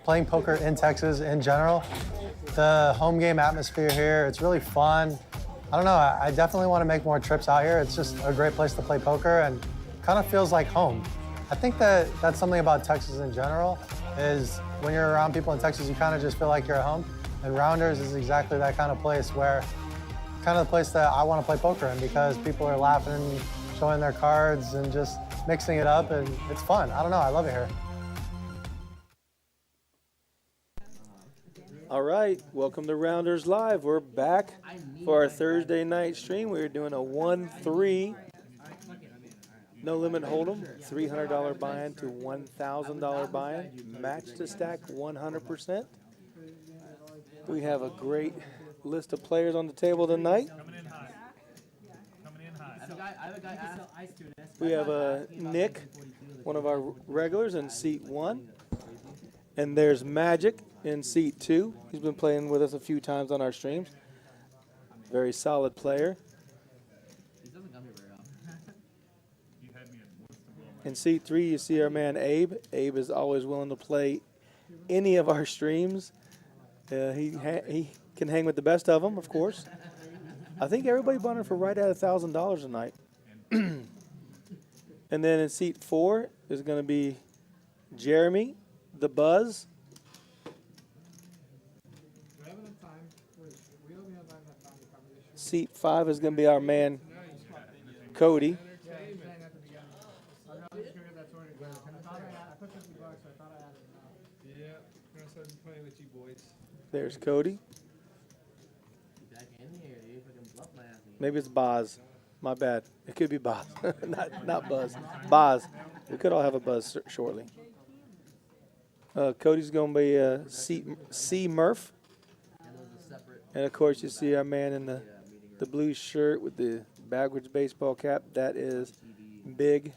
playing poker in Texas in general. The home game atmosphere here, it's really fun. I don't know, I definitely want to make more trips out here. It's just a great place to play poker and kind of feels like home. I think that's something about Texas in general, is when you're around people in Texas, you kind of just feel like you're at home. And Rounders is exactly that kind of place where, kind of the place that I want to play poker in, because people are laughing, showing their cards and just mixing it up, and it's fun. I don't know, I love it here. All right, welcome to Rounders Live. We're back for our Thursday night stream. We're doing a 1-3 no limit hold'em, $300 buy-in to $1,000 buy-in, match to stack 100%. We have a great list of players on the table tonight. We have Nick, one of our regulars, in seat 1. And there's Magic in seat 2. He's been playing with us a few times on our streams. Very solid player. In seat 3, you see our man Abe. Abe is always willing to play any of our streams. He can hang with the best of them, of course. I think everybody bunted for right at $1,000 tonight. And then in seat 4 is going to be Jeremy, the Buzz. Seat 5 is going to be our man Cody. There's Cody. Maybe it's Boz. My bad. It could be Boz. not Buzz. Boz. We could all have a Buzz shortly. Cody's going to be C. Murph. And, of course, you see our man in the blue shirt with the backwards baseball cap. That is Big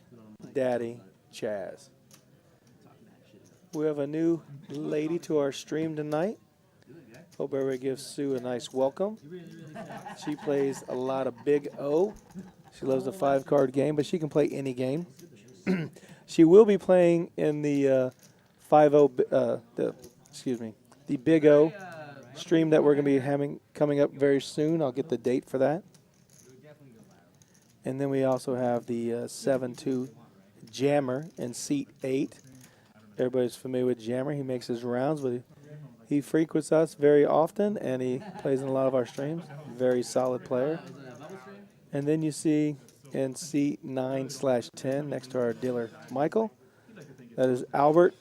Daddy Chaz. We have a new lady to our stream tonight. Hope everybody gives Sue a nice welcome. She plays a lot of Big O. She loves the 5-card game, but she can play any game. She will be playing in the the Big O stream that we're going to be having coming up very soon. I'll get the date for that. And then we also have the 7-2 Jammer in seat 8. Everybody's familiar with Jammer. He makes his rounds, but he frequents us very often, and he plays in a lot of our streams. Very solid player. And then you see in seat 9/10 next to our dealer Michael, that is Albert.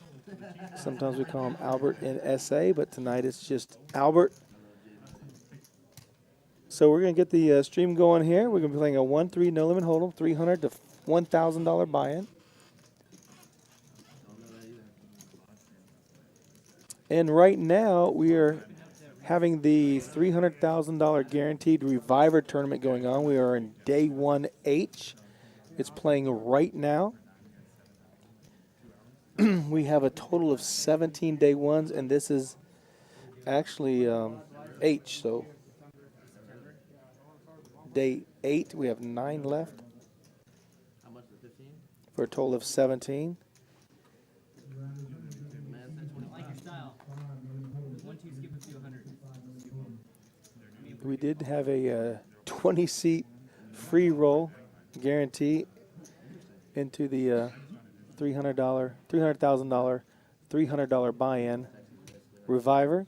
Sometimes we call him Albert in SA, but tonight it's just Albert. So we're going to get the stream going here. We're going to be playing a 1-3 no limit hold'em, $300 to $1,000 buy-in. And right now we are having the $300,000 guaranteed Reviver tournament going on. We are in day 1H. It's playing right now. We have a total of 17 day ones, and this is actually H. So day 8, we have 9 left for a total of 17. We did have a 20-seat free roll guarantee into the $300,000 $300 buy-in Reviver.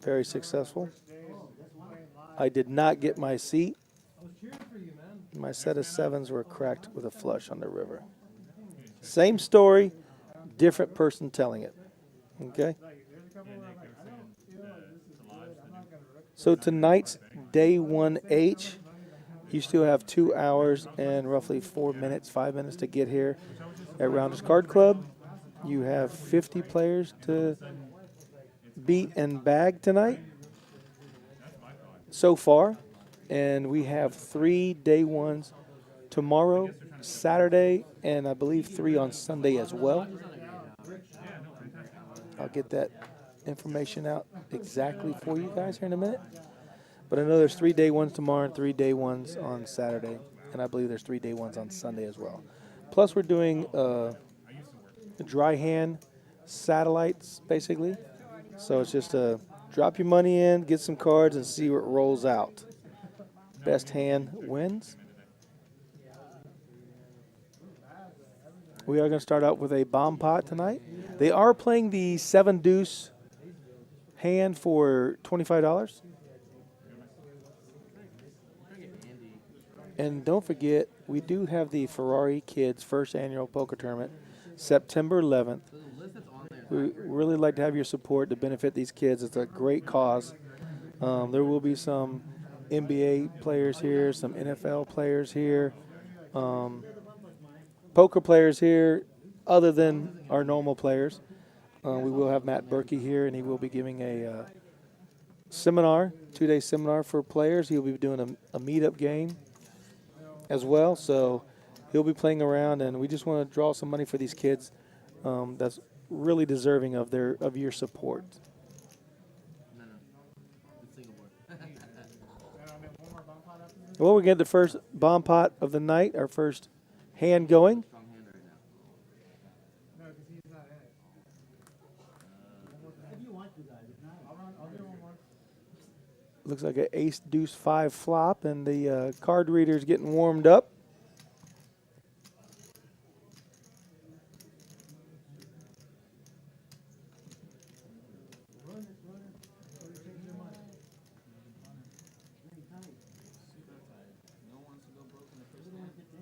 Very successful. I did not get my seat. My set of 7s were cracked with a flush on the river. Same story, different person telling it. Okay? So tonight's day 1H, you still have 2 hours and roughly 5 minutes to get here at Rounders Card Club. You have 50 players to beat and bag tonight so far. And we have 3 day ones tomorrow, Saturday, and I believe 3 on Sunday as well. I'll get that information out exactly for you guys here in a minute. But I know there's 3 day ones tomorrow and 3 day ones on Saturday. And I believe there's 3 day ones on Sunday as well. Plus we're doing a dry hand satellites, basically. So it's just drop your money in, get some cards, and see what rolls out. Best hand wins. We are going to start out with a bomb pot tonight. They are playing the 7 deuce hand for $25. And don't forget, we do have the Ferrari Kids first annual poker tournament, September 11th. We really like to have your support to benefit these kids. It's a great cause. There will be some NBA players here, some NFL players here, poker players here, other than our normal players. We will have Matt Berkey here, and he will be giving a seminar, 2-day seminar for players. He'll be doing a meetup game as well, so he'll be playing around, and we just want to draw some money for these kids that's really deserving of your support. Well, we get the first bomb pot of the night, our first hand going. Looks like an ace deuce 5 flop, and the card reader's getting warmed up.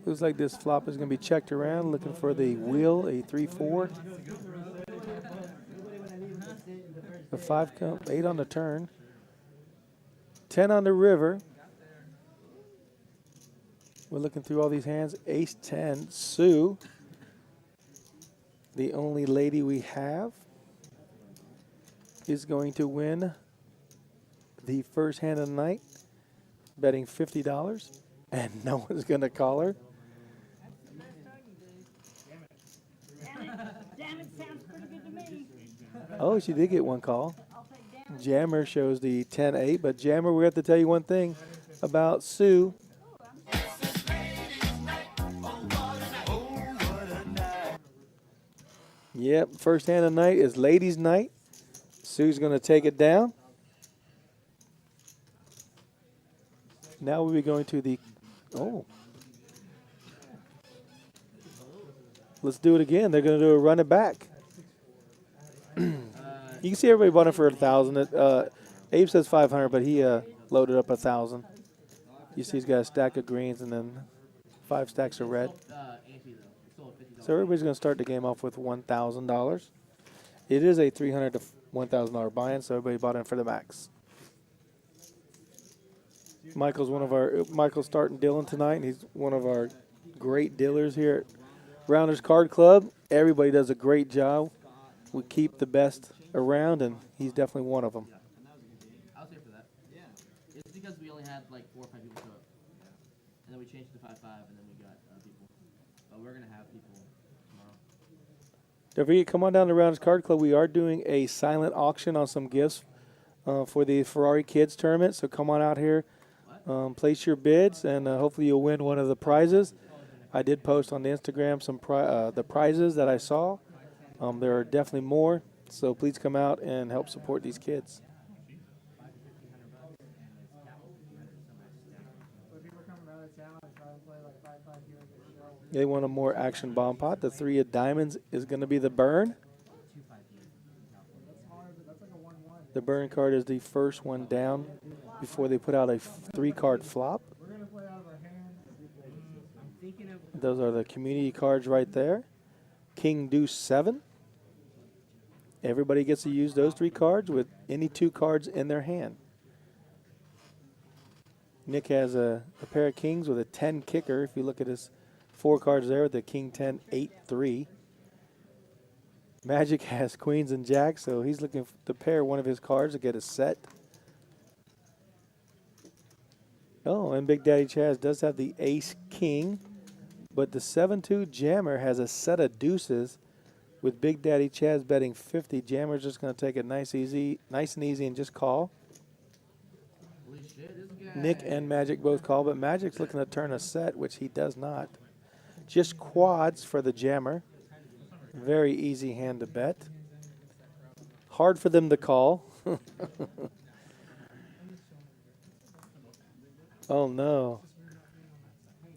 Looks like this flop is going to be checked around, looking for the wheel, a 3-4. A 5 come, 8 on the turn. 10 on the river. We're looking through all these hands. Ace 10, Sue, the only lady we have, is going to win the first hand of the night, betting $50, and no one's going to call her. Damn it, sounds pretty good to me. Oh, she did get one call. Jammer shows the 10-8, but Jammer, we have to tell you one thing about Sue. Yep, first hand of the night is ladies' night. Sue's going to take it down. Now we'll be going to the, let's do it again. They're going to do a run it back. You can see everybody bought it for 1,000. Abe says 500, but he loaded up 1,000. You see he's got a stack of greens and then 5 stacks of red. So everybody's going to start the game off with $1,000. It is a $300 to $1,000 buy-in, so everybody bought in for the max. Michael's starting Dylan tonight, and he's one of our great dealers here at Rounders Card Club. Everybody does a great job. We keep the best around, and he's definitely one of them. I was here for that. Yeah. It's because we only had like 4 or 5 people show up. Yeah. And then we changed it to 5-5, and then we got people. But we're going to have people tomorrow. Don't forget, come on down to Rounders Card Club. We are doing a silent auction on some gifts for the Ferrari Kids tournament. So come on out here, place your bids, and hopefully you'll win one of the prizes. I did post on the Instagram some the prizes that I saw. There are definitely more, so please come out and help support these kids. They want a more action bomb pot. The 3 of diamonds is going to be the burn. The burn card is the first one down before they put out a 3-card flop. Those are the community cards right there. King Deuce 7. Everybody gets to use those 3 cards with any 2 cards in their hand. Nick has a pair of kings with a 10 kicker. If you look at his 4 cards there with the king 10, 8, 3. Magic has queens and jacks, so he's looking to pair one of his cards to get a set. Oh, and Big Daddy Chaz does have the ace king, but the 7-2 jammer has a set of deuces. With Big Daddy Chaz betting 50, Jammer's just going to take it nice and easy and just call. Holy shit, this guy. Nick and Magic both call, but Magic's looking to turn a set, which he does not. Just quads for the Jammer. Very easy hand to bet. Hard for them to call. Oh, no.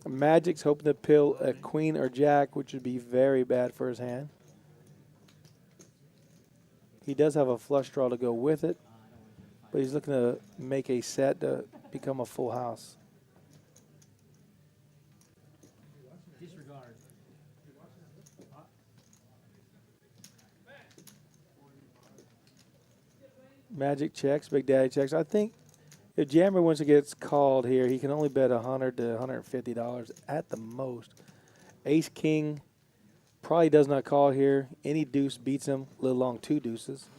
Magic's hoping to pill a queen or jack, which would be very bad for his hand. He does have a flush draw to go with it, but he's looking to make a set to become a full house. Disregard. Magic checks, Big Daddy checks. I think if Jammer once it gets called here, he can only bet $100 to $150 at the most. Ace King probably does not call here. Any deuce beats him. Little long 2 deuces.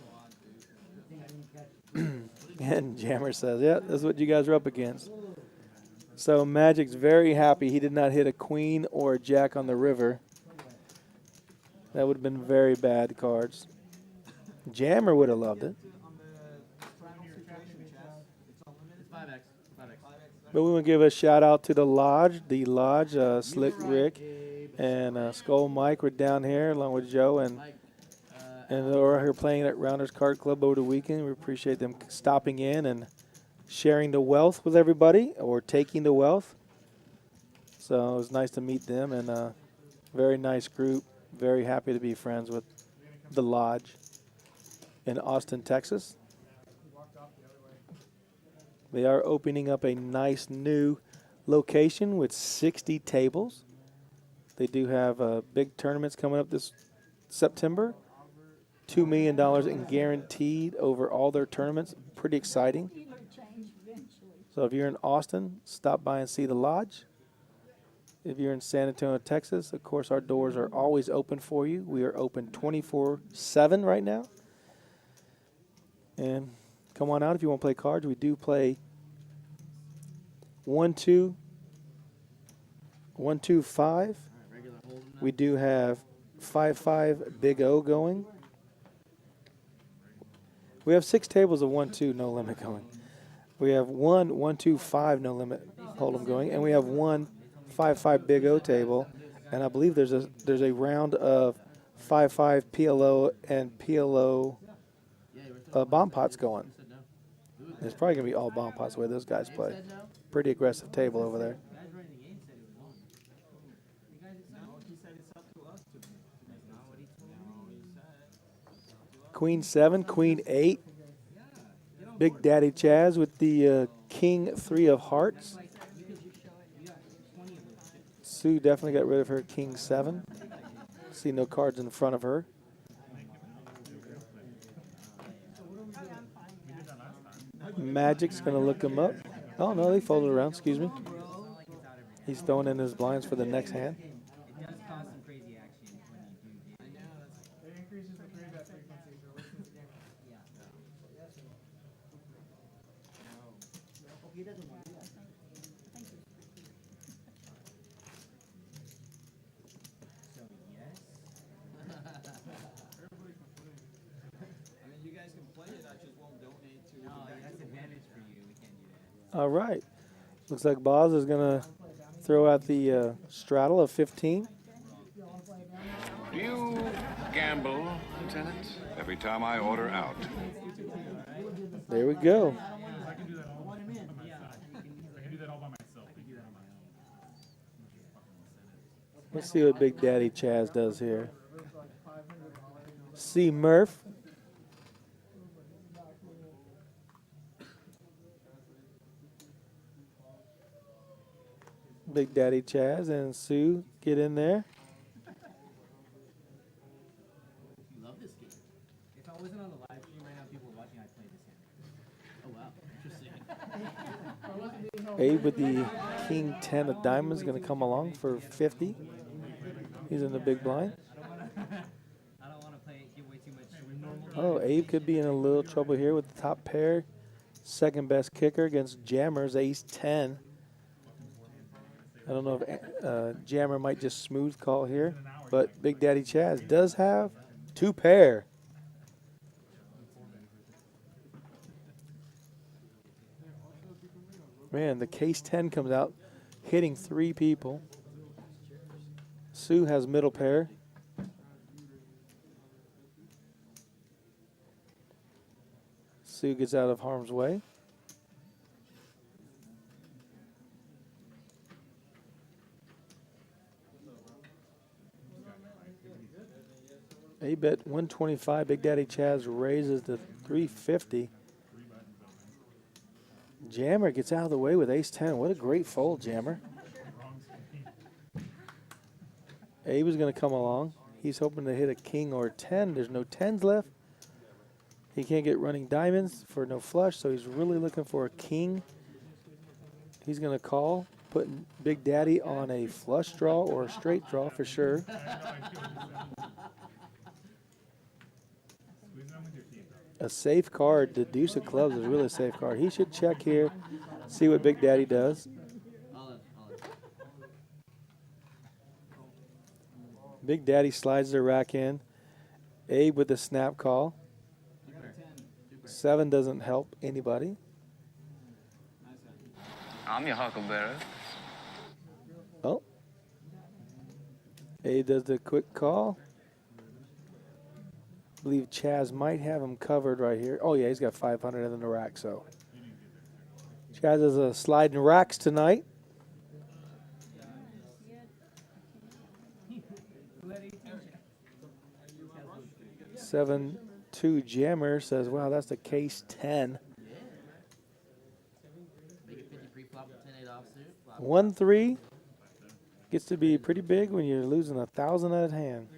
And Jammer says, yeah, that's what you guys are up against. So Magic's very happy he did not hit a queen or a jack on the river. That would have been very bad cards. Jammer would have loved it. It's 5x. 5x. But we want to give a shout out to the Lodge. Slick Rick and Skull Mike were down here along with Joe and they're here playing at Rounders Card Club over the weekend. We appreciate them stopping in and sharing the wealth with everybody or taking the wealth. So it was nice to meet them and very nice group. Very happy to be friends with the Lodge in Austin, Texas. They are opening up a nice new location with 60 tables. They do have big tournaments coming up this September. $2 million in guaranteed over all their tournaments. Pretty exciting. So if you're in Austin, stop by and see the Lodge. If you're in San Antonio, Texas, of course, our doors are always open for you. We are open 24/7 right now. And come on out if you want to play cards. We do play 1-2, 1-2-5. We do have 5-5 Big O going. We have 6 tables of 1-2 no limit going. We have 1-1-2-5 no limit hold'em going, and we have 1-5-5 Big O table. And I believe there's a round of 5-5 PLO and PLO bomb pots going. It's probably gonna be all bomb pots the way those guys play. Pretty aggressive table over there. Queen 7, Queen 8. Big Daddy Chaz with the King 3 of Hearts. Sue definitely got rid of her King 7. See no cards in front of her. Magic's going to look him up. Oh, no, they folded around. Excuse me. He's throwing in his blinds for the next hand. All right. Looks like Boz is going to throw out the straddle of 15. Do you gamble, Lieutenant? Every time I order out. There we go. Let's see what Big Daddy Chaz does here. C. Murph. Big Daddy Chaz and Sue get in there. Love this game. If I wasn't on the live stream right now, people were watching, I'd play this hand. Oh, wow. Interesting. Abe with the King 10 of diamonds going to come along for 50. He's in the big blind. I don't want to give away too much Oh, normal. Abe could be in a little trouble here with the top pair. Second best kicker against Jammer's Ace 10. I don't know if Jammer might just smooth call here, but Big Daddy Chaz does have 2 pair. Man, the case 10 comes out, hitting 3 people. Sue has middle pair. Sue gets out of harm's way. A bet 125. Big Daddy Chaz raises to 350. Jammer gets out of the way with ace 10. What a great fold, Jammer. Abe is going to come along. He's hoping to hit a king or a 10. There's no 10s left. He can't get running diamonds for no flush, so he's really looking for a king. He's going to call, putting Big Daddy on a flush draw or a straight draw for sure. A safe card, the deuce of clubs is really a safe card. He should check here, see what Big Daddy does. Big Daddy slides the rack in. Abe with the snap call. 7 doesn't help anybody. I'm your huckleberry. Oh. Abe does the quick call. I believe Chaz might have him covered right here. Oh, yeah, he's got 500 in the rack, so. Chaz has a sliding racks tonight. Seven, 2 Jammer says, wow, that's the case 10. Make it 50 pre-flop with 10-8 offsuit. 1-3 gets to be pretty big when you're losing 1,000 at hand.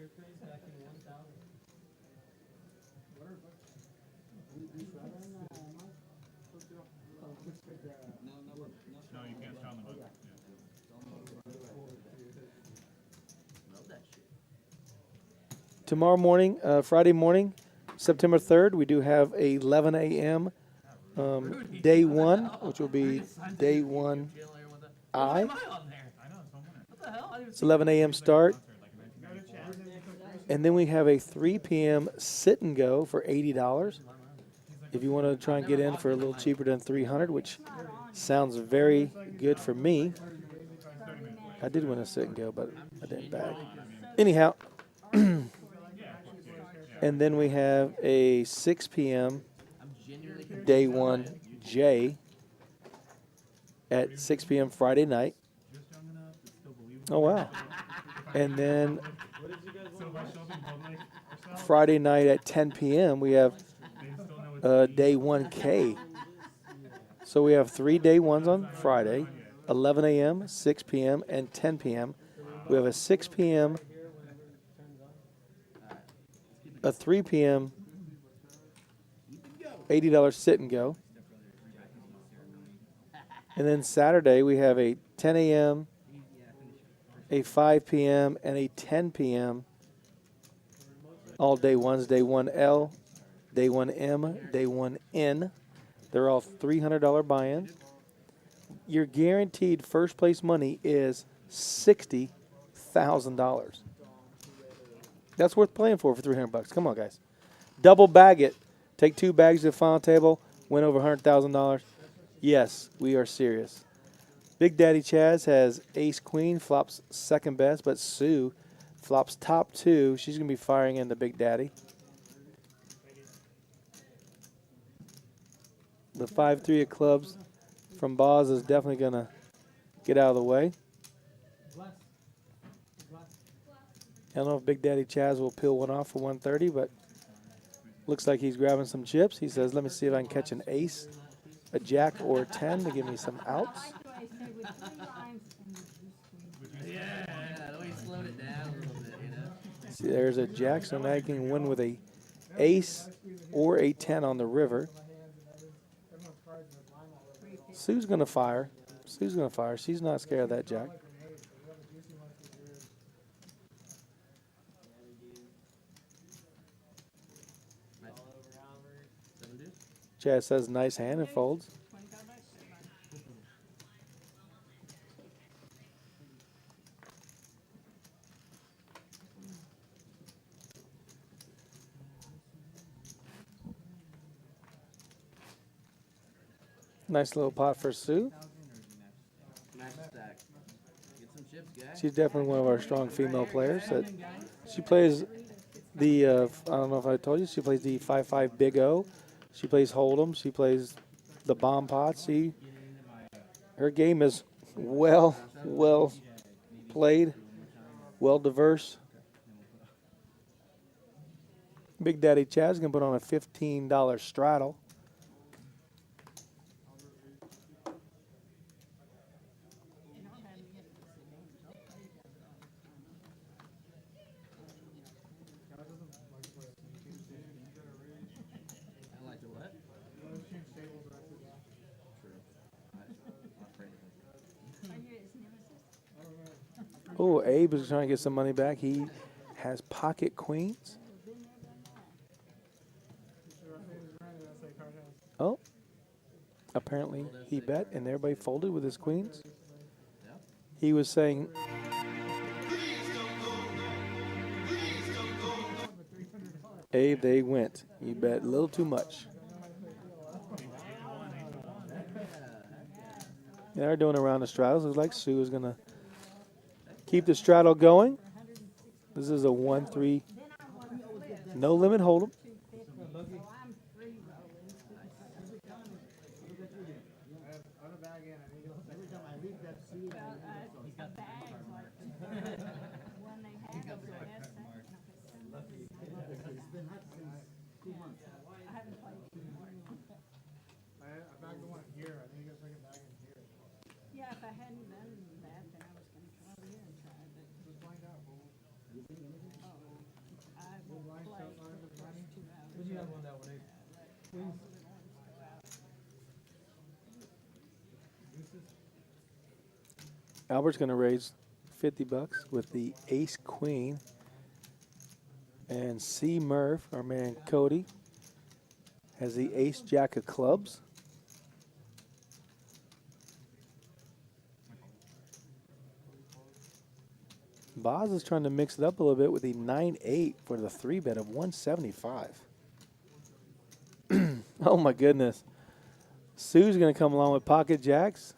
Tomorrow morning, Friday morning, September 3rd, we do have a 11 a.m. Day 1, which will be day 1 I. It's 11 a.m. start. And then we have a 3 p.m. sit and go for $80. If you want to try and get in for a little cheaper than $300, which sounds very good for me. I did win a sit and go, but I didn't bag. Anyhow. And then we have a 6 p.m. day 1 J at 6 p.m. Friday night. Oh, wow. And then Friday night at 10 p.m. we have day 1K. So we have 3 day 1s on Friday, 11 a.m., 6 p.m., and 10 p.m. We have a 6 p.m., a 3 p.m. $80 sit and go. And then Saturday we have a 10 a.m., a 5 p.m., and a 10 p.m. All day 1s, day 1L, day 1M, day 1N. They're all $300 buy-in. Your guaranteed first place money is $60,000. That's worth playing for $300. Come on, guys. Double bag it. Take 2 bags to the final table. Win over $100,000. Yes, we are serious. Big Daddy Chaz has ace queen, flops second best, but Sue flops top 2. She's going to be firing into Big Daddy. The 5-3 of clubs from Boz is definitely going to get out of the way. I don't know if Big Daddy Chaz will peel one off for 130, but looks like he's grabbing some chips. He says, let me see if I can catch an ace, a jack, or a 10 to give me some outs. See, there's a jack, so now you can win with a ace or a 10 on the river. Sue's going to fire. Sue's going to fire. She's not scared of that jack. Chaz says nice hand and folds. Nice little pot for Sue. She's definitely one of our strong female players. That she plays the, I don't know if I told you, she plays the 5-5 Big O. She plays Hold'em. She plays the bomb pot. See, her game is well played, well diverse. Big Daddy Chad's gonna put on a $15 straddle. I like what? Oh, Abe is trying to get some money back. He has pocket queens. Oh, apparently he bet and everybody folded with his queens. He was saying, Abe, they went. You bet a little too much. They're doing a round of straddles. Looks like Sue is going to keep the straddle going. This is a 1-3 no limit hold'em. Yeah, if I hadn't done that, then I was gonna come over here and try, but. I will play for the first 2 hours. What'd you have on that one, Abe? Albert's going to raise $50 with the ace queen. And C. Murph, our man Cody, has the ace jack of clubs. Boz is trying to mix it up a little bit with the 9-8 for the 3-bet of 175. Oh my goodness. Sue's going to come along with pocket jacks.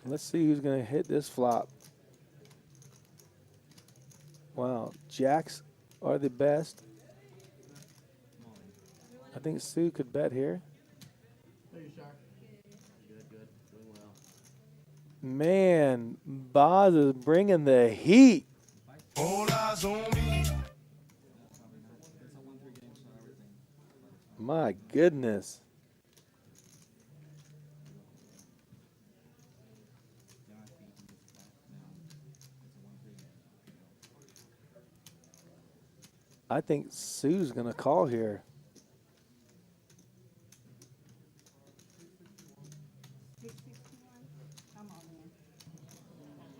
Let's see who's going to hit this flop. Wow, jacks are the best. I think Sue could bet here. Good, good. Doing well. Man, Boz is bringing the heat. All eyes on me. My goodness. I think Sue's going to call here.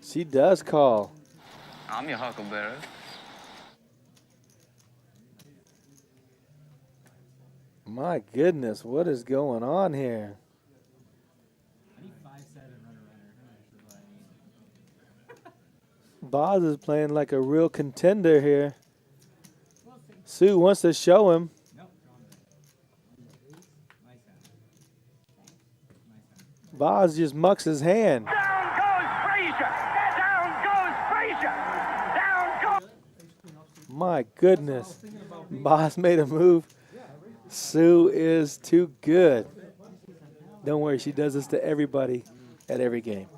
She does call. I'm your huckleberry. My goodness, what is going on here? I need 5-7 runner. That's what I need. Boz is playing like a real contender here. Sue wants to show him. Nope, wrong way. Nice hand. Nice hand. Boz just mucks his hand. Down goes Frazier. Down goes Frazier. Down goes. My goodness. Boz made a move. Sue is too good. Don't worry, she does this to everybody at every game.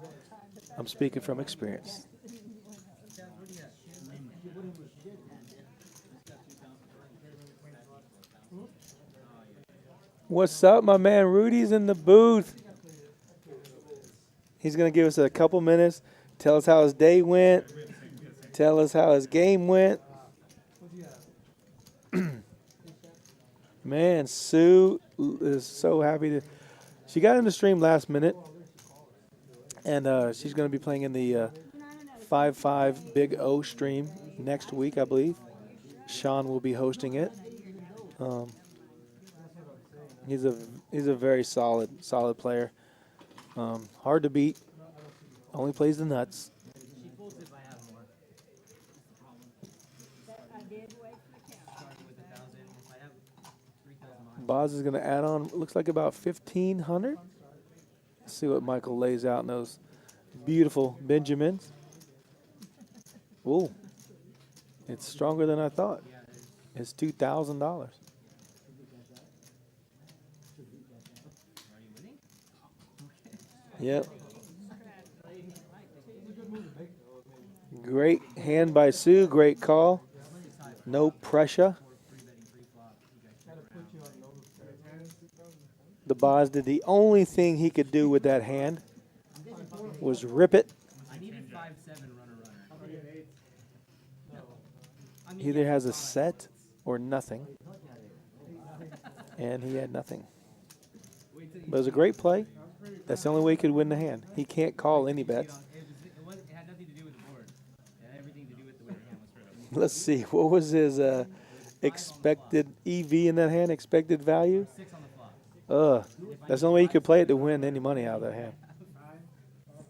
I'm speaking from experience. What's up, my man? Rudy's in the booth. He's going to give us a couple minutes, tell us how his day went, tell us how his game went. Man, Sue is so happy to. She got in the stream last minute, and she's going to be playing in the 5-5 Big O stream next week, I believe. Sean will be hosting it. He's a very solid player. Hard to beat. Only plays the nuts. She folds if I have more. I did wait for the count. Starting with 1,000. If I have 3,000 on. Boz is going to add on, looks like about 1,500. Let's see what Michael lays out in those beautiful Benjamins. Ooh. It's stronger than I thought. It's $2,000. Are you winning? Yep. Great hand by Sue. Great call. No pressure. The boss did the only thing he could do with that hand was rip it. I needed 5-7 runner. He either has a set or nothing. And he had nothing. But it was a great play. That's the only way he could win the hand. He can't call any bets. It had nothing to do with the board. It had everything to do with the way the hand was thrown. Let's see. What was his expected EV in that hand? Expected value? 6 on the flop. That's the only way you could play it to win any money out of that hand.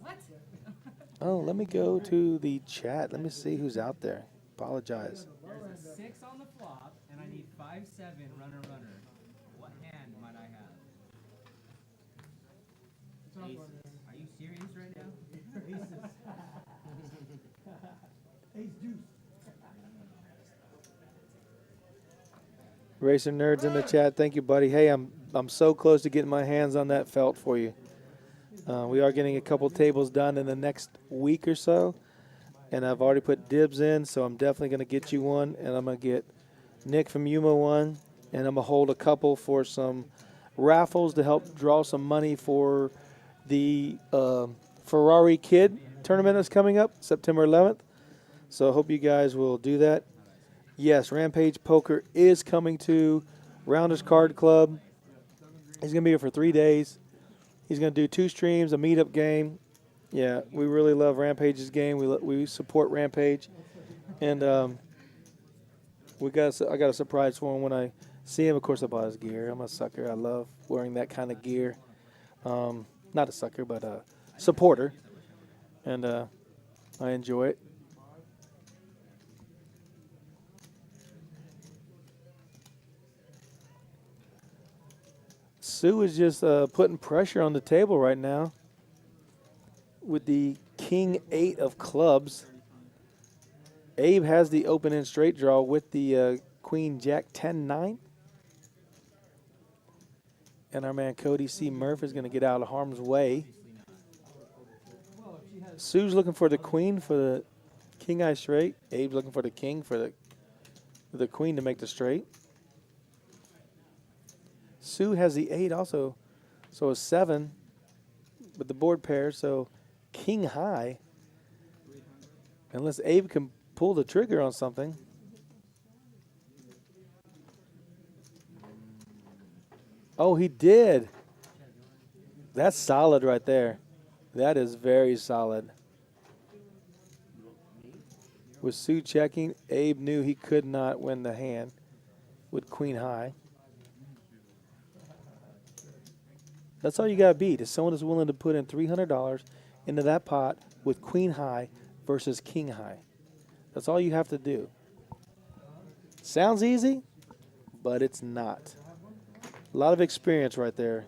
What? Oh, let me go to the chat. Let me see who's out there. Apologize. There's a 6 on the flop, and I need 5-7 runner. What hand might I have? Aces. Are you serious right now? Racer Nerds in the chat. Thank you, buddy. Hey, I'm so close to getting my hands on that felt for you. We are getting a couple tables done in the next week or so. And I've already put dibs in, so I'm definitely going to get you one. And I'm going to get Nick from Yuma one. And I'm going to hold a couple for some raffles to help draw some money for the Ferrari Kid tournament that's coming up September 11th. So I hope you guys will do that. Yes, Rampage Poker is coming to Rounders Card Club. He's going to be here for 3 days. He's going to do 2 streams, a meetup game. Yeah, we really love Rampage's game. We support Rampage, and I got a surprise for him when I see him. Of course, I bought his gear. I'm a sucker. I love wearing that kind of gear. Not a sucker, but a supporter, and I enjoy it. Sue is just putting pressure on the table right now with the King 8 of clubs. Abe has the open-end straight draw with the Queen Jack 10-9. And our man Cody C. Murph is going to get out of harm's way. Sue's looking for the queen for the King Eye straight. Abe's looking for the king for the queen to make the straight. Sue has the 8 also, so a 7 with the board pair, so King High. Unless Abe can pull the trigger on something. Oh, he did. That's solid right there. That is very solid. With Sue checking, Abe knew he could not win the hand with Queen High. That's all you got to beat is someone is willing to put in $300 into that pot with Queen High versus King High. That's all you have to do. Sounds easy, but it's not. A lot of experience right there.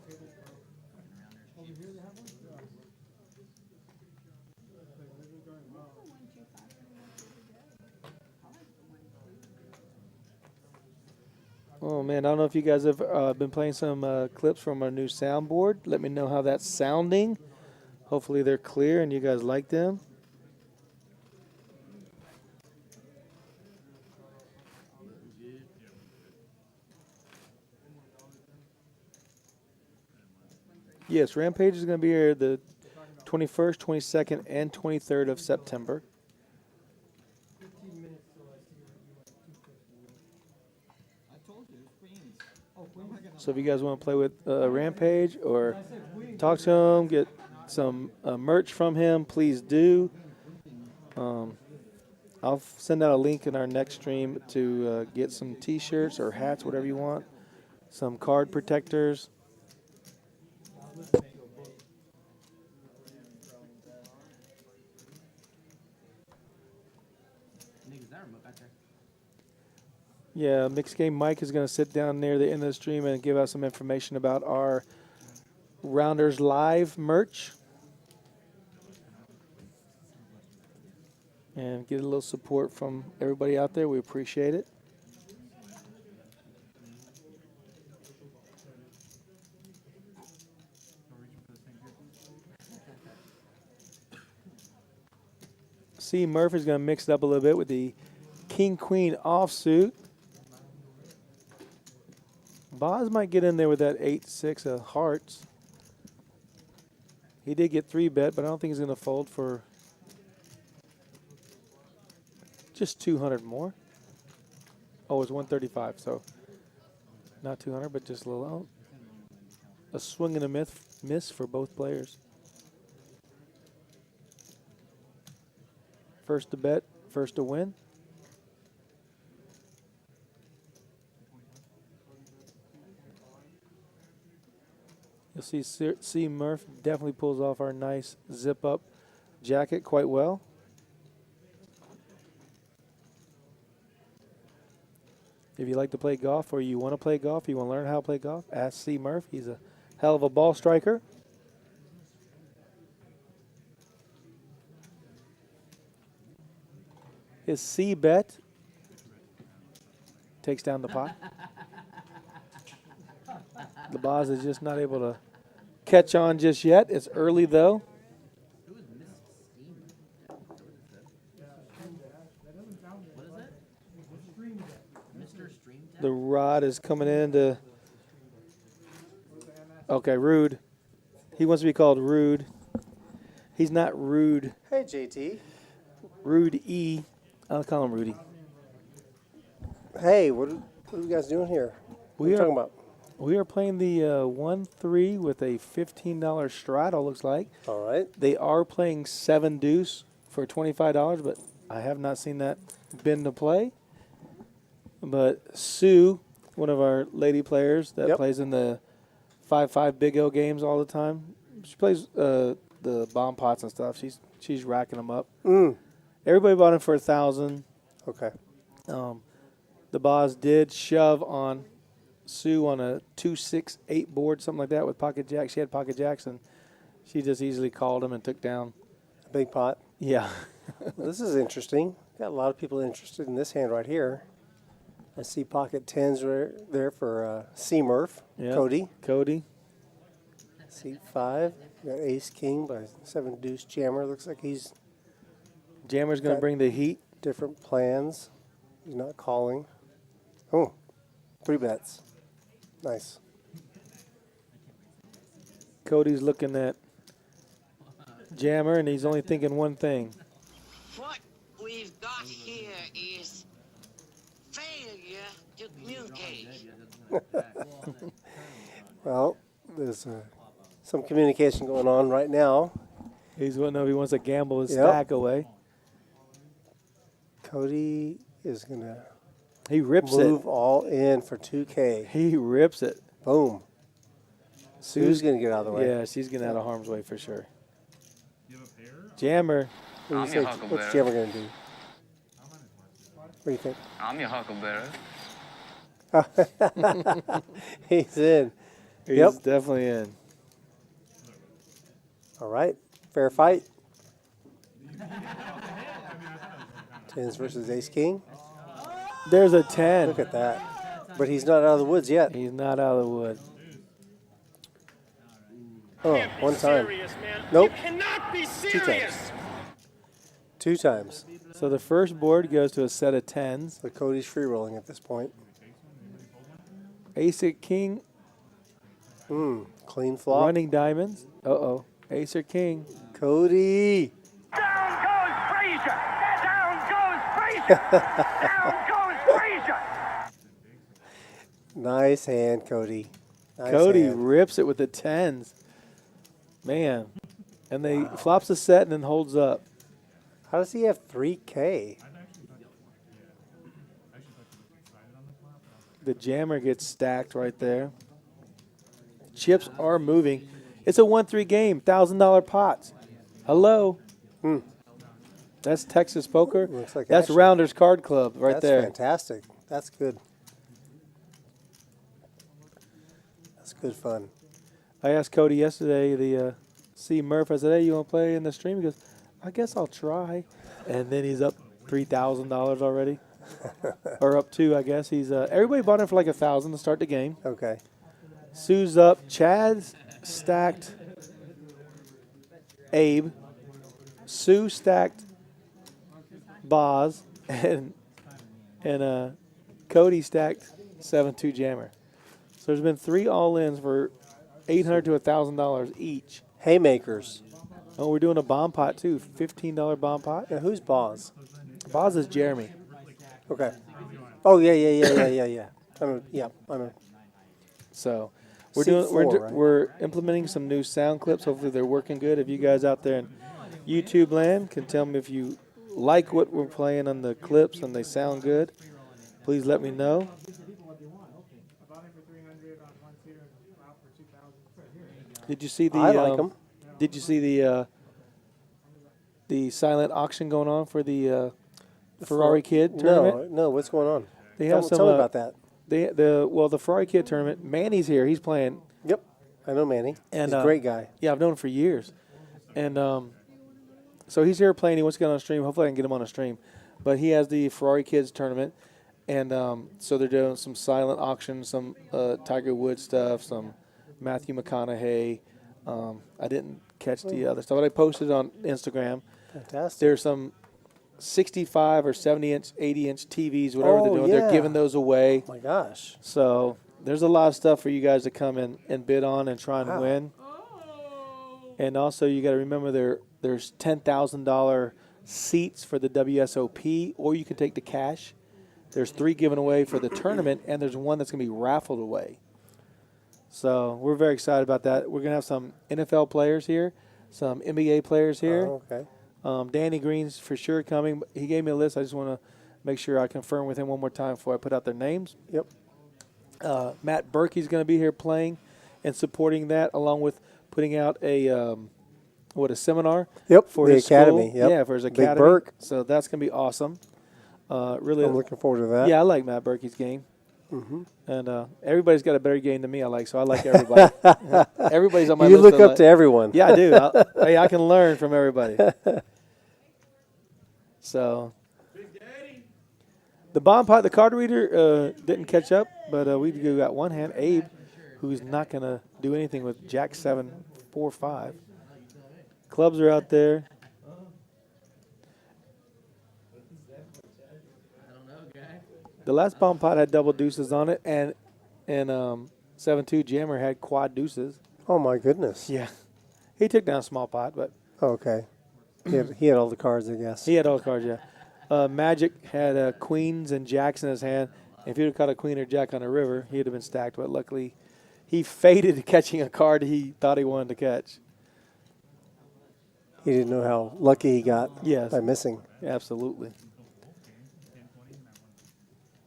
Oh, man, I don't know if you guys have been playing some clips from our new soundboard. Let me know how that's sounding. Hopefully they're clear and you guys like them. Yes, Rampage is going to be here the 21st, 22nd, and 23rd of September. So if you guys want to play with Rampage or talk to him, get some merch from him, please do. I'll send out a link in our next stream to get some T-shirts or hats, whatever you want. Some card protectors. Yeah, Mixed Game Mike is going to sit down near the end of the stream and give out some information about our Rounders Live merch. and get a little support from everybody out there. We appreciate it. C. Murphy's going to mix it up a little bit with the King-Queen offsuit. Boz might get in there with that 8-6 of hearts. He did get 3-bet, but I don't think he's going to fold for just 200 more. Oh, it's 135, so not 200, but just a little out. A swing and a miss for both players. First to bet, first to win. You'll see C. Murph definitely pulls off our nice zip-up jacket quite well. If you like to play golf or you want to play golf, you want to learn how to play golf, ask C. Murph. He's a hell of a ball striker. His C bet takes down the pot. The Boz is just not able to catch on just yet. It's early, though. The rod is coming in to... Okay, Rude. He wants to be called Rude. He's not Rude. Hey, JT. Rude E. I'll call him Rudy. Hey, what are you guys doing here? What are you talking about? We are playing the 1-3 with a $15 straddle, looks like. All right. They are playing 7 deuce for $25, but I have not seen that been to play. But Sue, one of our lady players that plays in the 5-5 Big O games all the time, she plays the bomb pots and stuff. She's racking them up. Everybody bought him for $1,000. Okay. The Boz did shove on Sue on a 2-6-8 board, something like that, with pocket jacks. She had pocket jacks, and she just easily called him and took down a big pot. Yeah. Well, this is interesting. Got a lot of people interested in this hand right here. I see pocket tens right there for C. Murph. Yep. Cody. C5. Got ace king by 7 deuce jammer. Looks like he's... Jammer's going to bring the heat. Different plans. He's not calling. Oh, 3 bets. Nice. Cody's looking at Jammer, and he's only thinking one thing. What we've got here is failure to communicate. Well, there's some communication going on right now. He's wanting to know if he wants to gamble his stack away. Cody is going to move all in for 2K. He rips it. Boom. Sue's going to get out of the way. Yeah, she's getting out of harm's way for sure. Jammer. What's Jammer going to do? What do you think? I'm your huckleberry. He's in. He's definitely in. All right. Fair fight. Tens versus ace king. There's a 10. Look at that. But he's not out of the woods yet. He's not out of the wood. Oh, one time. Nope. You cannot be 2 serious. times. 2 times. So the first board goes to a set of 10s. So Cody's free rolling at this point. Ace at king. Clean flop. Running diamonds. Uh-oh. Ace or king. Cody. Down goes Frazier. Down goes Frazier. Down goes Frazier. Nice hand, Cody. Nice Cody hand. rips it with the 10s. Man. And they flops a set and then holds up. How does he have 3K? The jammer gets stacked right there. Chips are moving. It's a 1-3 game. $1,000 pots. Hello. That's Texas Poker. Looks like That's action. Rounders Card Club right there. That's fantastic. That's good. That's good fun. I asked Cody yesterday, the C. Murph, I said, hey, you want to play in the stream? He goes, I guess I'll try. and then he's up $3,000 already, or up to, I guess. He's everybody bought him for like $1,000 to start the game. Okay. Sue's up. Chad's stacked Abe. Sue stacked Boz, and Cody stacked 7-2 Jammer. So there's been 3 all-ins for $800 to $1,000 each. Haymakers. Oh, we're doing a bomb pot too. $15 bomb pot. Now, who's Boz? Boz is Jeremy. Okay. Oh, yeah. I'm a So we're C4, right? we're implementing some new sound clips. Hopefully they're working good. If you guys out there in YouTube land can tell me if you like what we're playing on the clips and they sound good, please let me know. Did you see the? I like them. Did you see the silent auction going on for the Ferrari Kid tournament? No. What's going on? They have Tell me about that. The Ferrari Kid tournament. Manny's here. He's playing. Yep, I know Manny. And, he's a great guy. Yeah, I've known him for years, and so he's here playing. He wants to get on a stream. Hopefully, I can get him on a stream. But he has the Ferrari Kids tournament, and so they're doing some silent auction, some Tiger Woods stuff, some Matthew McConaughey. I didn't catch the other stuff, but I posted on Instagram. Fantastic. There's some 65 or 70-inch, 80-inch TVs, whatever they're doing. Yeah. They're giving those away. Oh my gosh. So there's a lot of stuff for you guys to come in and bid on and try and win. And also, you got to remember there's $10,000 seats for the WSOP, or you can take the cash. There's 3 given away for the tournament, and there's 1 that's going to be raffled away. So we're very excited about that. We're going to have some NFL players here, some NBA players here. Oh, okay. Danny Green's for sure coming. He gave me a list. I just want to make sure I confirm with him one more time before I put out their names. Yep. Matt Berkey's going to be here playing and supporting that, along with putting out a seminar. Yep. For the his academy. school. Yep. Yeah, for his Big academy. Burke. So that's going to be awesome. Really, I'm looking forward to that. yeah, I like Matt Berkey's game. Mm-hmm. And everybody's got a better game than me, so I like everybody. Everybody's on my You list. look up to everyone. Yeah, I do. I can learn from everybody. So, the bomb pot, the card reader didn't catch up, but we got one hand. Abe, who's not going to do anything with Jack 7, 4, 5. Clubs are out there. The last bomb pot had double deuces on it, and 7-2 Jammer had quad deuces. Oh my goodness. Yeah, he took down a small pot, but Okay. He had all the cards, I guess. he had all the cards. Yeah, Magic had queens and jacks in his hand. If he'd have caught a queen or jack on a river, he'd have been stacked. But luckily, he faded catching a card he thought he wanted to catch. He didn't know how lucky he got Yes, by missing. absolutely.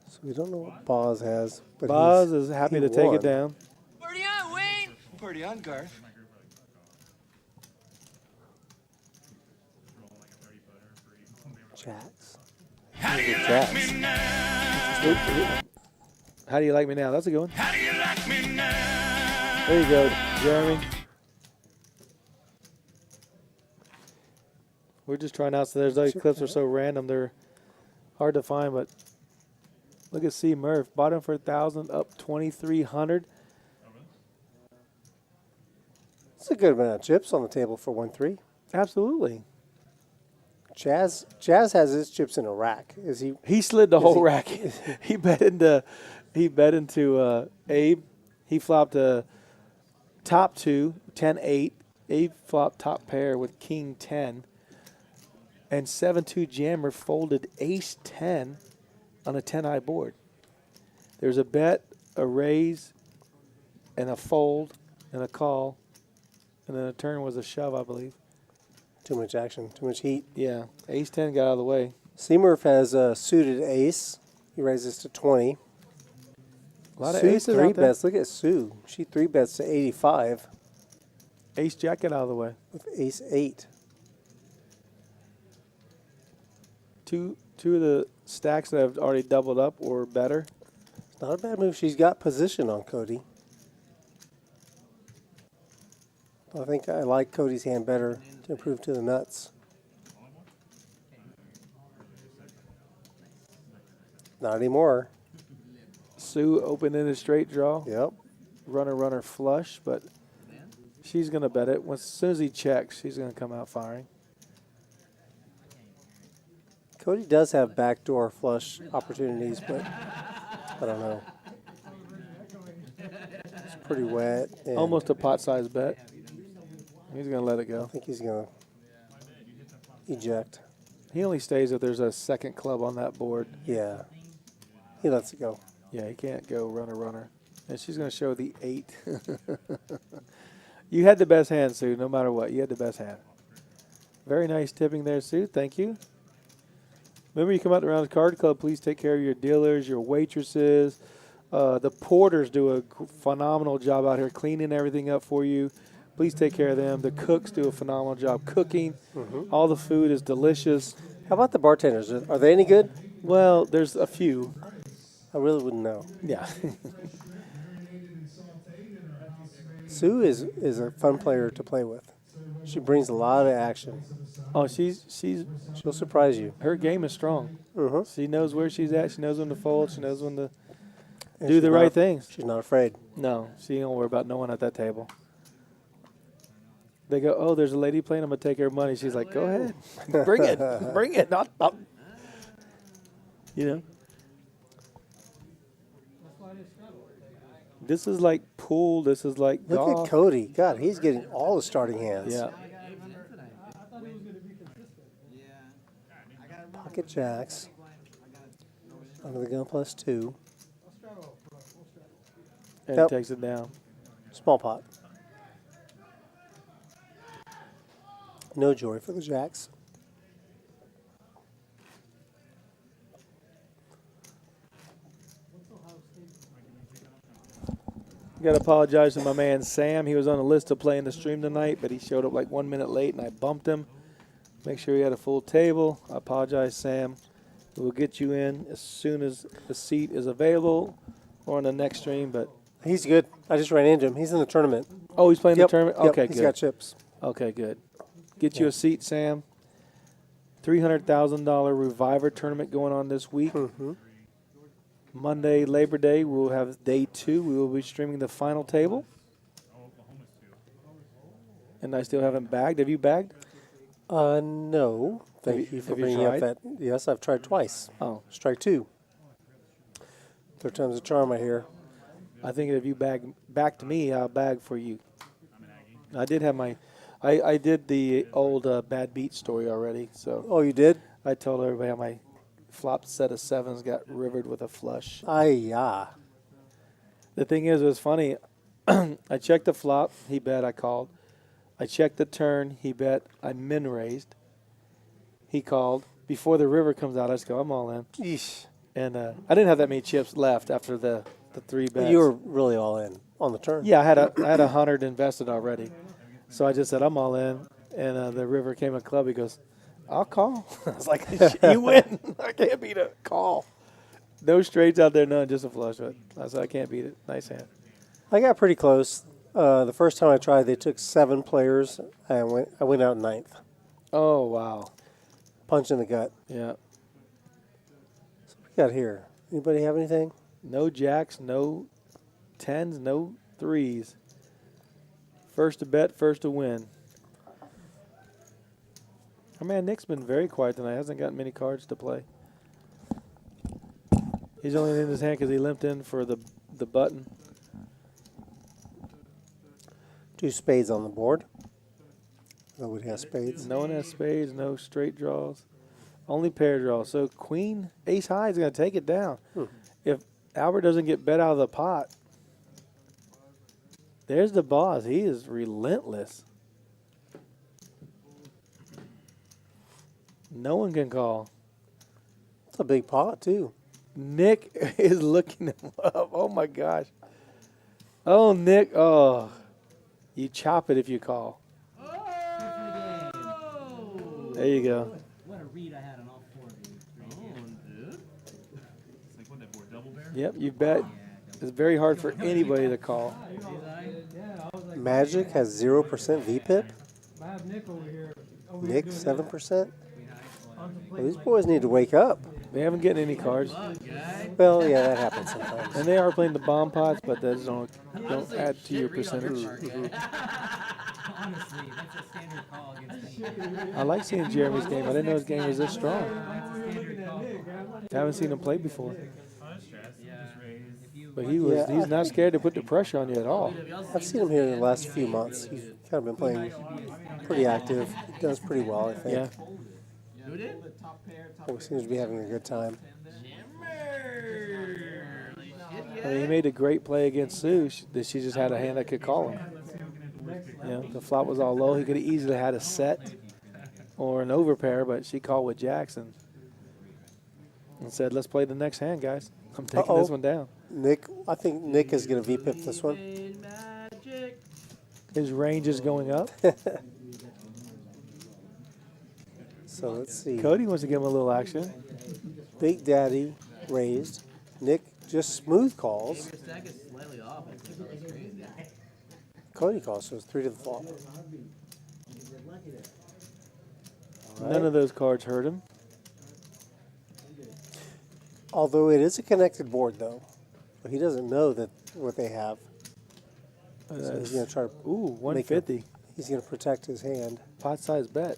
So we don't know what Boz has. But Boz is happy he to take won. it down. Party on, Wayne! Party on, Garth. Jacks. How do you like me now? That's a good one. How do you like me now? There you go, Jeremy. We're just trying out. So those clips are so random, they're hard to find. But look at C Murph, bought him for 1,000, up 2,300. It's a good amount of chips on the table for 1-3. Absolutely. Jazz has his chips in a rack. Is he? He slid the whole rack. He bet into Abe. He flopped a top 2, 10-8. Abe flopped top pair with king 10. And 7-2 Jammer folded ace 10 on a 10-high board. There's a bet, a raise, and a fold, and a call. And then a turn was a shove, I believe. Too much action, too much heat. Yeah, ace 10 got out of the way. C-Murph has a suited ace. He raises to 20. A lot of Sue aces 3 out there. bets. Look at Sue. She 3 bets to 85 Ace jack got out of the way. with ace 8. Two of the stacks that have already doubled up or better. It's not a bad move. She's got position on Cody. I think I like Cody's hand better to improve to the nuts. Not anymore. Sue open-ended straight draw. Yep. Runner flush, but she's going to bet it. As soon as he checks, she's going to come out firing. Cody does have backdoor flush opportunities, but I don't know. It's pretty wet. And Almost a pot-sized bet. He's going to let it I go. think he's going to eject. He only stays if there's a second club on that board. Yeah. He lets it go. Yeah, he can't go runner. And she's going to show the 8. You had the best hand, Sue, no matter what. You had the best hand. Very nice tipping there, Sue. Thank you. Remember, you come out to Rounders Card Club, please take care of your dealers, your waitresses. The porters do a phenomenal job out here cleaning everything up for you. Please take care of them. The cooks do a phenomenal job cooking. All the food is delicious. How about the bartenders? Are they any good? Well, there's a few. I really wouldn't know. Yeah. Sue is a fun player to play with. She brings a lot of action. Oh, She'll surprise you. her game is strong. She knows where she's at. She knows when to fold. She knows when to And do she's the not- right things. She's not afraid. No, she don't worry about no one at that table. They go, oh, there's a lady playing. I'm gonna take her money. She's like, go ahead, bring it, bring it. Not, you know. This is like pool. This is like Look golf. at Cody. God, he's getting all the starting hands. Yeah. Pocket jacks. Under the gun +2. And Yep. takes it down. Small pot. No joy for the jacks. Got to apologize to my man Sam. He was on the list to play in the stream tonight, but he showed up like 1 minute late, and I bumped him. Make sure he had a full table. I apologize, Sam. We'll get you in as soon as the seat is available or on the next stream. But He's good. I just ran into him. He's in the tournament. oh, he's playing Yep, the tournament. yep, Okay, he's good. got chips. Okay, good. Get you a seat, Sam. $300,000 Reviver tournament going on this week. Monday, Labor Day, we'll have day 2. We will be streaming the final table. And I still haven't bagged. Have you bagged? No. Thank you for have you bringing up tried? that. Yes, I've tried twice. Oh, Strike 2. Third time's a charm, I hear. I think if you bag back to me, I'll bag for you. I did have my, I did the old bad beat story already. So Oh, you did? I told everybody how my flop set of 7s got rivered with a flush. Ay-ya. The thing is, it was funny. I checked the flop. He bet. I called. I checked the turn. He bet. I min raised. He called. Before the river comes out, I just go, I'm all in. Yeesh. And I didn't have that many chips left after the 3 bets. You were really all in on the turn. Yeah, I had 100 invested already. So I just said, I'm all in. And the river came a club. He goes, I'll call. I was like, you win. I can't beat a call. No straights out there, none, just a flush. But I said, I can't beat it. Nice hand. I got pretty close. The first time I tried, they took 7 players. I went out 9th. Oh, wow. Punch in the gut. Yeah. So what we got here? Anybody have anything? No jacks, no 10s, no 3s. First to bet, first to win. Our man Nick's been very quiet tonight. Hasn't got many cards to play. He's only in his hand because he limped in for the button. 2 spades on the board. Nobody has spades. No one has spades, no straight draws. Only pair draws. So queen, ace high is going to take it down. If Albert doesn't get bet out of the pot, there's the boss. He is relentless. No one can call. It's a big pot, too. Nick is looking him up. Oh, my gosh. Oh, Nick. Oh, you chop it if you call. There you go. What a read I had on all 4 of these. dude. It's like what that board, double bear? Yep, you bet. It's very hard for anybody to call. Magic has 0% VPIP. I have Nick over here. Nick 7%. Well, these boys need to wake up. They haven't getting any cards. Well, yeah, that happens sometimes. And they are playing the bomb pots, but those don't add to your percentage. Honestly, that's a standard call against me. I like seeing Jeremy's game. I didn't know his game was this strong. That's a standard call. I haven't seen him play before. Yeah. If you But he's not scared to put the pressure on you at all. I've seen him here in the last few months. He's kind of been playing pretty active. He does pretty well, I think. Yeah. He seems to be having a good time. I mean, he made a great play against Sue. She just had a hand that could call him. You know, the flop was all low. He could have easily had a set or an overpair, but she called with Jackson and said, "Let's play the next hand, guys. I'm taking this one down." Nick, I think Nick is going to VPIP this one. His range is going up. So let's see. Cody wants to give him a little action. Big Daddy raised. Nick just smooth calls. Your stack is slightly off. I think that's crazy. Cody calls, so it's 3 to the flop. None of those cards hurt him. Although it is a connected board, though. He doesn't know that what they have. So he's going to try to. Ooh, 150. He's going to protect his hand. Pot size bet.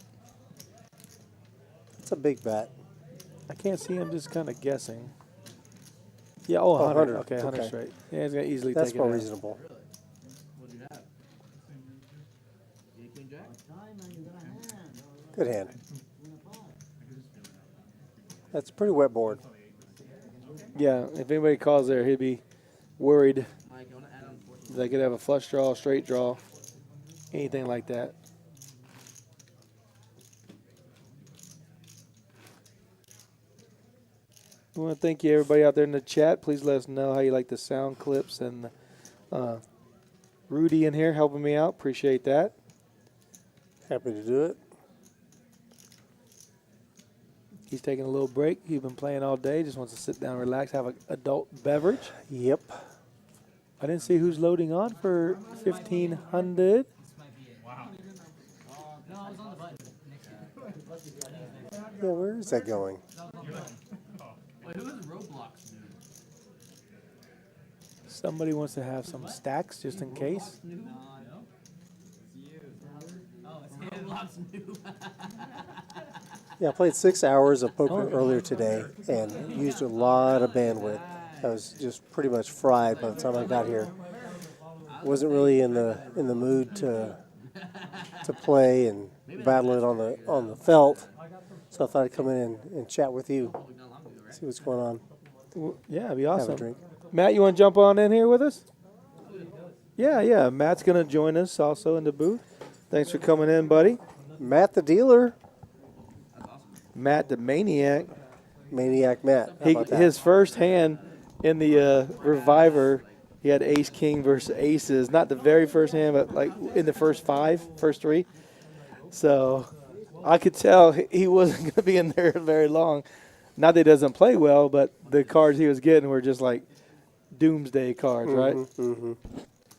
It's a big bet. I can't see him just kind of guessing. Yeah, 100. Okay, 100 okay. straight. Yeah, he's going to easily That's take it more out. reasonable. What'd you have? Queen Jack? Good hand. That's a pretty wet board. Yeah, if anybody calls there, he'd be worried Mike, I want to add on 14. they could have a flush draw, straight draw, anything like that. I want to thank you, everybody out there in the chat. Please let us know how you like the sound clips and Rudy in here helping me out. Appreciate that. Happy to do it. He's taking a little break. He's been playing all day. Just wants to sit down, relax, have an adult beverage. Yep. I didn't see who's loading on for 1,500. Wow. No, I was on the button. Yeah, where is that going? Wait, who is Roblox dude? Somebody wants to have some stacks just in case. Roblox new. Yeah, I played 6 hours of poker earlier today and used a lot of bandwidth. I was just pretty much fried by the time I got here. Wasn't really in the mood to play and battle it on the felt. So I thought I'd come in and chat with you, see what's going on. Yeah, it'd be Have a awesome. drink. Matt, you want to jump on in here with us? Yeah. Matt's going to join us also in the booth. Thanks for coming in, buddy. Matt the dealer. Matt the maniac. Maniac Matt. How about that? His first hand in the Reviver, he had ace king versus aces. Not the very first hand, but like in the first three. So I could tell he wasn't going to be in there very long. Not that he doesn't play well, but the cards he was getting were just like doomsday cards, right? Mm-hmm.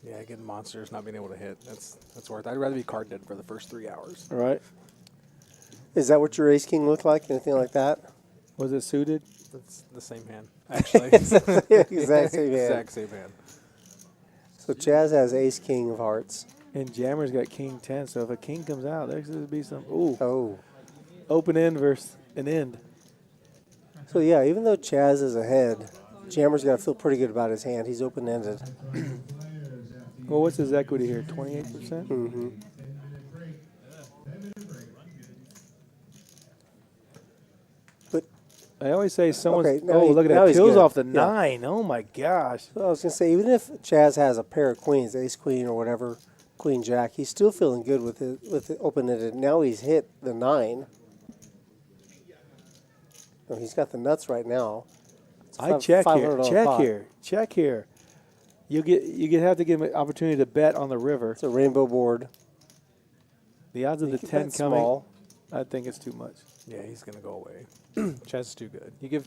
Yeah, getting monsters, not being able to hit. That's worth it. I'd rather be card dead for the first 3 hours. All right. Is that what your ace king looked like? Anything like that? Was it suited? That's the same hand, actually. Exact same hand. Exact same hand. So Chaz has ace king of hearts. And Jammer's got king 10, so if a king comes out, there's going to be some, ooh. Oh. Open end versus an end. So yeah, even though Chaz is ahead, Jammer's got to feel pretty good about his hand. He's open-ended. Well, what's his equity here? 28%? Mm-hmm. But I always say someone's. Okay, now oh, look at now that. he's Kills good. off the Yeah. 9. Oh, my gosh. I was going to say, even if Chaz has a pair of queens, ace queen or whatever, queen jack, he's still feeling good with it open-ended. Now he's hit the 9. No, he's got the nuts right now. It's I check here. $500 Check pot. here. Check here. You have to give him an opportunity to bet on the river. It's a rainbow board. The odds of the can 10 bet coming, small. I think it's too much. Yeah, he's going to go away. Chaz is too good. You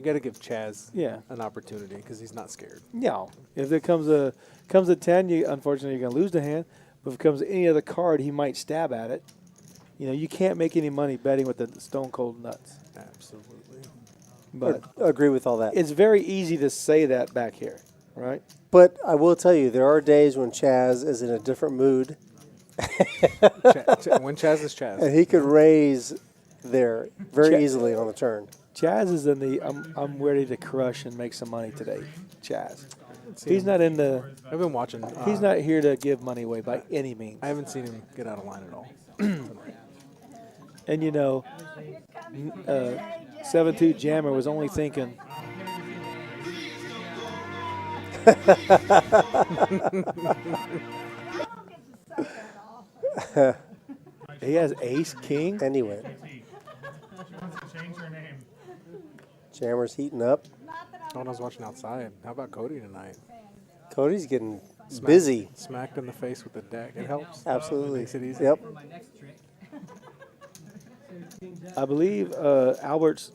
got to give Chaz an opportunity because he's not scared. No. If there comes a 10, unfortunately you're going to lose the hand. But if it comes any other card, he might stab at it. You know, you can't make any money betting with the stone cold nuts. Absolutely. But agree with all that. it's very easy to say that back here, right? But I will tell you, there are days when Chaz is in a different mood. When Chaz is Chaz. And he could raise there very easily on the turn. Chaz is in the I'm ready to crush and make some money today. Chaz. He's not in the. I've been watching. He's not here to give money away by any means. I haven't seen him get out of line at all. And 7-2 Jammer was only thinking. He has ace king. And he went. Jammer's heating up. When I was watching outside. How about Cody tonight? Cody's getting busy. Smacked in the face with the deck. It helps. Absolutely. Makes it easy. Yep. I believe Albert's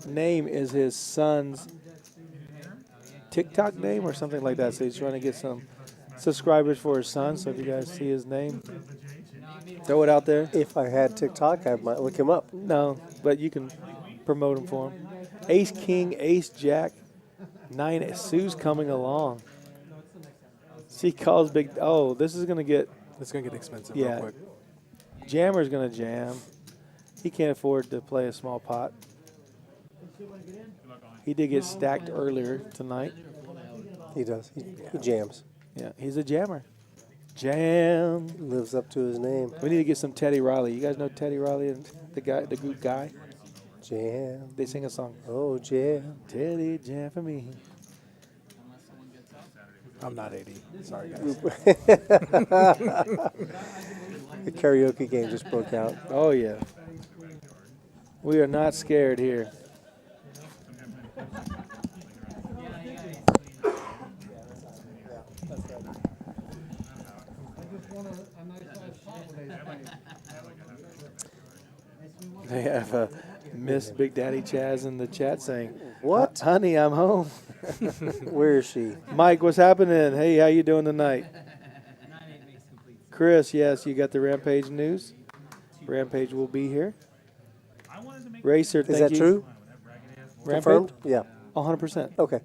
name is his son's TikTok name or something like that. So he's trying to get some subscribers for his son. So if you guys see his name, throw it out there. If I had TikTok, I might look him up. No, but you can promote him for him. Ace King, Ace Jack, 9. Sue's coming along. She calls big. Oh, this is gonna get. It's gonna get expensive Yeah. real quick. Jammer's gonna jam. He can't afford to play a small pot. He did get stacked earlier tonight. He does. He jams. Yeah, he's a jammer. Jam. Lives up to his name. We need to get some Teddy Riley. You guys know Teddy Riley and the group guy? Jam. They sing a song. Oh, jam. Teddy, jam for me. I'm not 80. Sorry, guys. The karaoke game just broke out. Oh, yeah. We are not scared here. They have Miss Big Daddy Chaz in the chat saying, What? Honey, I'm home. Where is she? Mike, what's happening? Hey, how you doing tonight? Chris, yes, you got the Rampage news. Rampage will be here. Racer, thank Is that you. true? Rampage? Confirmed? Yeah. 100%. Okay.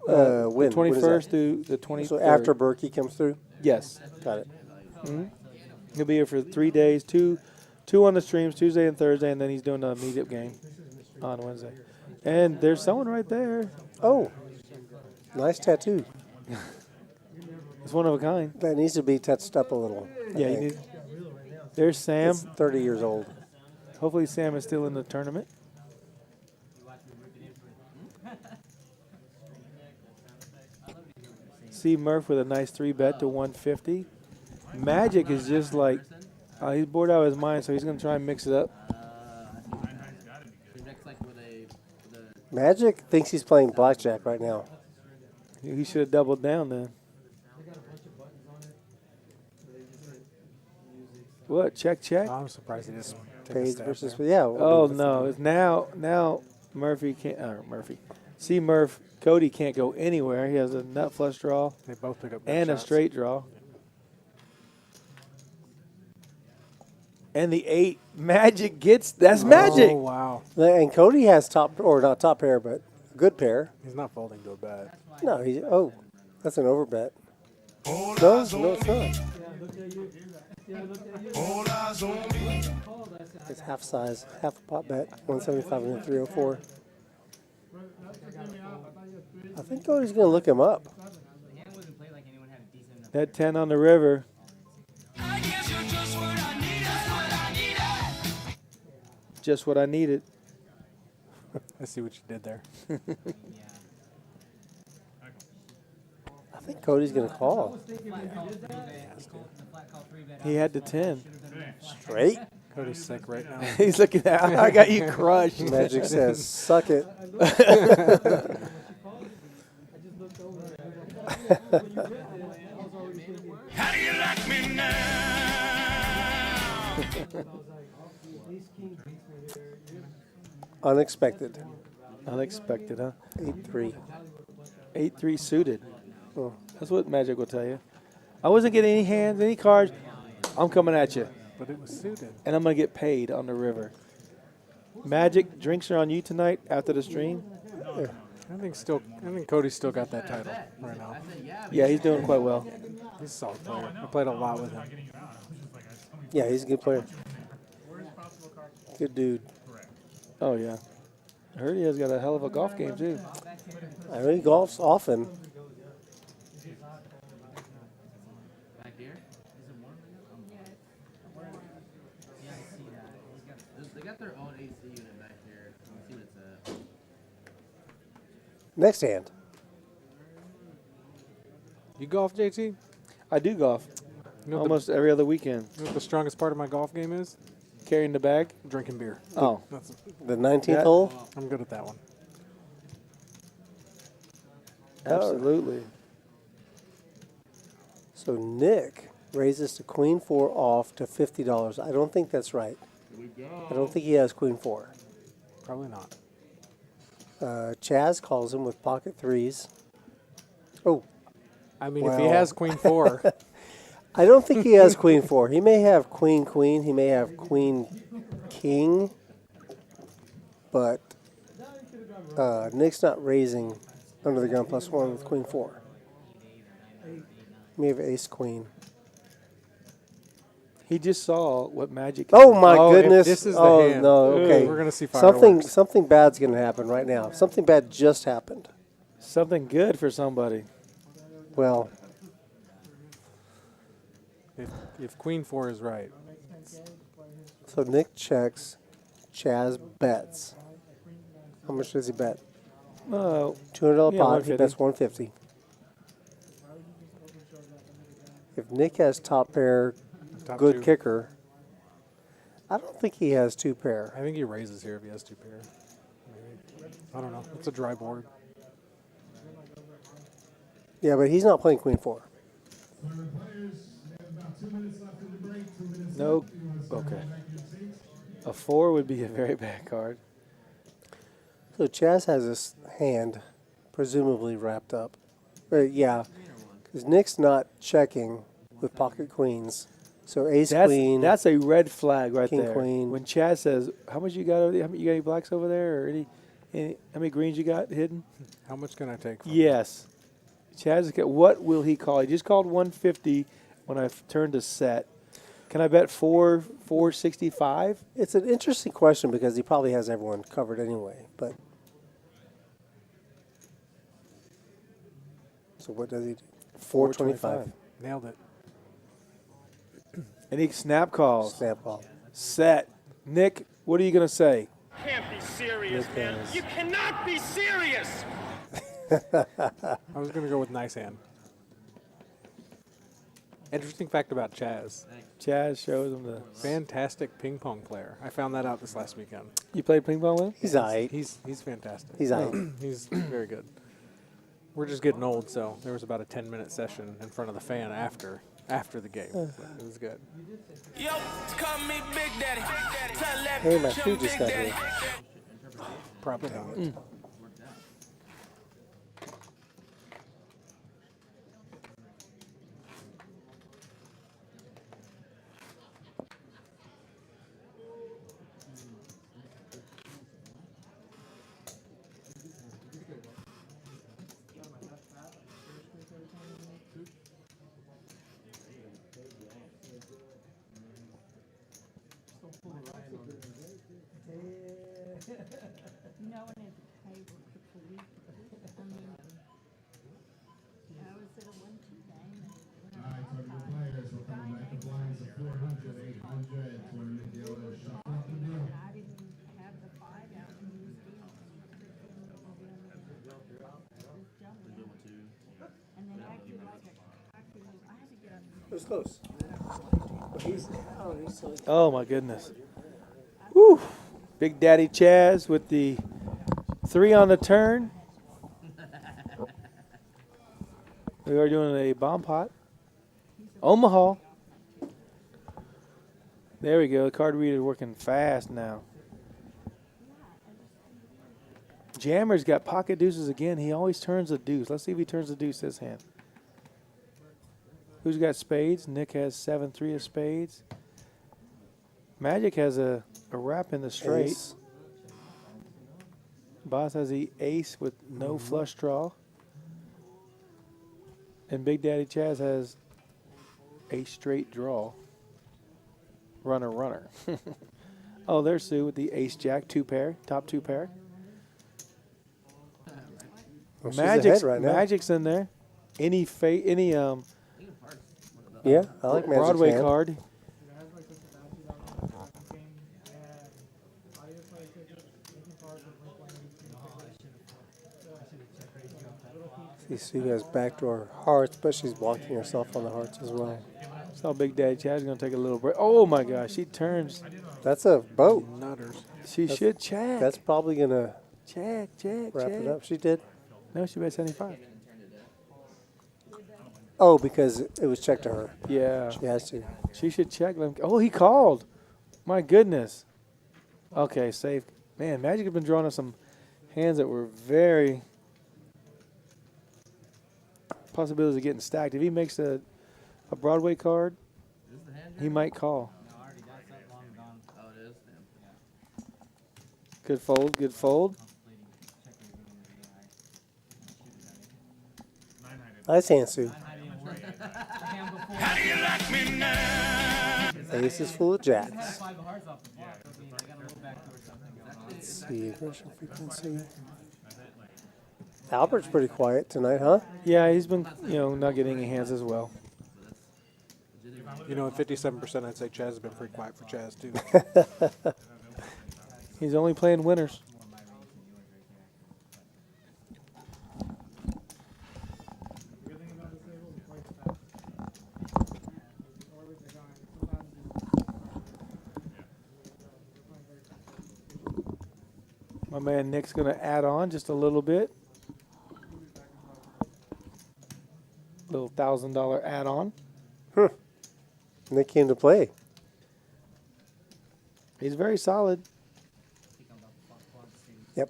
The When? When is 21st that? through the 23rd. So after Berkey comes through? Yes. Got it. Mm-hmm. He'll be here for 3 days, two on the streams, Tuesday and Thursday, and then he's doing a meetup game on Wednesday. And there's someone right there. Oh, nice tattoo. It's one of a kind. That needs to be touched up a little. Yeah, you need. There's Sam. It's 30 years old. Hopefully Sam is still in the tournament. See Murph with a nice 3-bet to 150. Magic is just like, he's bored out of his mind, so he's going to try and mix it up. Magic thinks he's playing blackjack right now. He should have doubled down then. What? Check. I'm surprised he just took a Paid stab versus, there. yeah. Oh, no. It's now Murphy can't, Murphy. See Murph, Cody can't go anywhere. He has a nut flush draw They both pick up good and a shots. straight draw. And the 8, Magic gets, that's Magic. Oh, wow. And Cody has top, or not top pair, but a good pair. He's not folding to a bet. No, that's an overbet. No, it's not. It's half size, half a pot bet, 175 and a 304. I think Cody's going to look him up. That 10 on the river. Just what I needed. I see what you did there. I think Cody's going to call. He had the 10. Straight? Cody's sick right now. He's looking at, I got you crushed. Magic says, suck it. How do you like me now? Unexpected. Unexpected, huh? 8-3. 8-3 suited. Oh. That's what Magic will tell you. I wasn't getting any hands, any cards. I'm coming at you. But it was suited. And I'm going to get paid on the river. Magic, drinks are on you tonight after the stream. I think Cody's still got that title right now. Yeah, he's doing quite well. He's a solid player. I played a lot with him. Yeah, he's a good player. Good dude. Oh, yeah. I heard he has got a hell of a golf game, too. I know he golfs often. Back here? Is it warm right now? Yeah, I see that. They got their own AC unit back here. Let's see what it's at. Next hand. You golf, JT? I do golf. You know what Almost every other weekend. You know what the strongest part of my golf game is? Carrying the bag? Drinking beer. Oh. That's, The 19th hole? I'm good at that one. Absolutely. So Nick raises the queen 4 off to $50. I don't think that's right. I don't think he has queen 4. Probably not. Chaz calls him with pocket threes. Oh. I mean, if he has queen 4. I don't think he has queen 4. He may have queen queen. He may have queen king. But Nick's not raising under the gun +1 with queen 4. He may have ace queen. He just saw what Magic. Oh my goodness! This is the oh hand. no! Okay, We're gonna see fireworks. Something bad's gonna happen right now. Something bad just happened. Something good for somebody. Well, if queen 4 is right. so Nick checks. Chaz bets. How much does he bet? $200 pot. He bets 150. If Nick has top pair, good 2. kicker. I don't think he has 2 pair. I think he raises here if he has 2 pair. Maybe. I don't know. It's a dry board. Yeah, but he's not playing queen 4. No. Okay. A 4 would be a very bad card. So Chaz has this hand presumably wrapped up. Yeah, because Nick's not checking with pocket queens. So ace queen. That's a red flag right king, there. queen. When Chaz says, "How much you got over there? You got any blacks over there, or any how many greens you got hidden?" How much can I take? Yes. Chaz, what will he call? He just called 150 when I turned to set. Can I bet 465? It's an interesting question because he probably has everyone covered anyway. But so what does he do? 425. Nailed it. And he snap calls. Snap call. Set. Nick, what are you going to say? Can't be serious, man. You cannot be serious. I was going to go with nice hand. Interesting fact about Chaz. Chaz shows him the fantastic ping pong player. I found that out this last weekend. You played ping pong with him? He's aight. He's fantastic. He's aight. He's very good. We're just getting old, so there was about a 10-minute session in front of the fan after the game. It was good. Yo, call me Big Daddy. Hey, my shoe just got here. Probably. No one at the table could believe it. I mean, I was at a 1-2 game. Alright, so the players will come back to blinds of 400, 800, tournament dealers shuffle up the deal. I didn't have the 5 out in these deals. And then acting like I had to get up. It was close. Oh, my goodness. Woo. Big Daddy Chaz with the 3 on the turn. We are doing a bomb pot. Omaha. There we go. The card reader working fast now. Jammer's got pocket deuces again. He always turns a deuce. Let's see if he turns the deuce this hand. Who's got spades? Nick has 7-3 of spades. Magic has a wrap in the straight. Ace. Boss has the ace with no flush draw. And Big Daddy Chaz has a straight draw. Runner, runner. Oh, there's Sue with the ace jack, 2 pair, top 2 pair. Well, she's ahead right now. Magic's in there. Any Yeah, I like Magic's Broadway hand. card. See, Sue has backdoor hearts, but she's blocking herself on the hearts as well. Saw Big Daddy Chaz going to take a little break. Oh, my gosh. She turns. That's a boat. Nutters. She should check. That's probably going to Check. wrap it up. She did. No, she bet 75. Oh, because it was checked to her. Yeah. She has to. She should check. Oh, he called. My goodness. Okay, safe. Man, Magic has been drawing us some hands that were very possibilities of getting stacked. If he makes a Broadway card, he might call. Oh, it is? Yeah. Good fold, good fold. Nice hand, Sue. How do you like me now? Ace is full of jacks. Let's see, aggression frequency. Albert's pretty quiet tonight, huh? Yeah, he's been, not getting any hands as well. You know, at 57%, I'd say Chaz has been pretty quiet for Chaz, too. He's only playing winners. My man Nick's going to add on just a little bit. Little $1,000 add-on. Nick came to play. He's very solid. Yep.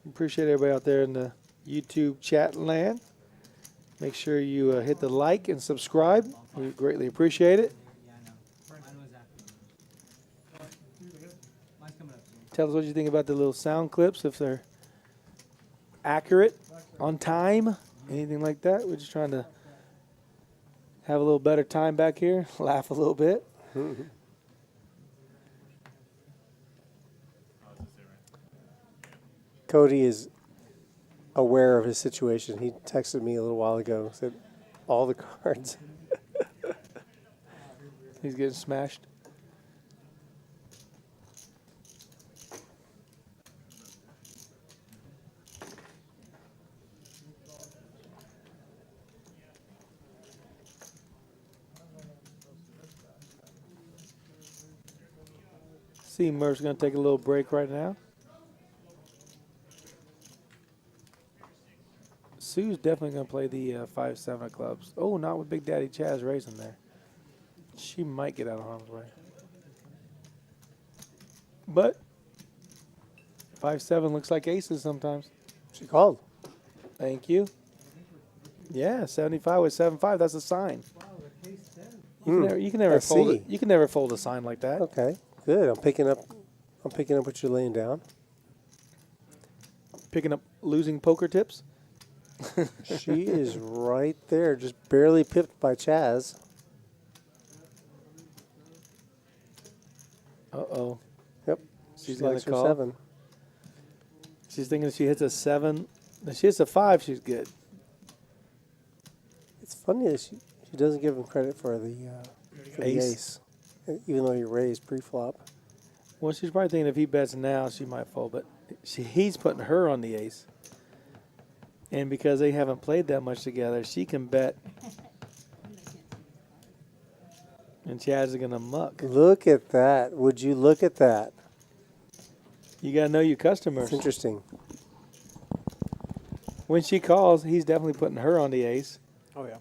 Appreciate everybody out there in the YouTube chat land. Make sure you hit the like and subscribe. We greatly appreciate it. Tell us what you think about the little sound clips, if they're accurate, on time, anything like that. We're just trying to have a little better time back here, laugh a little bit. Cody is aware of his situation. He texted me a little while ago, said all the cards. He's getting smashed. See, Murph's going to take a little break right now. Sue's definitely going to play the 5-7 of clubs. Oh, not with Big Daddy Chaz raising there. She might get out of harm's way. But 5-7 looks like aces sometimes. She called. Thank you. Yeah, 75 with 7-5. That's a sign. You can never fold it. You can never fold a sign like that. Okay, good. I'm picking up what you're laying down. Picking up losing poker tips. She is right there, just barely pipped by Chaz. Uh-oh. Yep. She's She going likes to her call. 7. She's thinking if she hits a 7, if she hits a 5, she's good. It's funny that she doesn't give him credit for the ace, even though he raised pre-flop. Well, she's probably thinking if he bets now, she might fold, but he's putting her on the ace. And because they haven't played that much together, she can bet. And Chaz is going to muck. Look at that. Would you look at that? You got to know your customers. It's interesting. When she calls, he's definitely putting her on the ace. Oh, yeah.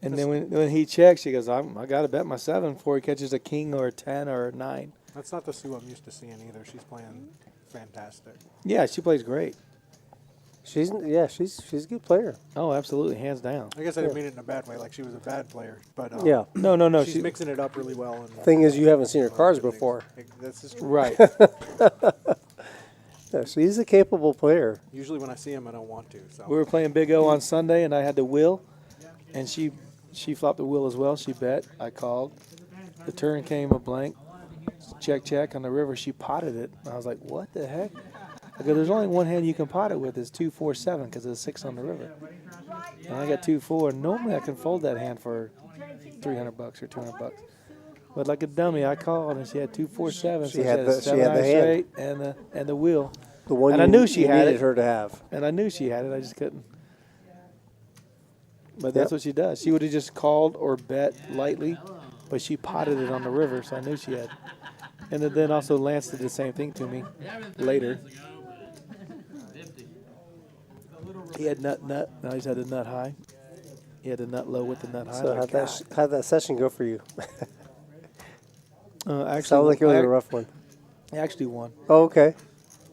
And then when he checks, she goes, I got to bet my 7 before he catches a king or a 10 or a 9. That's not the Sue I'm used to seeing either. She's playing fantastic. Yeah, she plays great. She's a good player. Oh, absolutely, hands down. I guess I didn't mean it in a bad way, like she was a bad player. But Yeah. No. she's mixing it up really well. And Thing is, you haven't seen her cards before. That's just true. Right. Yeah, she's a capable player. Usually when I see him, I don't want to. So We were playing Big O on Sunday, and I had the wheel, and she flopped the wheel as well. She bet. I called. The turn came a blank. Check on the river. She potted it. I was like, what the heck? I go, there's only one hand you can pot it with. It's 2-4-7 because it's 6 on the river. And I got 2-4. Normally I can fold that hand for $300 or $200. But like a dummy, I called and she had 2-4-7. She had a the 7-eye hand. straight and the wheel. The one and I knew she had needed it. her to have. And I knew she had it. I just couldn't. But that's what she does. She would have just called or bet lightly, but she potted it on the river, so I knew she had. And then also Lance did the same thing to me later. He had nut. Now he's had a nut high. He had a nut low with the nut high. So how'd that session go for you? Actually, sounded like it was a rough one. I actually won. Oh, okay.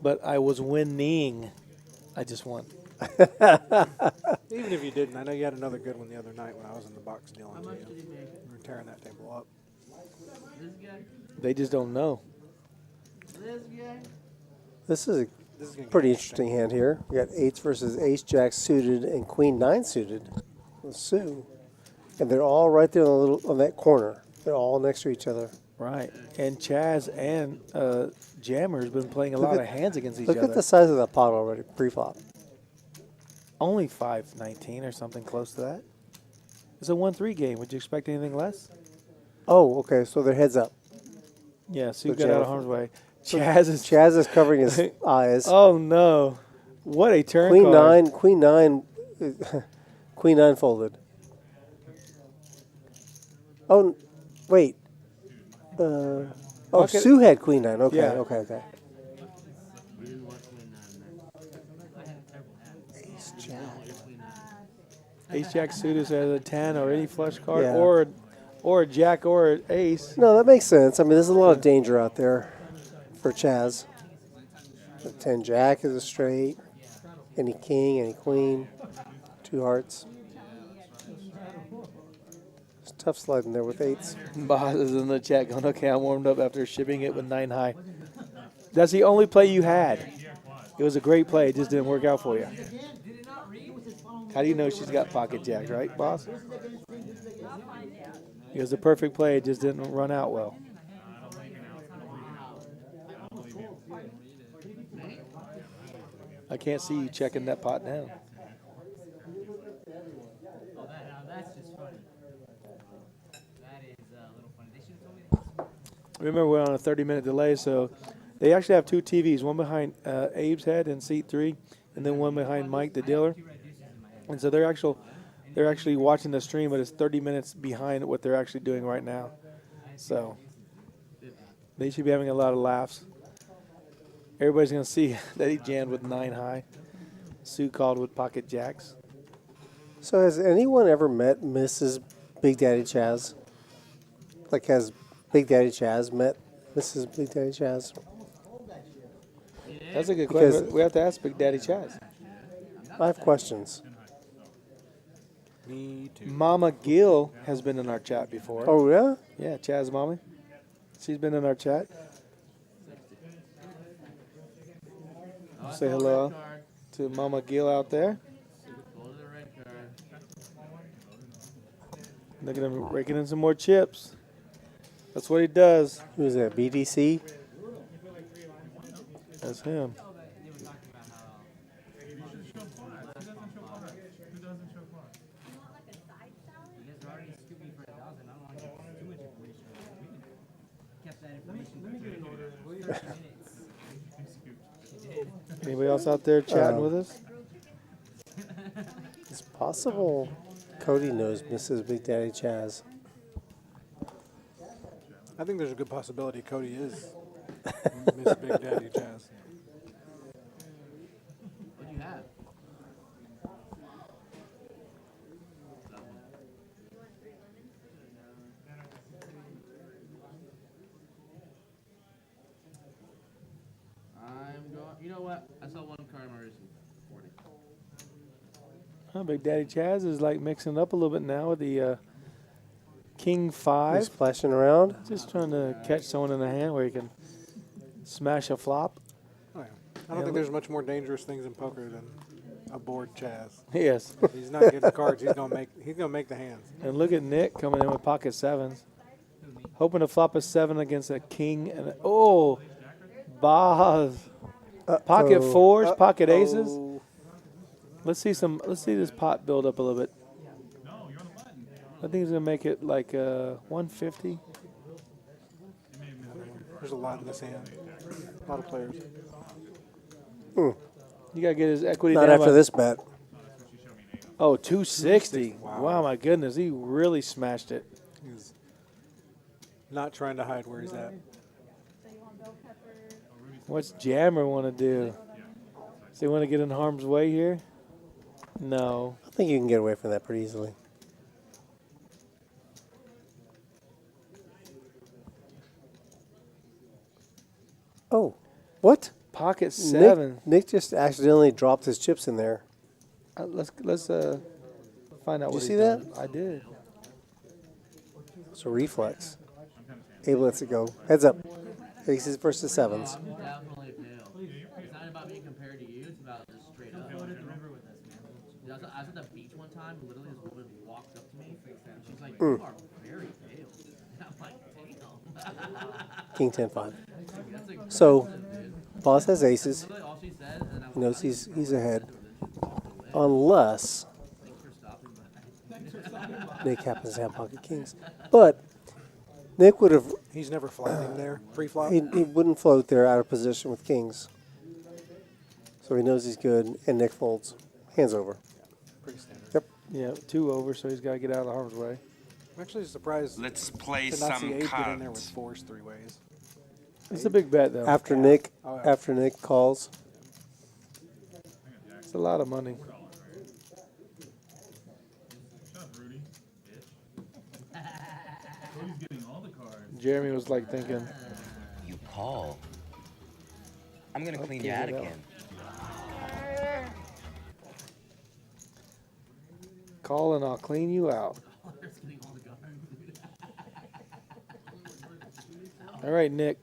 But I was winning. I just won. even if you didn't, I know you had another good one the other night when I was in the box dealing to you. We were tearing that table up. They just don't know. This is a pretty interesting hand here. We got 8s versus Ace Jack suited and Queen 9 suited with Sue, and they're all right there on that corner. They're all next to each other. Right, and Chaz and Jammer's been playing a lot of hands against each other. Look at the size of that pot already, pre-flop. Only 5-19 or something close to that. It's a 1-3 game. Would you expect anything less? Oh, okay. So they're heads up. Yeah, Sue So got out of harm's way. Chaz is covering his eyes. Oh no! What a turn Queen card. 9, Queen 9, Queen 9 folded. Oh, wait. Pocket. Sue had Queen 9. Okay, Yeah. okay. Ace Jack suited has a 10 or any flush card, Yeah. or a Jack or an Ace. No, that makes sense. I mean, there's a lot of danger out there for Chaz. The 10 Jack is a straight. Any King, any Queen. 2 hearts. It's tough sliding there with 8s. Boss is in the chat going, okay, I'm warmed up after shipping it with 9 high. That's the only play you had. It was a great play. It just didn't work out for you. How do you know she's got pocket jacks, right, boss? It was a perfect play. It just didn't run out well. I can't see you checking that pot down. That's just funny. That is a little funny. They should have told me that. Remember, we're on a 30-minute delay, so they actually have 2 TVs, one behind Abe's head in seat 3, and then one behind Mike, the dealer. And so they're actually watching the stream, but it's 30 minutes behind what they're actually doing right now. So they should be having a lot of laughs. Everybody's going to see that he jammed with 9 high. Sue called with pocket jacks. So has anyone ever met Mrs. Big Daddy Chaz? Like, has Big Daddy Chaz met Mrs. Big Daddy Chaz? That's a good question. We have to ask Big Daddy Chaz. I have questions. Me too. Mama Gill has been in our chat before. Oh, yeah? Yeah, Chaz Mommy. She's been in our chat. Say hello to Mama Gill out there. Look at him raking in some more chips. That's what he does. Who's that, BDC? That's him. Anybody else out there chatting with us? It's possible Cody knows Mrs. Big Daddy Chaz. I think there's a good possibility Cody is Miss Big Daddy Chaz. What'd you have? I'm going. You know what? I saw one card in my receipt. Oh, Big Daddy Chaz is like mixing it up a little bit now with the King 5. He's splashing around. Just trying to catch someone in the hand where he can smash a flop. Oh, yeah. I don't think there's much more dangerous things in poker than a bored Chaz. Yes. If he's not getting cards, he's gonna make the hands. And look at Nick coming in with pocket sevens. Hoping to flop a 7 against a king and Boz. Pocket 4s, pocket aces. Let's see this pot build up a little bit. I think he's gonna make it like 150. There's a lot in this hand. A lot of players. You gotta get his equity Not down after this bet. Oh, 260. Wow, my goodness. He really smashed it. He's not trying to hide where he's at. What's Jammer want to do? Does he want to get in harm's way here? No. I think you can get away from that pretty easily. Oh, what? Pocket 7. Nick just accidentally dropped his chips in there. Let's find out Did what you he's see done. that? I did. It's a reflex. Abe lets it go. Heads up. Aces versus sevens. Definitely fail. It's not about being compared to you. It's about just straight up. I was at the beach one time. Literally, this woman walked up to me. And she's like, "You are very pale." And I'm like, "Damn." King 10-5. So, boss has aces. He knows he's ahead. Unless Nick happens to have pocket kings. But Nick would have... He's never flattening there, pre-flop. He wouldn't float there out of position with kings. So he knows he's good, and Nick folds. Hands over. Pretty standard. Yep. Yeah, 2 over, so he's got to get out of harm's way. I'm actually surprised. Let's play to not see some Abe get in there cards. with 4s 3 ways. It's a big bet, though. After Nick calls. It's a lot of money. Jeremy was like thinking. You call. I'm gonna clean you out again. Call and I'll clean you out. All right, Nick.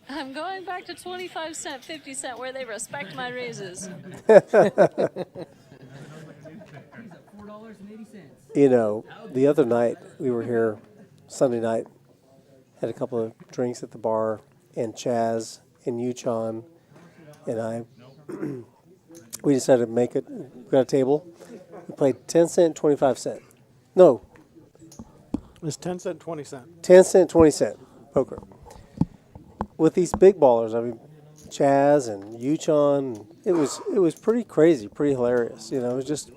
I'm going back to 25 cent, 50 cent, where they respect my raises. You know, the other night we were here, Sunday night, had a couple of drinks at the bar, and Chaz and Yuchon and I, we decided to make it. We got a table. We played 10 cent, 25 cent. No. It's 10 cent, 20 cent. 10 cent, 20 cent poker. With these big ballers, I mean, Chaz and Yuchon, it was pretty crazy, pretty hilarious. You know, it was just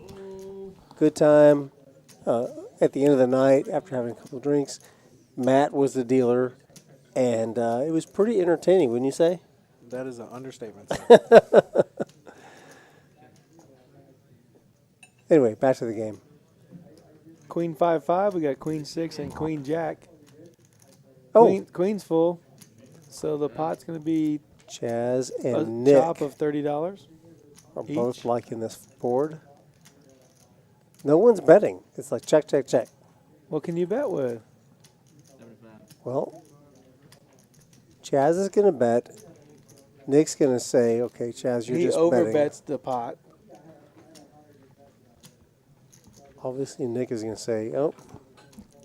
good time. At the end of the night, after having a couple of drinks, Matt was the dealer, and it was pretty entertaining, wouldn't you say? That is an understatement. Anyway, back to the game. Queen 5-5. We got Queen 6 and Queen Jack. Oh. Queen's full. So the pot's going to be Chaz and a Nick chop of $30 are each. both liking this board. No one's betting. It's like check, check, check. What can you bet with? Well, Chaz is going to bet. Nick's going to say, okay, Chaz, you're He just overbets betting. the pot. Obviously, Nick is going to say, oh,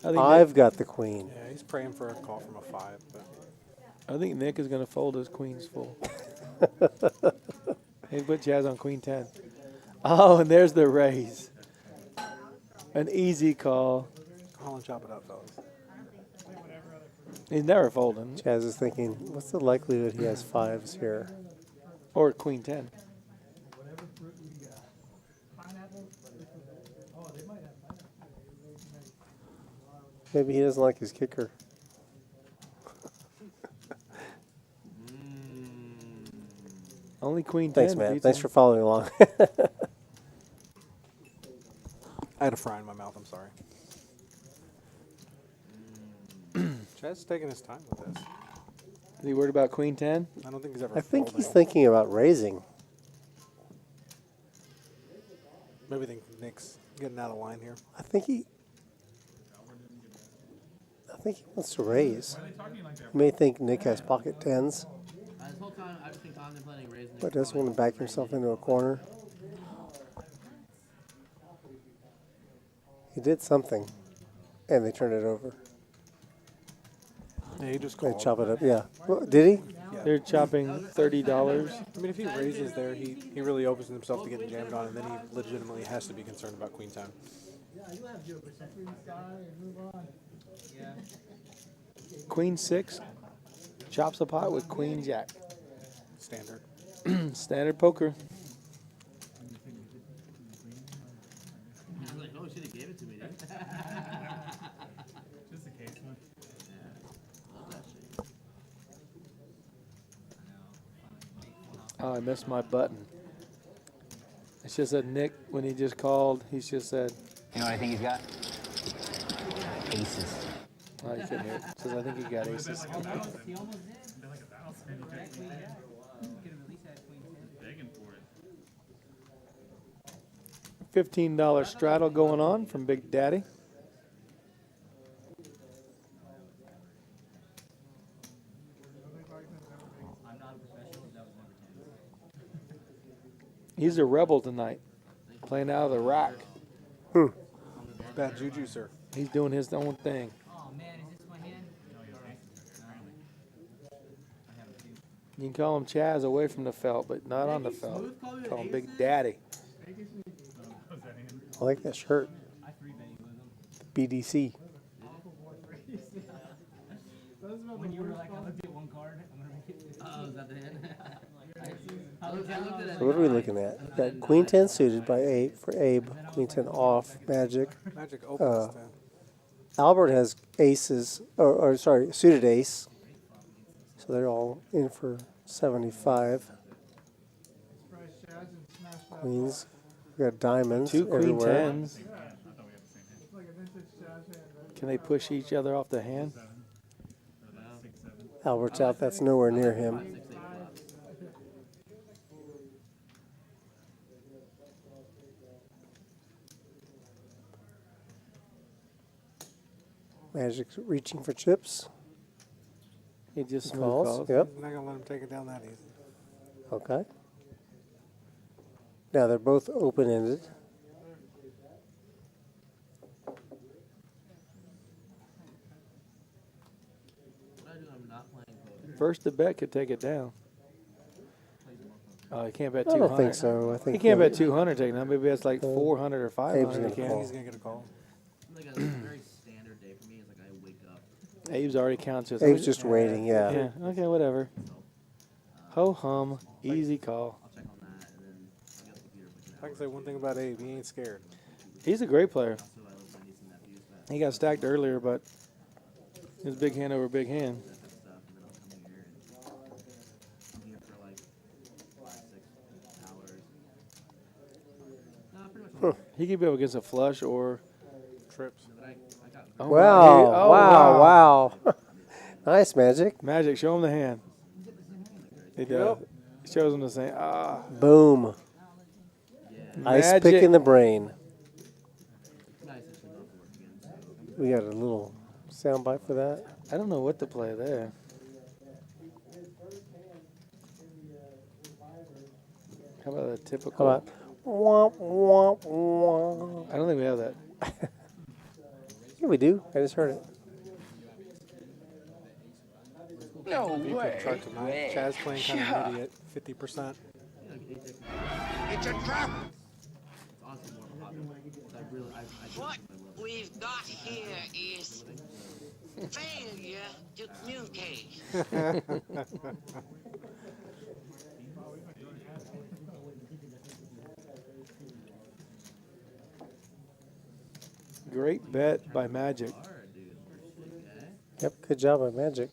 I think I've got the queen. Yeah, he's praying for a call from a 5. But I think Nick is going to fold his queens full. He put Chaz on Queen 10. Oh, and there's the raise. An easy call. call and chop it up, fellas. He's never folding. Chaz is thinking, what's the likelihood he has 5s here? Or Queen 10. Maybe he doesn't like his kicker. Only Queen 10. Thanks, man. beats Thanks him. for following along. I had a fry in my mouth. I'm sorry. Chad's taking his time with this. Is he worried about Queen 10? I don't think he's ever I think folded. he's thinking about raising. Maybe think Nick's getting out of line here. I think he wants to raise. You may think Nick has pocket tens, This whole time, I've just been contemplating raising but doesn't want to back himself into a corner. He did something, and they turned it over. Yeah, he just They called. chop it up. Yeah. Well, did he? They're chopping $30. I mean, if he raises there, he really opens himself to getting jammed on, and then he legitimately has to be concerned about queen time. Queen 6 chops a pot with queen jack. Standard. Standard poker. I was like, oh shit, he gave it to me, dude. Just a case one. Love that shit. Oh, I missed my button. It's just that Nick, when he just called, he's just said, You know what I think he's got? Aces. oh, you couldn't hear it. Says, I think he got aces. He almost did. Been like 1,000. That queen, yeah. You could have at least had queen 10. Begging for it. $15 straddle going on from Big Daddy. I'm not a professional. That was never 10. He's a rebel tonight, playing out of the rack. Bad juju, sir. He's doing his own thing. Oh man, is this my hand? You can call him Chaz away from the felt, but not on the felt. Call him Big Daddy. I like that shirt. I 3-bet you with him. BDC. When you were like, I looked at one card, I'm gonna make it. Oh, is that the hand? I looked at it. So what are we looking at? We've got Queen 10 suited by Abe for Abe. Queen 10 off. Magic. Magic opens to Albert has aces, or sorry, suited ace. So they're all in for 75. Queens. We got diamonds Two queen everywhere. tens. Can they push each other off the hand? Albert's out. That's nowhere near him. Magic's reaching for chips. He just smooth Calls. calls. Yep. I'm not going to let him take it down that easy. Okay. Now they're both open-ended. First the bet could take it down. Oh, he can't bet I 200. don't think so. I think he can't bet 200 taking down. Maybe that's like 400 or 500. Abe's gonna He can't. call. He's going to get a call. Like a very standard day for me is like I wake up. Abe's already counted. Abe's just waiting, yeah. Yeah, okay, whatever. Ho hum, easy call. I'll check on that and then I'll get the computer looking at I can say one thing about Abe. He ain't scared. He's a great player. it. So I love my niece and nephews that He got stacked earlier, but his big hand over big hand. stuff and then I'll come here and I'm here for like 5-6 hours. No, pretty much. He could be up against a flush or Trips. But I got oh, Wow, oh, wow. Nice, Magic. Magic, show him the hand. He does. Shows him the same. Ah, Boom. Ice Magic. pick in the brain. nice that she loves work again. So We got a little soundbite for that. I don't know what to play there. How about a typical? How about womp, womp, womp? I don't think we have that. Yeah, we do. I just heard it. No You could try tonight. Chaz playing kind of idiot. 50%. It's a trap. it's honestly more popular. I really, I What we've got here is failure to communicate. Great bet by Magic. Yep, good job by Magic.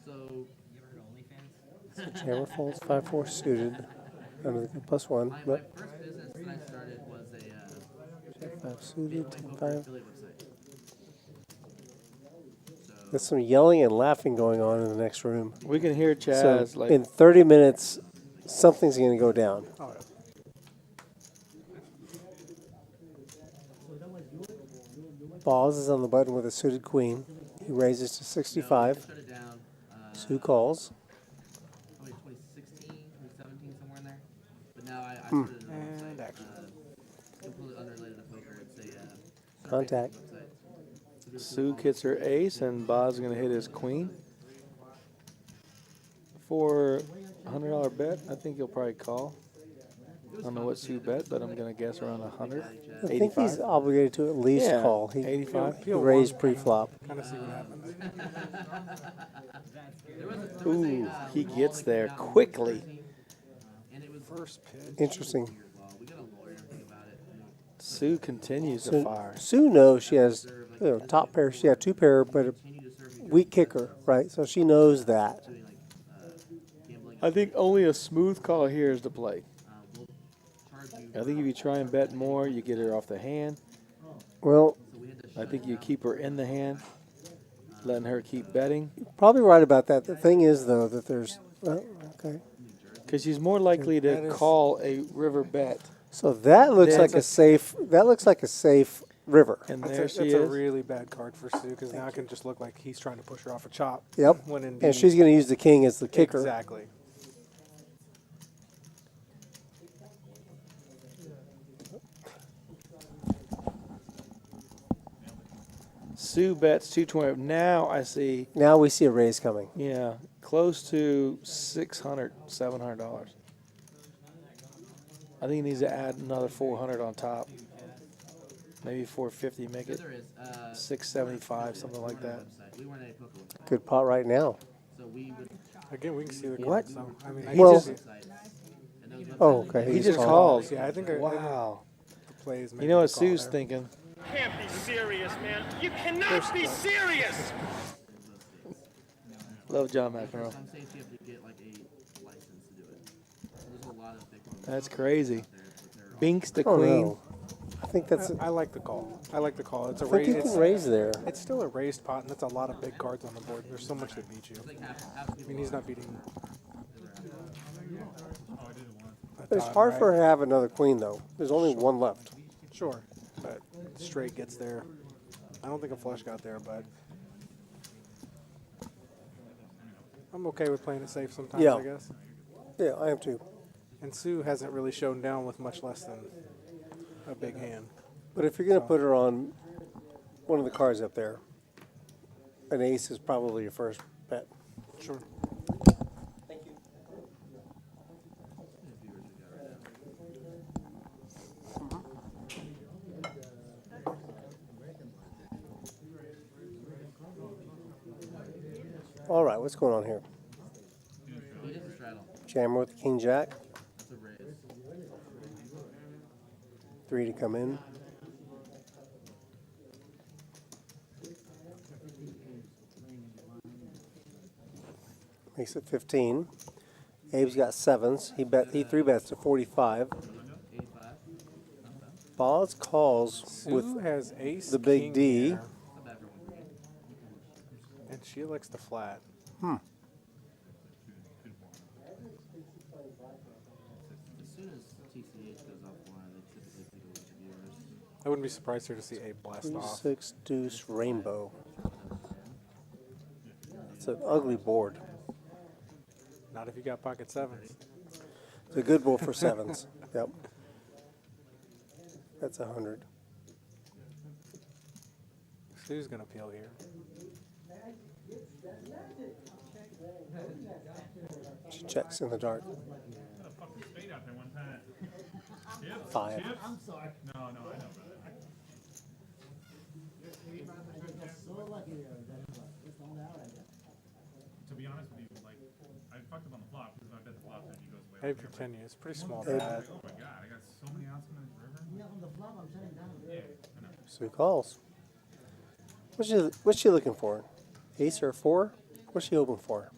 So You ever heard of OnlyFans? Hammer folds 5-4 suited. Under the +1. my But first business that I started was a 5 suited, 10-5. Affiliate website. There's some yelling and laughing going on in the next room. We can hear Chaz. So Like in 30 minutes, something's going to go down. Oh, yeah. Balls is on the button with a suited queen. He raises to 65. Shut it down. Sue calls. Probably 2016, 2017, somewhere in there. But now I started it on a And website, action. completely unrelated to poker. It's a Contact. website. Sue gets her ace, and Bob's gonna hit his queen for $100 bet. I think he'll probably call. I don't know what Sue bet, but I'm gonna guess around 100. I think he's obligated to at least Yeah, call. He 85. He raised pre-flop. Kind of see what happens. Ooh, he gets there quickly. First pitch. Interesting. Sue continues to fire. Sue knows she has top pair. She had 2 pair, but a weak kicker, right? So she knows that. I think only a smooth call here is the play. I think if you try and bet more, you get her off the hand. Well, I think you keep her in the hand, letting her keep betting. Probably right about that. The thing is, though, that there's okay. Because she's more likely to call a river bet. So that looks That's like a safe. That looks like a safe river. And That's there a, she that's is. a really bad card for Sue because now it can just look like he's trying to push her off a chop. Yep. When And indeed- she's going to use the king as the kicker. Exactly. Sue bets 220. Now I see. Now we see a raise coming. Yeah, close to $600, $700. I think he needs to add another 400 on top. Maybe 450, make it 675, something like that. Good pot right now. Again, we can see the What? card, so, I mean, He Well- just, Oh, okay. he just called. calls. Yeah, I think Wow. the play is You making know the what call Sue's there. thinking? Can't be serious, man. You cannot be serious. Love John McEnroe. Some states you have to get like a license to do it. There's a lot of big ones. That's crazy. Binks the Oh, queen. no. I think that's. I like the call. I like the call. It's a I think you raise. can raise there. It's still a raised pot, and that's a lot of big cards on the board. There's so much that beat you. I mean, he's not beating. But it's hard for her to have another queen, though. There's only one left. Sure, but straight gets there. I don't think a flush got there, but I'm okay with playing it safe sometimes, Yeah. I guess. Yeah, I am too. And Sue hasn't really shown down with much less than a big hand. But if you're going to put her on one of the cards up there, an ace is probably your first bet. Sure. All right, what's going on here? Jammer with the king jack. 3 to come in. Makes it 15. Abe's got 7s. He 3 bets to 45. Boz calls Sue with has ace, the big king D. here. And she likes the flat. Hmm. As soon as TCH goes offline, they typically take a look at yours. I wouldn't be surprised here to see Abe blast Queen off. 6 deuce rainbow. It's an ugly board. Not if you got pocket 7s. It's a good board for 7s. Yep. That's 100. Sue's gonna peel here. She checks in the dark. 5. I'm sorry. No, I know, brother. To be honest with you, like, I fucked up on the flop because if I bet the flop, then he goes way Abe over here. continue. It's pretty small Abe. bet. Oh my god, I got so many outs in this river. Yeah, on the flop, I'm shutting down. Yeah, I know. Sue calls. What's she looking for? Ace or 4? What's she hoping for?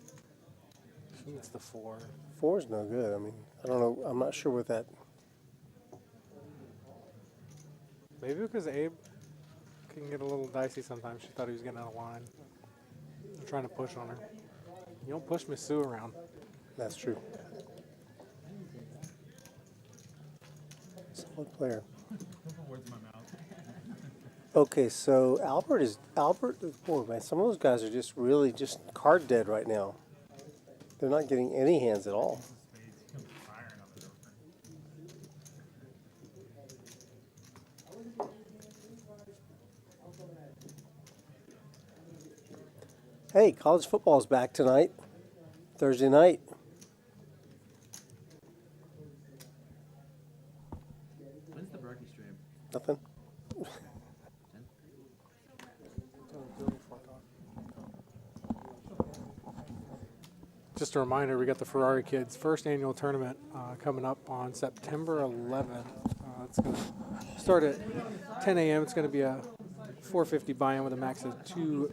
She needs the 4. 4 is no good. I mean, I don't know. I'm not sure what that. Maybe because Abe can get a little dicey sometimes. She thought he was getting out of line. I'm trying to push on her. You don't push Miss Sue around. That's true. Solid player. Okay, so Albert. Boy, man, some of those guys are just really just card dead right now. They're not getting any hands at all. Hey, college football's back tonight, Thursday night. When's the Berkey stream? Nothing. Just a reminder, we got the Ferrari Kids first annual tournament coming up on September 11th. It's going to start at 10 a.m. It's going to be a $450 buy-in with a max of two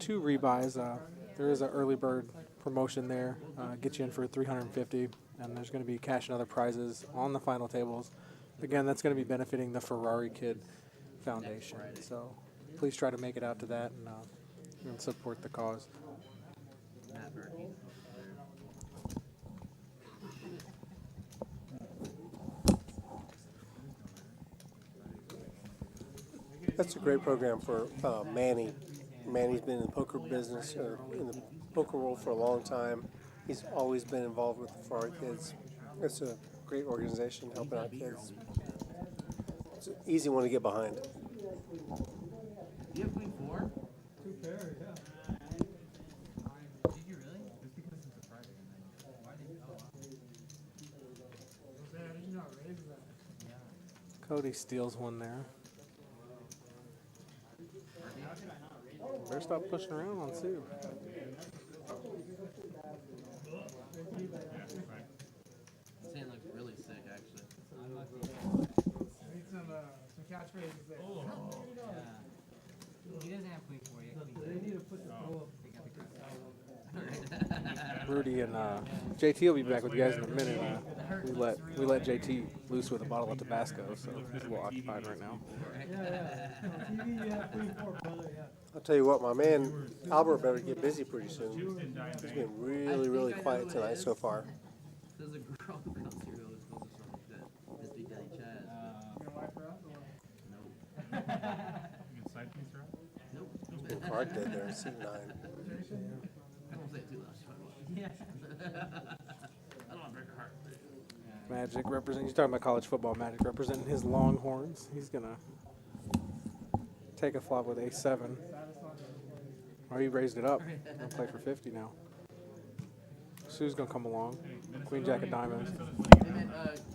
rebuys. There is an early bird promotion there. Get you in for $350, and there's going to be cash and other prizes on the final tables. Again, that's going to be benefiting the Ferrari Kid Foundation. So please try to make it out to that and support the cause. Matt Berkey. That's a great program for Manny. Manny's been in the poker business, or in the poker world for a long time. He's always been involved with the Ferrari Kids. It's a great organization helping out kids. It's an easy one to get behind. Do you have queen 4? 2 pair, yeah. Did you really? It's because it's a Friday night. Why did you? Oh, wow. Cody steals one there. Better stop pushing around on Sue. This hand looks really sick, actually. Need some catchphrases there. He doesn't have queen 4 yet. They need to put the throw up. Rudy and JT will be back with you guys in a minute. We let JT loose with a bottle of Tabasco, so he's a little occupied right now. I'll tell you what, my man Albert better get busy pretty soon. He's been really, really quiet tonight so far. There's a girl who comes here who goes to something that is Big Daddy Chaz. You gonna wipe her out? No. You can side piece her up? Nope. He's been card dead there, C9. I don't say it too loud. Yeah. I don't want to break her heart. Magic representing, you're talking about college football, Magic representing his Longhorns. He's going to take a flop with A7. Oh, he raised it up. Going to play for 50 now. Sue's going to come along. Queen Jack of Diamonds. Hey, man,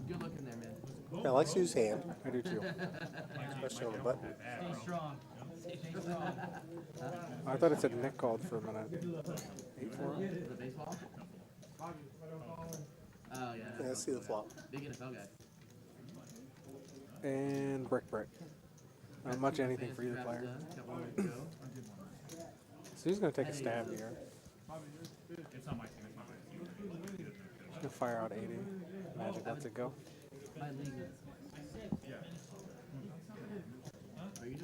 good looking there, man. I like Sue's hand. I do too. Especially on the button. Stay strong. Stay strong. I thought it said Nick called for a minute. 8-4. The baseball? Oh, yeah. Yeah, let's see the flop. Big NFL guy. And brick. Not much anything for either player. Got 1 minute to go. Sue's going to take a stab here. It's not my team. It's not my team. She's going to fire out 80. Magic lets it go. My league.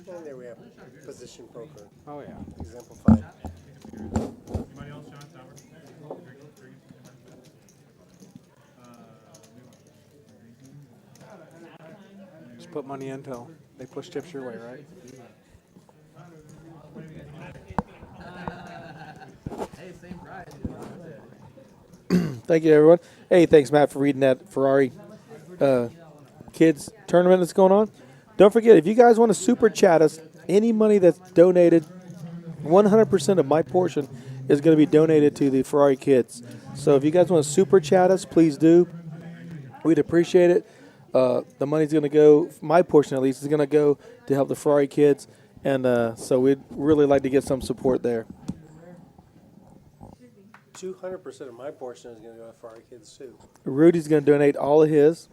And there we have position poker. Oh, yeah. Exemplified. Anybody else, John? Sauer? Just put money in till they push chips your way, right? Hey, same prize. Thank you, everyone. Hey, thanks, Matt, for reading that Ferrari kids tournament that's going on. Don't forget, if you guys want to super chat us, any money that's donated, 100% of my portion is going to be donated to the Ferrari kids. So if you guys want to super chat us, please do. We'd appreciate it. The money's going to go, my portion at least, is going to go to help the Ferrari kids. And so we'd really like to get some support there. 200% of my portion is going to go to Ferrari Kids too. Rudy's going to donate all of his.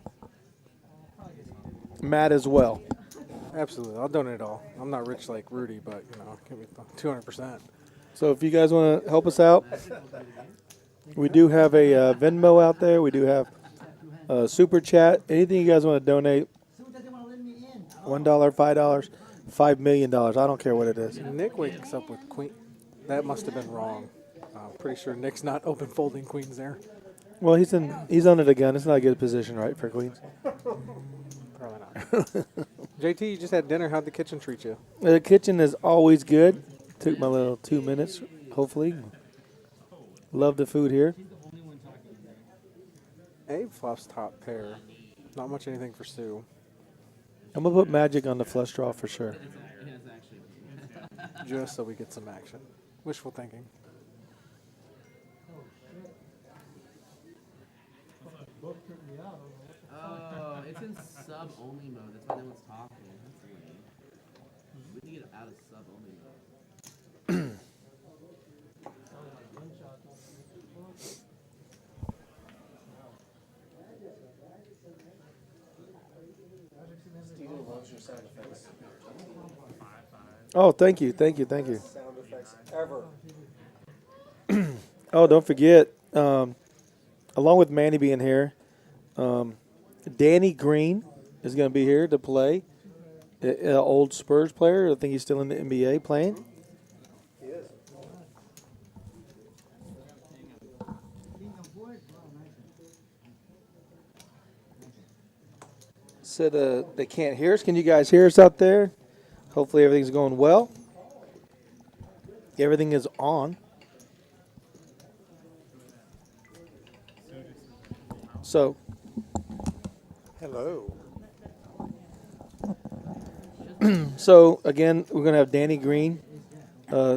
Matt as well. Absolutely. I'll donate it all. I'm not rich like Rudy, but, give me 200%. So if you guys want to help us out, we do have a Venmo out there. We do have a super chat. Anything you guys want to donate, $1, $5, $5 million. I don't care what it is. Nick wakes up with queen. That must have been wrong. I'm pretty sure Nick's not open folding queens there. Well, he's under the gun. It's not a good position, right, for queens. Probably not. JT, you just had dinner. How'd the kitchen treat you? The kitchen is always good. Took my little 2 minutes, hopefully. Love the food here. Abe flops top pair. Not much anything for Sue. I'm going to put magic on the flush draw for sure. Just so we get some action. Wishful thinking. Oh, it's in sub-only mode. That's why no one's talking. That's lame. We need to get out of sub-only mode. Oh, thank you. Sound effects ever. Oh, don't forget, along with Manny being here, Danny Green is going to be here to play. An old Spurs player. I think he's still in the NBA playing. He is. Said they can't hear us. Can you guys hear us out there? Hopefully everything's going well. Everything is on. So, hello. So again, we're gonna have Danny Green,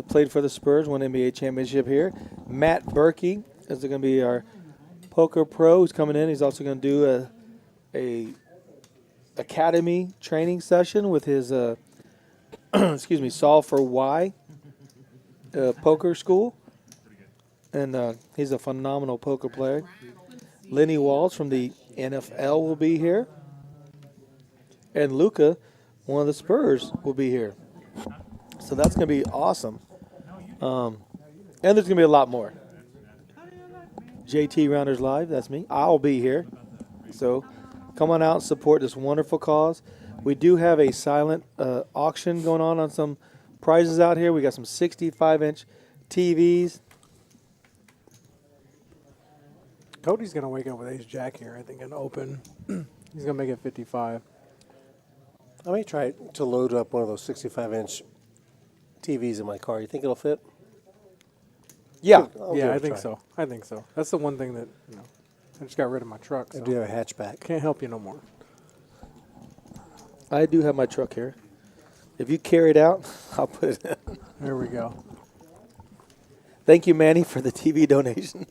played for the Spurs, won NBA championship here. Matt Berkey is going to be our poker pro who's coming in. He's also going to do a academy training session with his excuse me, Solve for Why poker school, and he's a phenomenal poker player. Lenny Walsh from the NFL will be here, and Luca, one of the Spurs, will be here. So that's going to be awesome. And there's going to be a lot more. JT Rounders Live, that's me. I'll be here. So come on out and support this wonderful cause. We do have a silent auction going on some prizes out here. We got some 65-inch TVs. Cody's going to wake up with ace jack here, I think, and open. He's going to make it 55. I may try to load up one of those 65-inch TVs in my car. You think it'll fit? Yeah. Yeah, I think so. I think so. That's the one thing that, I just got rid of my truck. I So do have a hatchback. can't help you no more. I do have my truck here. If you carry it out, I'll put it in. There we go. Thank you, Manny, for the TV donation.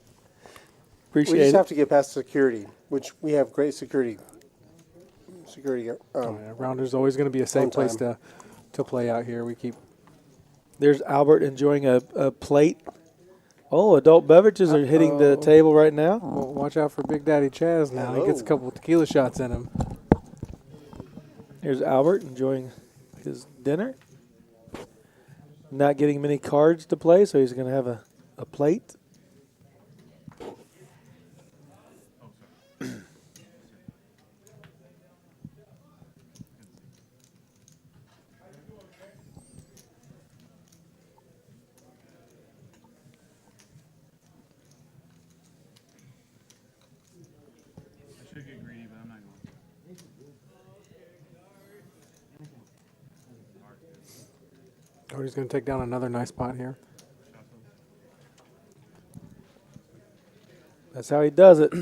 Appreciate We just it. have to get past security, which we have great security. Rounder's always going to be a safe on place time. to play out here. We keep. There's Albert enjoying a plate. Oh, adult beverages are hitting the table right now. Well, watch out for Big Daddy Chaz now. He gets a couple of tequila shots in him. Here's Albert enjoying his dinner. Not getting many cards to play, so he's going to have a plate. Cody's going to take down another nice pot here. That's how he does it.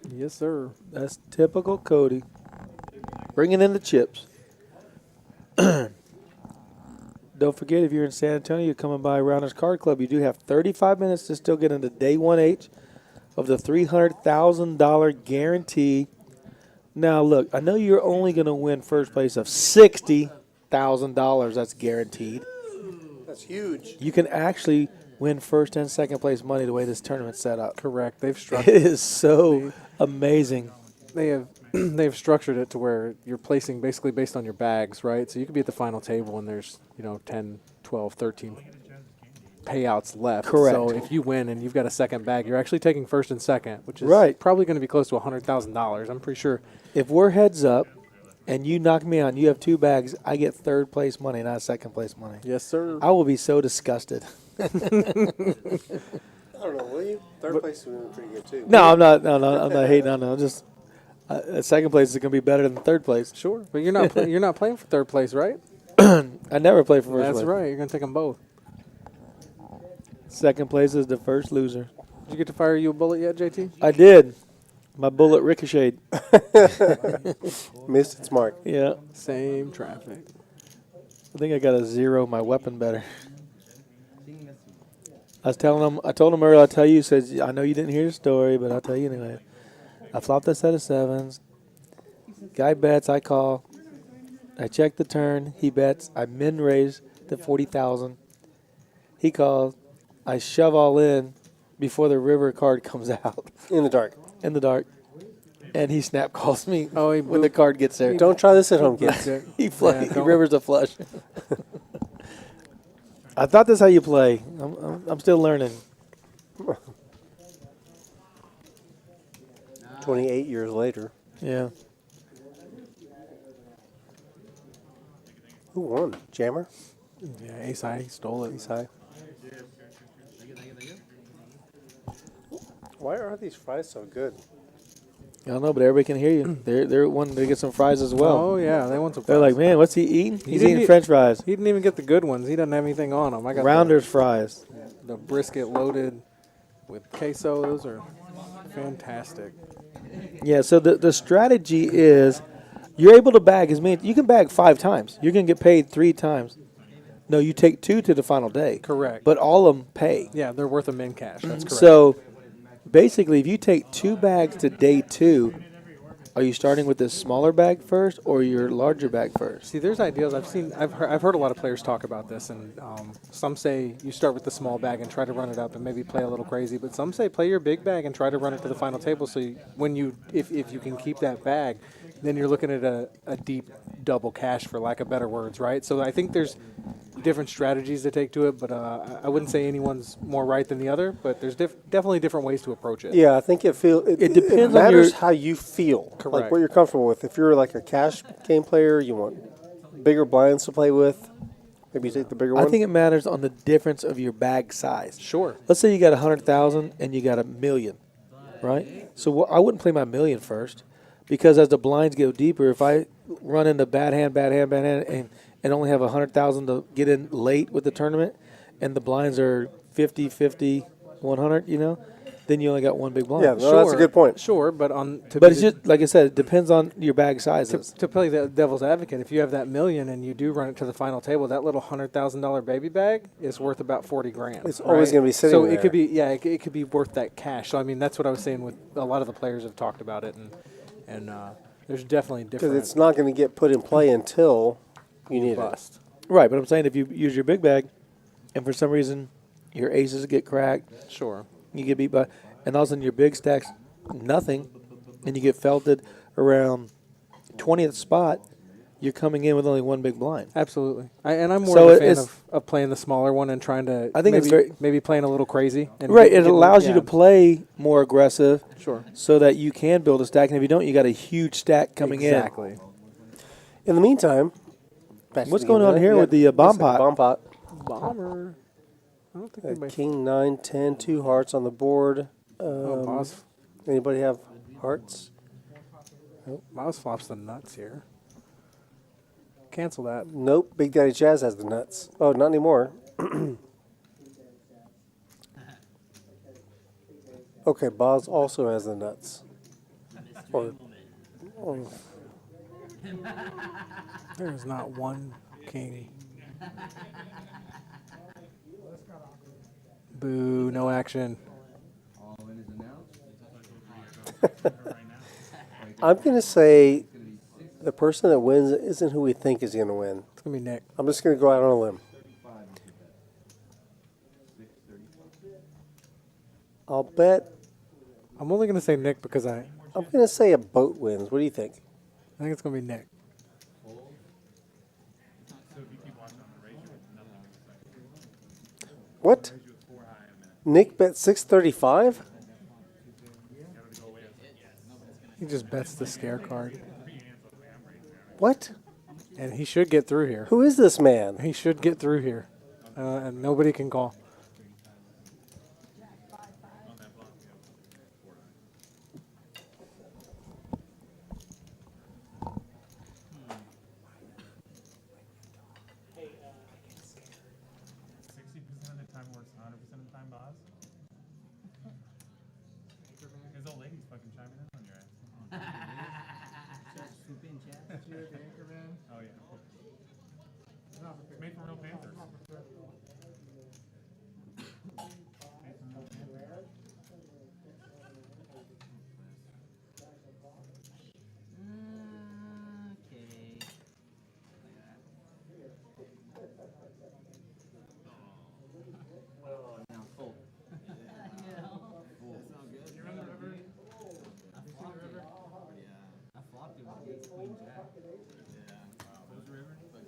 Yes, sir. That's typical Cody. Bringing in the chips. Don't forget, if you're in San Antonio, you're coming by Rounders Card Club. You do have 35 minutes to still get into day 1H of the $300,000 guarantee. Now, look, I know you're only going to win first place of $60,000. That's guaranteed. That's huge. You can actually win first and second place money the way this tournament's set up. Correct. They've structured it. Is so amazing. They've structured it to where you're placing basically based on your bags, right? So you could be at the final table and there's, 10, 12, 13 payouts left. Correct. So if you win and you've got a second bag, you're actually taking first and second, which is right. probably going to be close to $100,000. I'm pretty sure. If we're heads up and you knock me out and you have 2 bags, I get third place money, not second place money. Yes, sir. I will be so disgusted. I don't know, will you? Third place would be pretty good too. No, I'm not. No, I'm not hating. No. Just second place is going to be better than third place. Sure, but you're not you're not playing for third place, right? I never play for first place. That's right. You're going to take them both. Second place is the first loser. Did you get to fire you a bullet yet, JT? I did. My bullet ricocheted. Missed its mark. Yeah. Same traffic. I think I got to zero my weapon better. I told him earlier, I'll tell you, he says, I know you didn't hear the story, but I'll tell you anyway. I flopped a set of 7s. Guy bets, I call. I check the turn. He bets. I min raise to 40,000. He calls. I shove all in before the river card comes out. In the dark. In the dark. And he snap calls me when the card gets there. Don't try this at home, kids. He river's a flush. I thought that's how you play. I'm still learning. 28 years later. Yeah. Who won? Jammer? Yeah, Ace High stole it. Ace High. Why are these fries so good? I don't know, but everybody can hear you. They're wanting to get some fries as well. Oh, yeah, they want some They're fries. like, man, what's he eating? He He's didn't eating eat- French fries. He didn't even get the good ones. He doesn't have anything on them. I got Rounders fries. the brisket loaded with queso. Those are fantastic. Yeah, so the strategy is you're able to bag as many. You can bag 5 times. You're going to get paid 3 times. No, you take 2 to the final day. Correct. But all of them pay. Yeah, they're worth a min cash. That's correct. So basically, if you take 2 bags to day 2, are you starting with this smaller bag first or your larger bag first? See, there's ideas I've heard a lot of players talk about this, and some say you start with the small bag and try to run it up and maybe play a little crazy, but some say play your big bag and try to run it to the final table. So if you can keep that bag, then you're looking at a deep double cash, for lack of better words, right? So I think there's different strategies to take to it, but I wouldn't say anyone's more right than the other, but there's definitely different ways to approach it. Yeah, I think it depends on matters your- how you feel. Like Correct. what you're comfortable with. If you're like a cash game player, you want bigger blinds to play with. Maybe you take the bigger one. I think it matters on the difference of your bag size. Sure. Let's say you got 100,000 and you got $1 million, right? So I wouldn't play my $1 million first, because as the blinds go deeper, if I run into bad hand, and only have 100,000 to get in late with the tournament, and the blinds are 50, 50, 100, then you only got 1 big blind. Yeah, no, that's a good point. Sure, but It's just like I said, it depends on your bag sizes. To play the devil's advocate, if you have that $1 million and you do run it to the final table, that little $100,000 baby bag is worth about $40,000. It's always gonna be sitting so there. it could be it could be worth that cash. So I mean that's what I was saying with a lot of the players have talked about it, and there's definitely different. Because it's not going to get put in play until you need bust. Right, but I'm saying if you use your big bag, and for some reason your aces get cracked, sure, you get beat by, and all of a sudden your big stacks nothing, and you get felted around 20th spot, you're coming in with only 1 big blind. Absolutely, I'm more So of a fan it's- of playing the smaller one and trying to. I think it's maybe playing a little crazy. And right, get- it get- allows you yeah. to play more aggressive. Sure. So that you can build a stack, and if you don't, you got a huge stack coming Exactly. In the meantime, back to What's the going game on today. here Yeah, with the bomb looks like a pot? Bomb pot. Bomber. I don't think anybody. King 9, 10, 2 hearts on the board. Boss. Anybody have hearts? Nope. Mouse flops the nuts here. Cancel that. Nope. Big Daddy Jazz has the nuts. Oh, not anymore. Okay, Boz also has the nuts. Or There is not one king. Boo, no action. I'm going to say the person that wins isn't who we think is going to win. It's going to be Nick. I'm just going to go out on a limb. I'll bet. I'm only going to say Nick because I I'm going to say a boat wins. What do you think? think it's going to be Nick. What? Nick bet 635? He just bets the scare card. What? And he should get through here. Who is this man? He should get through here. And nobody can call. Oh yeah. Made from real Panthers.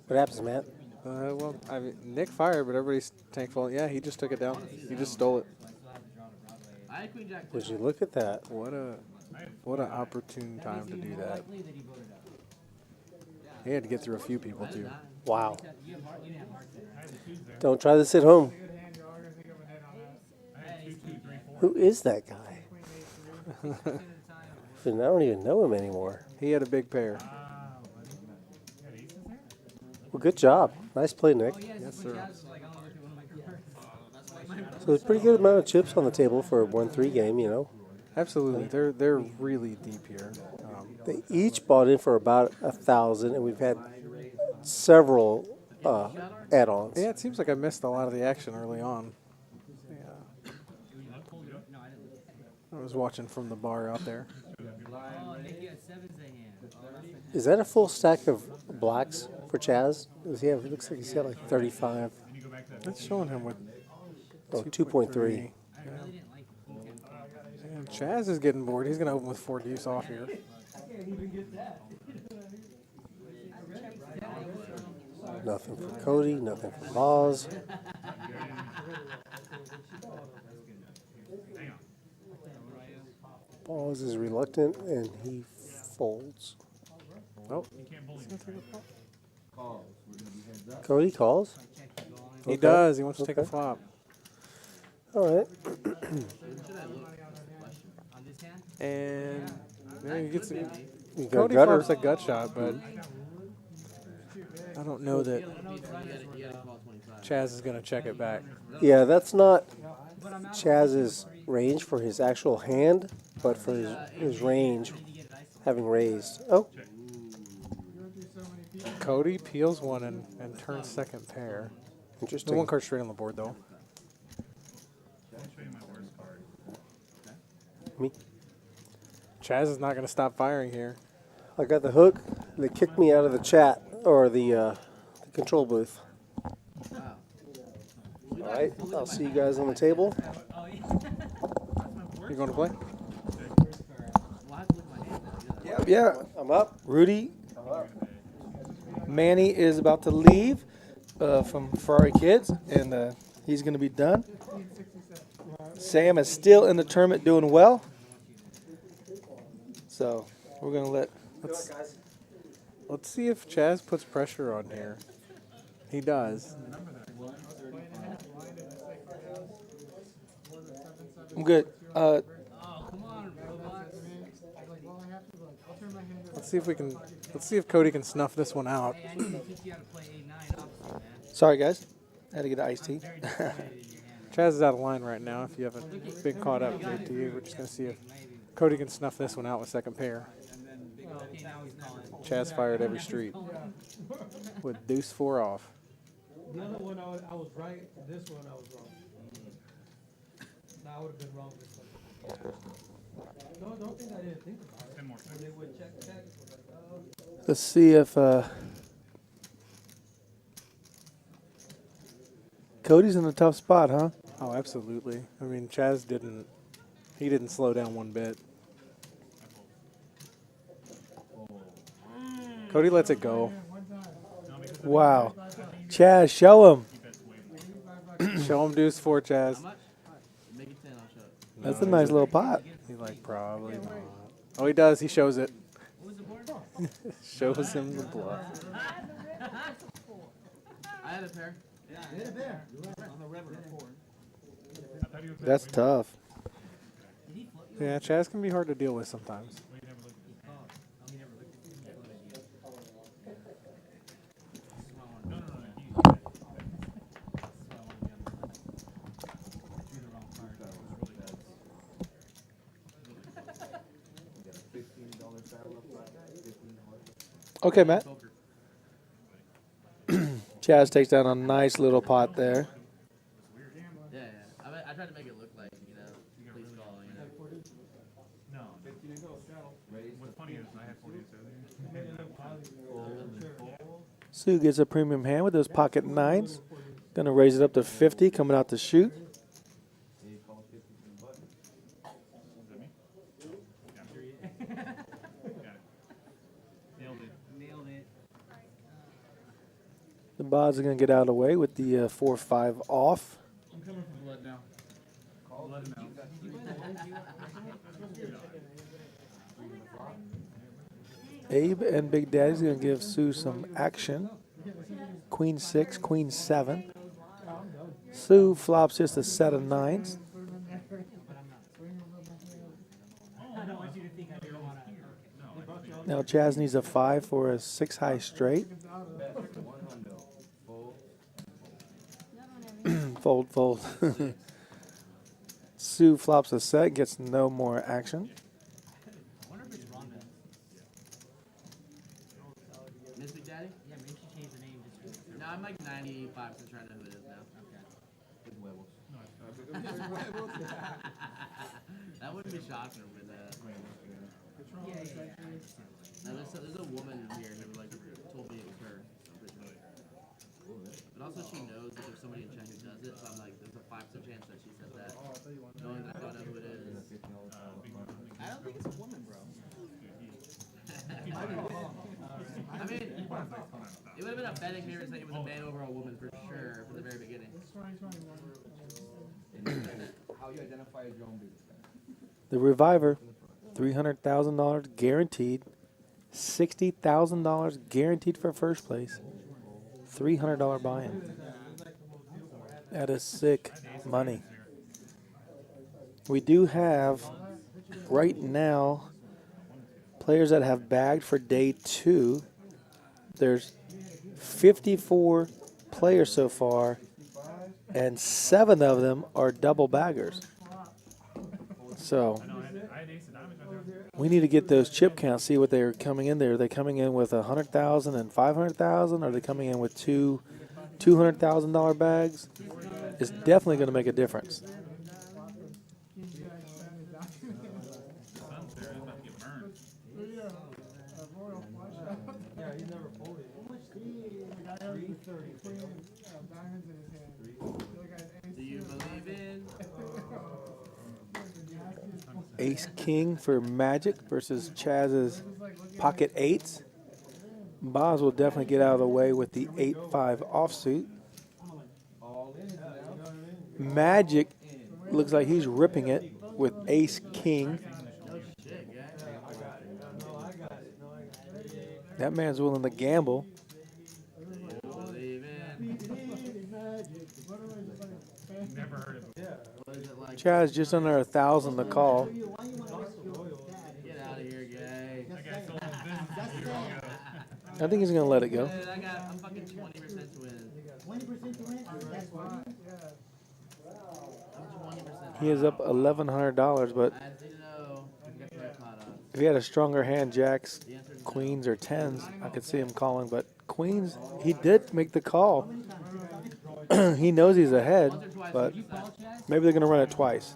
What happens, Matt? Well, I mean, Nick fired, but everybody's thankful. Yeah, he just took it down. He just stole it. Would you look at that? What an opportune time to do that. He had to get through a few people too. Wow. Don't try this at home. Who is that guy? I don't even know him anymore. He had a big pair. Well, good job. Nice play, Nick. Yes, sir. So it's a pretty good amount of chips on the table for a 1-3 game, you know. Absolutely. They're really deep here. They each bought in for about 1,000, and we've had several add-ons. Yeah, it seems like I missed a lot of the action early on. Yeah. I was watching from the bar out there. Is that a full stack of blacks for Chaz? Does he have? It looks like he's got like 35. That's showing him with 2.3. Yeah. And Chaz is getting bored. He's going to open with 4 deuce off here. Nothing for Cody. Nothing for Boz. Boz is reluctant and he folds. Oh. Cody calls. He does. He wants to take a flop. All right. And yeah, he gets it. You got Cody gutter. flops a gut shot, but I don't know that Chaz is going to check it back. Yeah, that's not Chaz's range for his actual hand, but for his range having raised. Oh. Cody peels one and turns second pair. Interesting. The one card straight on the board, though. Me. Chaz is not going to stop firing here. I got the hook. They kicked me out of the chat or the control booth. All right, I'll see you guys on the table. You going to play? Yeah. I'm up. Rudy. Manny is about to leave from Ferrari Kids, and he's going to be done. Sam is still in the tournament doing well. So we're going to let's see if Chaz puts pressure on here. He does. I'm good. Let's see if we can. Let's see if Cody can snuff this one out. Sorry, guys. I had to get an iced tea. Chaz is out of line right now. If you haven't been caught up, JT, we're just going to see if Cody can snuff this one out with second pair. Chaz fired every street with deuce 4 off. The other one I was right. This one I was wrong. No, I would have been wrong this one. No, don't think I didn't think about it. When they would check. Let's see if Cody's in a tough spot, huh? Oh, absolutely. I mean, Chaz didn't slow down one bit. Cody lets it go. Wow. Chaz, show him. Show him deuce 4, Chaz. That's a nice little pot. He probably not. Oh, he does. He shows it. Shows him the bluff. I had a pair. That's tough. Yeah, Chaz can be hard to deal with sometimes. Okay, Matt. Chaz takes down a nice little pot there. Yeah, yeah. I tried to make it look like, you know, please call, you know. No. What's funny is I had 47. Sue gets a premium hand with those pocket nines. Gonna raise it up to 50, coming out to shoot. Nailed it. The Boz are gonna get out of the way with the 4-5 off. I'm coming for blood now. Blood now. Abe and Big Daddy's gonna give Sue some action. Queen 6, Queen 7. Sue flops just a set of nines. I don't want you to think I don't want to. Now Chaz needs a 5 for a 6 high straight. Fold, fold. Sue flops a set, gets no more action. I wonder if it's Rhonda. Miss Big Daddy? Yeah, maybe she changed the name just for. No, I'm like 95% trying to know who it is now. Okay. That wouldn't be shocking with Yeah. no, there's a woman here who like told me it was her. I'm pretty sure. But also she knows that there's somebody in chat who does it, so I'm like, there's a 5% chance that she said that. Knowing that I don't know who it is. I don't think it's a woman, bro. I mean, it would have been a betting mirror saying it was a man over a woman for sure from the very beginning. How you identify as your own business? The Reviver, $300,000 guaranteed. $60,000 guaranteed for first place. $300 buy-in. That is sick money. We do have, right now, players that have bagged for day 2. There's 54 players so far, and 7 of them are double baggers. So we need to get those chip counts, see what they're coming in there. Are they coming in with 100,000 and 500,000? Are they coming in with two $200,000 bags? It's definitely going to make a difference. Do you believe in? Ace King for Magic versus Chaz's pocket 8s. Boz will definitely get out of the way with the 8-5 offsuit. Magic looks like he's ripping it with Ace King. That man's willing to gamble. Chaz just under 1,000 to call. Get out of here, gay. I think he's going to let it go. Dude, I'm fucking 20% to win. 20% to win? That's funny. I'm 20%. He is up $1,100, but if he had a stronger hand, jacks, queens, or 10s, I could see him calling. But queens, he did make the call. He knows he's ahead, but maybe they're going to run it twice.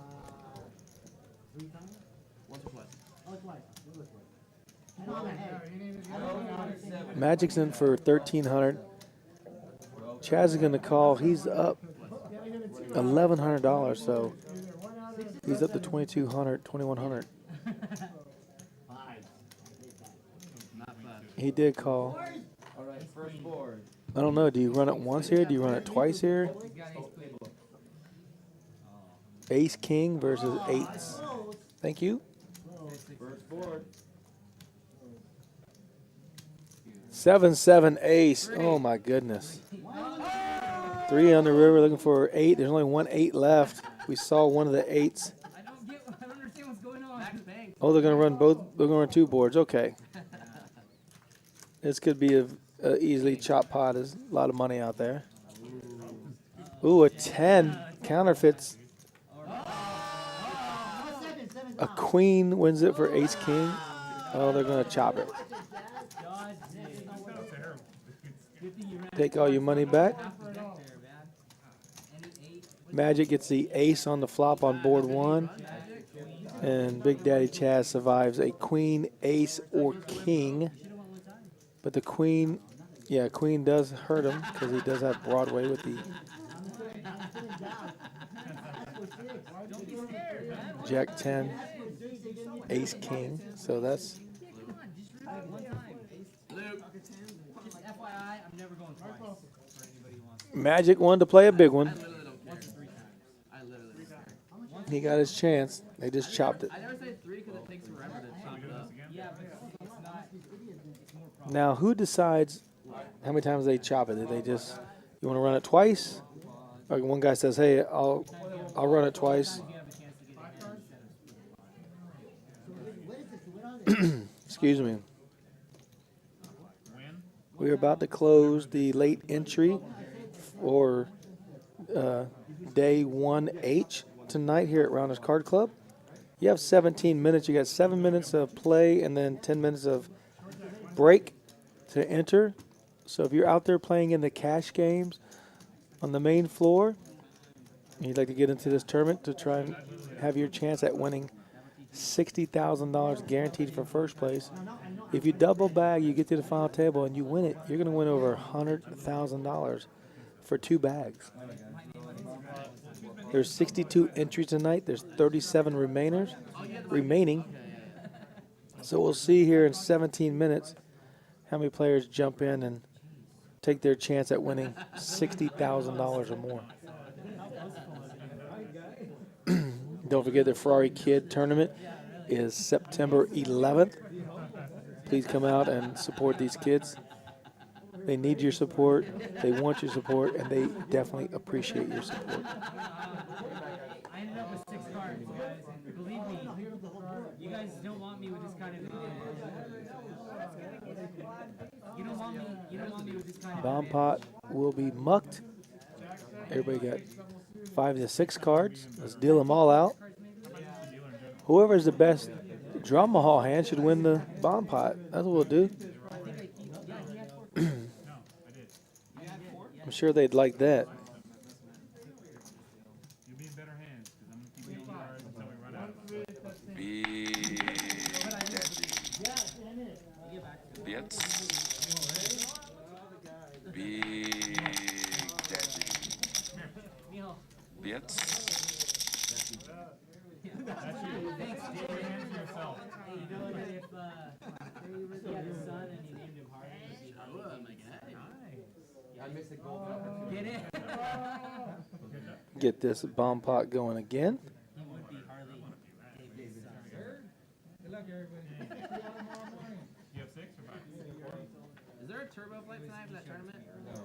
Magic's in for 1,300. Chaz is going to call. He's up $1,100, so he's up to 2,200, 2,100. He did call. All right, first board. I don't know. Do you run it once here? Do you run it twice here? Ace King versus 8s. Thank you. First board. 7-7 ace. Oh my goodness. 3 on the river, looking for 8. There's only 1 8 left. We saw one of the 8s. I don't understand what's going on. Oh, they're gonna run both. They're gonna run 2 boards. Okay. This could be a easily chop pot. There's a lot of money out there. Ooh, a 10 counterfeits. A queen wins it for ace king. Oh, they're gonna chop it. Take all your money back. Magic gets the ace on the flop on board 1. And Big Daddy Chaz survives a queen, ace, or king. But the queen, yeah, queen does hurt him because he does have Broadway with the Jack 10, ace, king. So that's Magic wanted to play a big one. He got his chance. They just chopped it. I never say 3 because it takes forever to chop it up. Now, who decides how many times they chop it? Do they just, you want to run it twice? Or one guy says, hey, I'll run it twice. Excuse me. We're about to close the late entry for day 1H tonight here at Rounders Card Club. You have 17 minutes. You got 7 minutes of play and then 10 minutes of break to enter. So if you're out there playing in the cash games on the main floor, and you'd like to get into this tournament to try and have your chance at winning $60,000 guaranteed for first place. If you double bag, you get to the final table and you win it, you're going to win over $100,000 for 2 bags. There's 62 entries tonight. There's 37 remaining. So we'll see here in 17 minutes how many players jump in and take their chance at winning $60,000 or more. Don't forget the Ferrari Kid tournament is September 11th. Please come out and support these kids. They need your support, they want your support, and they definitely appreciate your support. I ended up with 6 cards, guys, and believe me, you guys don't want me with this kind of you don't want me with this kind of Bomb pot will be mucked. Everybody got 5 to 6 cards. Let's deal them all out. Whoever's the best drama hall hand should win the bomb pot. That's what we'll do. I'm sure they'd like that. Bits. Big Daddy. Bits. Get this bomb pot going again. Is there a turbo plate tonight for that tournament? No.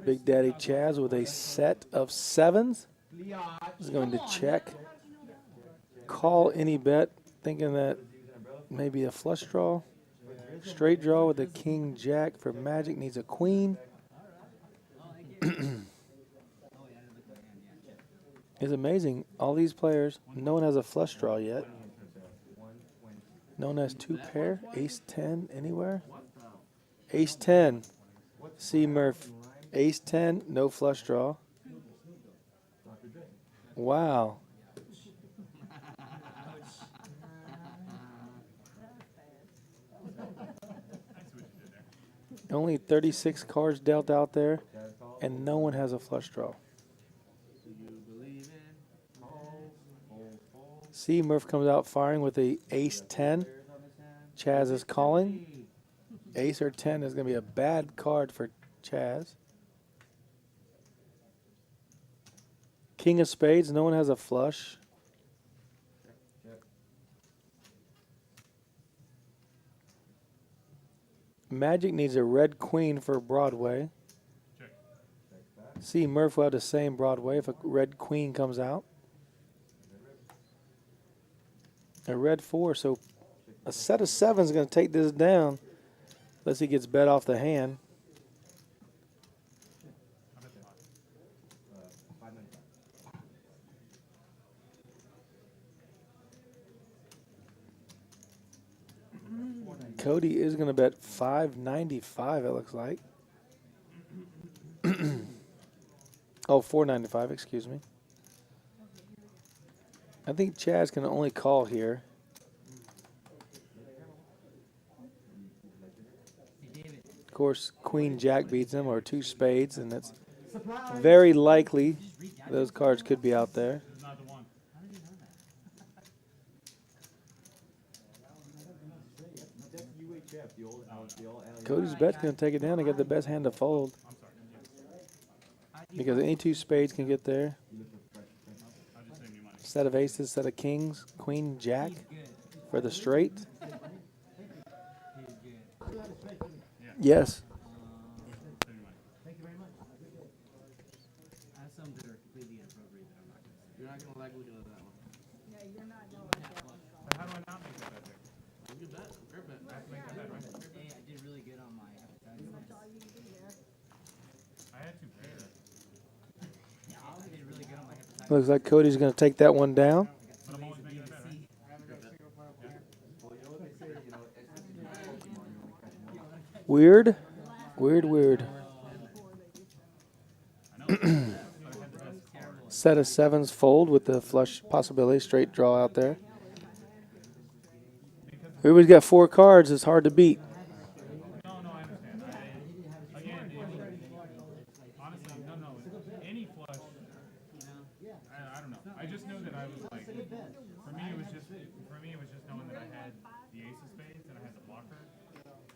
Big Daddy Chaz with a set of 7s. Is going to check. Call any bet, thinking that maybe a flush draw. Straight draw with a king jack for Magic, needs a queen. It's amazing. All these players, no one has a flush draw yet. No one has 2 pair. Ace 10 anywhere. Ace 10. C. Murph. Ace 10, no flush draw. Wow. Only 36 cards dealt out there, and no one has a flush draw. C. Murph comes out firing with a ace 10. Chaz is calling. Ace or 10 is going to be a bad card for Chaz. King of spades, no one has a flush. Magic needs a red queen for Broadway. C Murph will have the same Broadway if a red queen comes out. A red 4, so a set of 7 is going to take this down unless he gets bet off the hand. Cody is going to bet $5.95, it looks like. Oh, $4.95, excuse me. I think Chaz can only call here. Of course, Queen Jack beats him, or 2 spades, and it's very likely those cards could be out there. Cody's bet's going to take it down and get the best hand to fold. Because any 2 spades can get there. Set of aces, set of kings, queen, jack for the straight. Yes. Thank you very much. I have some that are completely inappropriate that I'm not going to say. You're not going to like looking at that one. Yeah, you're not going to like that one. How do I not make that bet? You can bet. Fair bet. I have to make that bet, right? Hey, I did really good on my advertising. That's all you can do there. I had to pair. Yeah, I did really good on my advertising. Looks like Cody's going to take that one down. But I'm always making that bet, right? Weird. Weird. Set of 7s fold with the flush possibility, straight draw out there. Everybody's got 4 cards, it's hard to beat. No, I understand. Again, honestly, no. Any flush, I don't know. I just know that I was like, for me it was just knowing that I had the ace of spades and I had the blocker.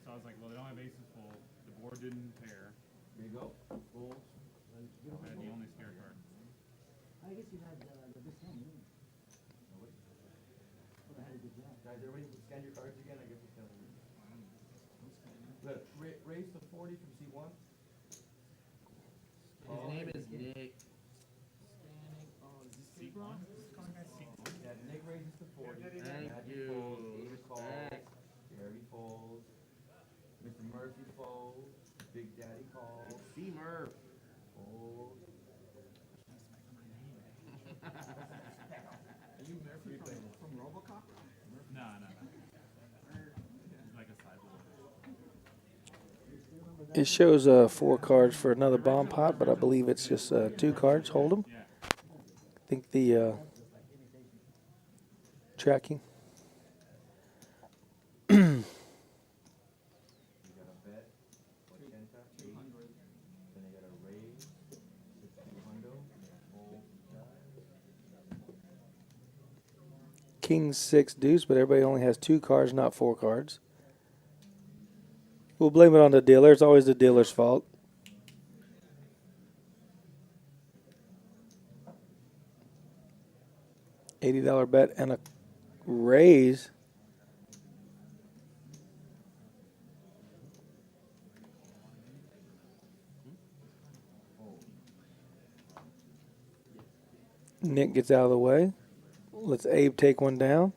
So I was like, well, they don't have aces full. The board didn't pair. There you go. Full. I had the only scare card. I guess you had this hand. Guys, everybody scan your cards again. I guess it's going to raise to 40 from C1. His name is Nick. C1? Yeah, Nick raises to 40. Thank you. David calls. Gary folds. Mr. Murphy folds. Big Daddy calls. C. Murph. Folds. Are you Murphy from Robocop? No. Like a side blow. It shows 4 cards for another bomb pot, but I believe it's just 2 cards. Hold them. I think the tracking. King 6 deuce, but everybody only has 2 cards, not 4 cards. We'll blame it on the dealer. It's always the dealer's fault. $80 bet and a raise. Nick gets out of the way. Let's Abe take one down.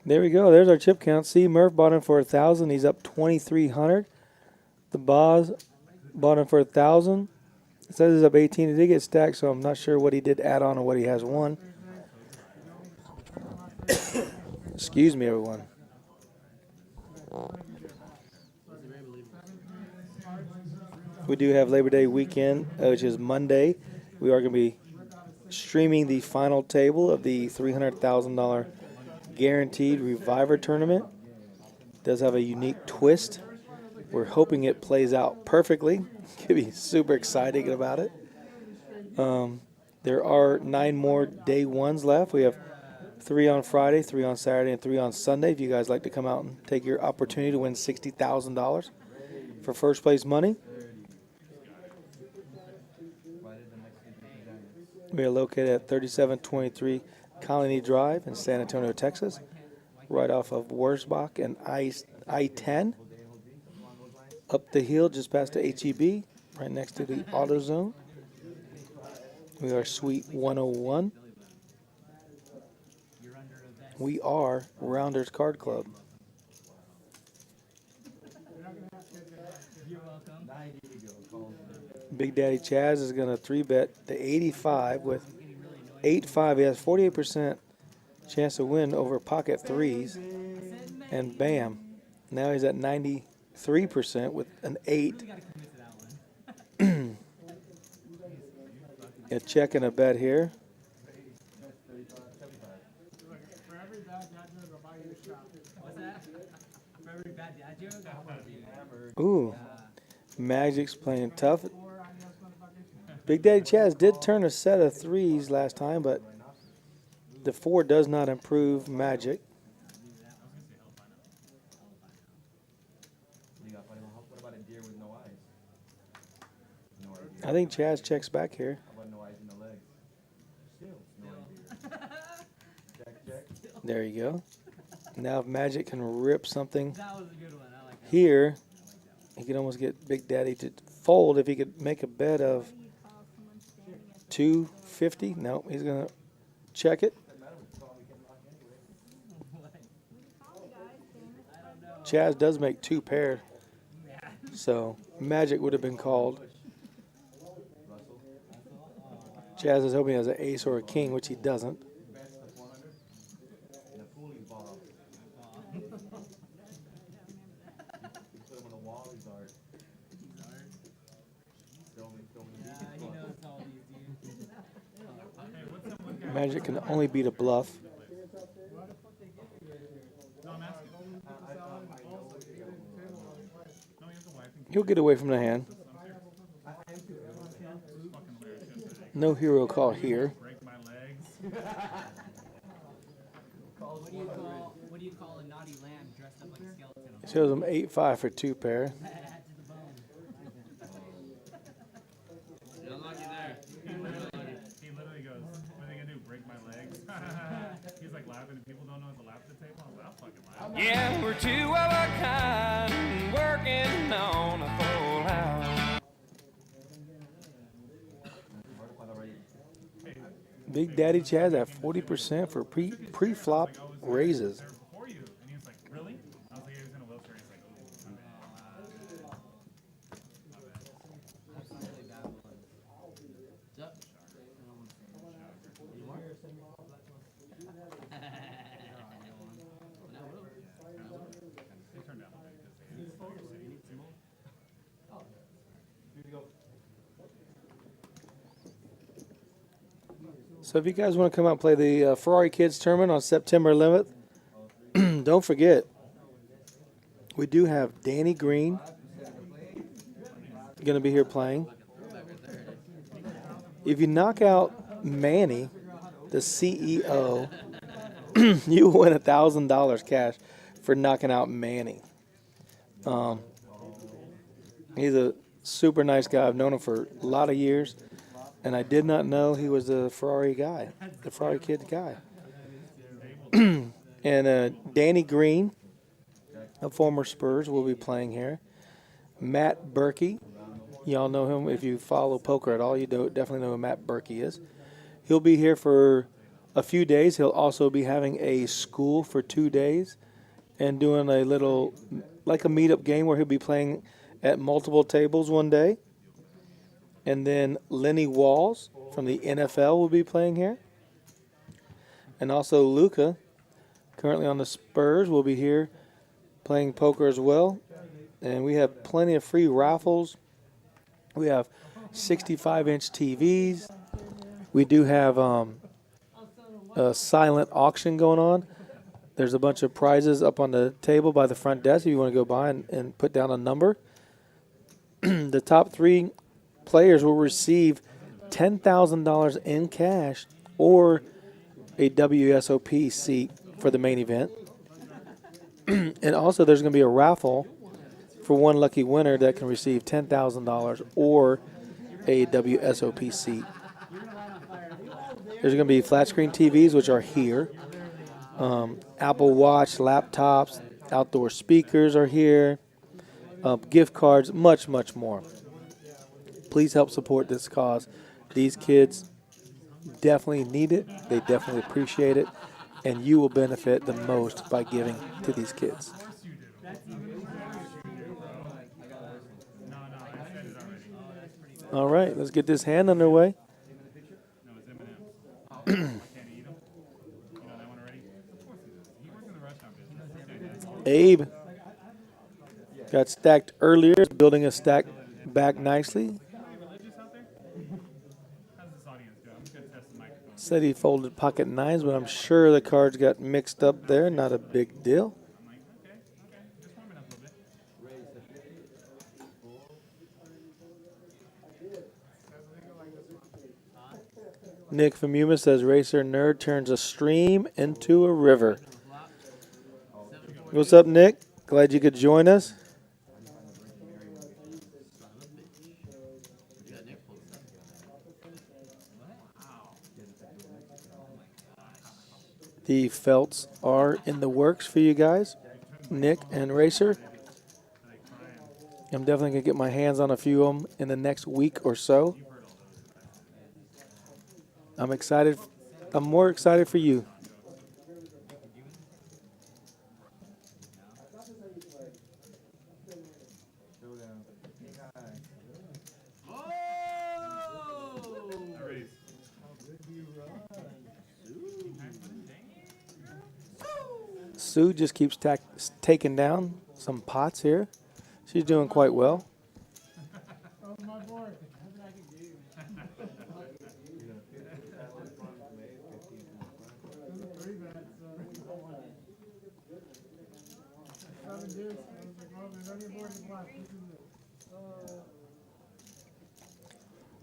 There we go. There's our chip count. See, Murph bought him for 1,000. He's up 2,300. The Boz bought him for 1,000. It says he's up 18. He did get stacked, so I'm not sure what he did add on or what he has won. Excuse me, everyone. We do have Labor Day weekend, which is Monday. We are going to be streaming the final table of the $300,000 guaranteed Reviver tournament. It does have a unique twist. We're hoping it plays out perfectly. Could be super excited about it. There are 9 more day ones left. We have 3 on Friday, 3 on Saturday, and 3 on Sunday. If you guys like to come out and take your opportunity to win $60,000 for first place money. We are located at 3723 Colony Drive in San Antonio, Texas. right off of Wurzbach and I-10. Up the hill, just past the HEB, right next to the AutoZone. We are Suite 101. We are Rounders Card Club. Big Daddy Chaz is going to 3-bet the 85 with 8-5. He has 48% chance to win over pocket threes. And bam, now he's at 93% with an 8. A check and a bet here. Ooh, Magic's playing tough. Big Daddy Chaz did turn a set of threes last time, but the 4 does not improve Magic. I think Chaz checks back here. There you go. Now if Magic can rip something here, he could almost get Big Daddy to fold if he could make a bet of 250. No, he's going to check it. Chaz does make 2 pair, so Magic would have been called. Chaz is hoping he has an ace or a king, which he doesn't. Magic can only beat a bluff. He'll get away from the hand. No hero call here. What do you call a naughty lamb dressed up like a skeleton? Shows him 8-5 for 2 pair. You're lucky there. He literally goes, what are they gonna do, break my legs? He's like laughing and people don't know how to laugh at the table. I'm fucking laughing. Yeah, we're 2 of a kind, working on a full house. Big Daddy Chaz at 40% for pre-flop raises. So if you guys want to come out and play the Ferrari Kids Tournament on September 11th, don't forget, we do have Danny Green going to be here playing. If you knock out Manny, the CEO, you win $1,000 cash for knocking out Manny. He's a super nice guy. I've known him for a lot of years. And I did not know he was a Ferrari guy, the Ferrari Kid guy. And Danny Green, a former Spurs, will be playing here. Matt Berkey, y'all know him. If you follow poker at all, you definitely know who Matt Berkey is. He'll be here for a few days. He'll also be having a school for 2 days and doing a little, like a meetup game where he'll be playing at multiple tables one day. And then Lenny Walls from the NFL will be playing here. And also Luca, currently on the Spurs, will be here playing poker as well. And we have plenty of free raffles. We have 65-inch TVs. We do have a silent auction going on. There's a bunch of prizes up on the table by the front desk if you want to go by and put down a number. The top 3 players will receive $10,000 in cash or a WSOP seat for the main event. And also there's going to be a raffle for one lucky winner that can receive $10,000 or a WSOP seat. There's going to be flat screen TVs, which are here. Apple Watch, laptops, outdoor speakers are here, gift cards, much, much more. Please help support this cause. These kids definitely need it. They definitely appreciate it. And you will benefit the most by giving to these kids. All right, let's get this hand underway. Abe got stacked earlier, building a stack back nicely. Said he folded pocket nines, but I'm sure the cards got mixed up there. Not a big deal. Nick from Yuma says, Racer Nerd turns a stream into a river. What's up, Nick? Glad you could join us. The felts are in the works for you guys, Nick and Racer. I'm definitely going to get my hands on a few of them in the next week or so. I'm excited. I'm more excited for you. Sue just keeps taking down some pots here. She's doing quite well.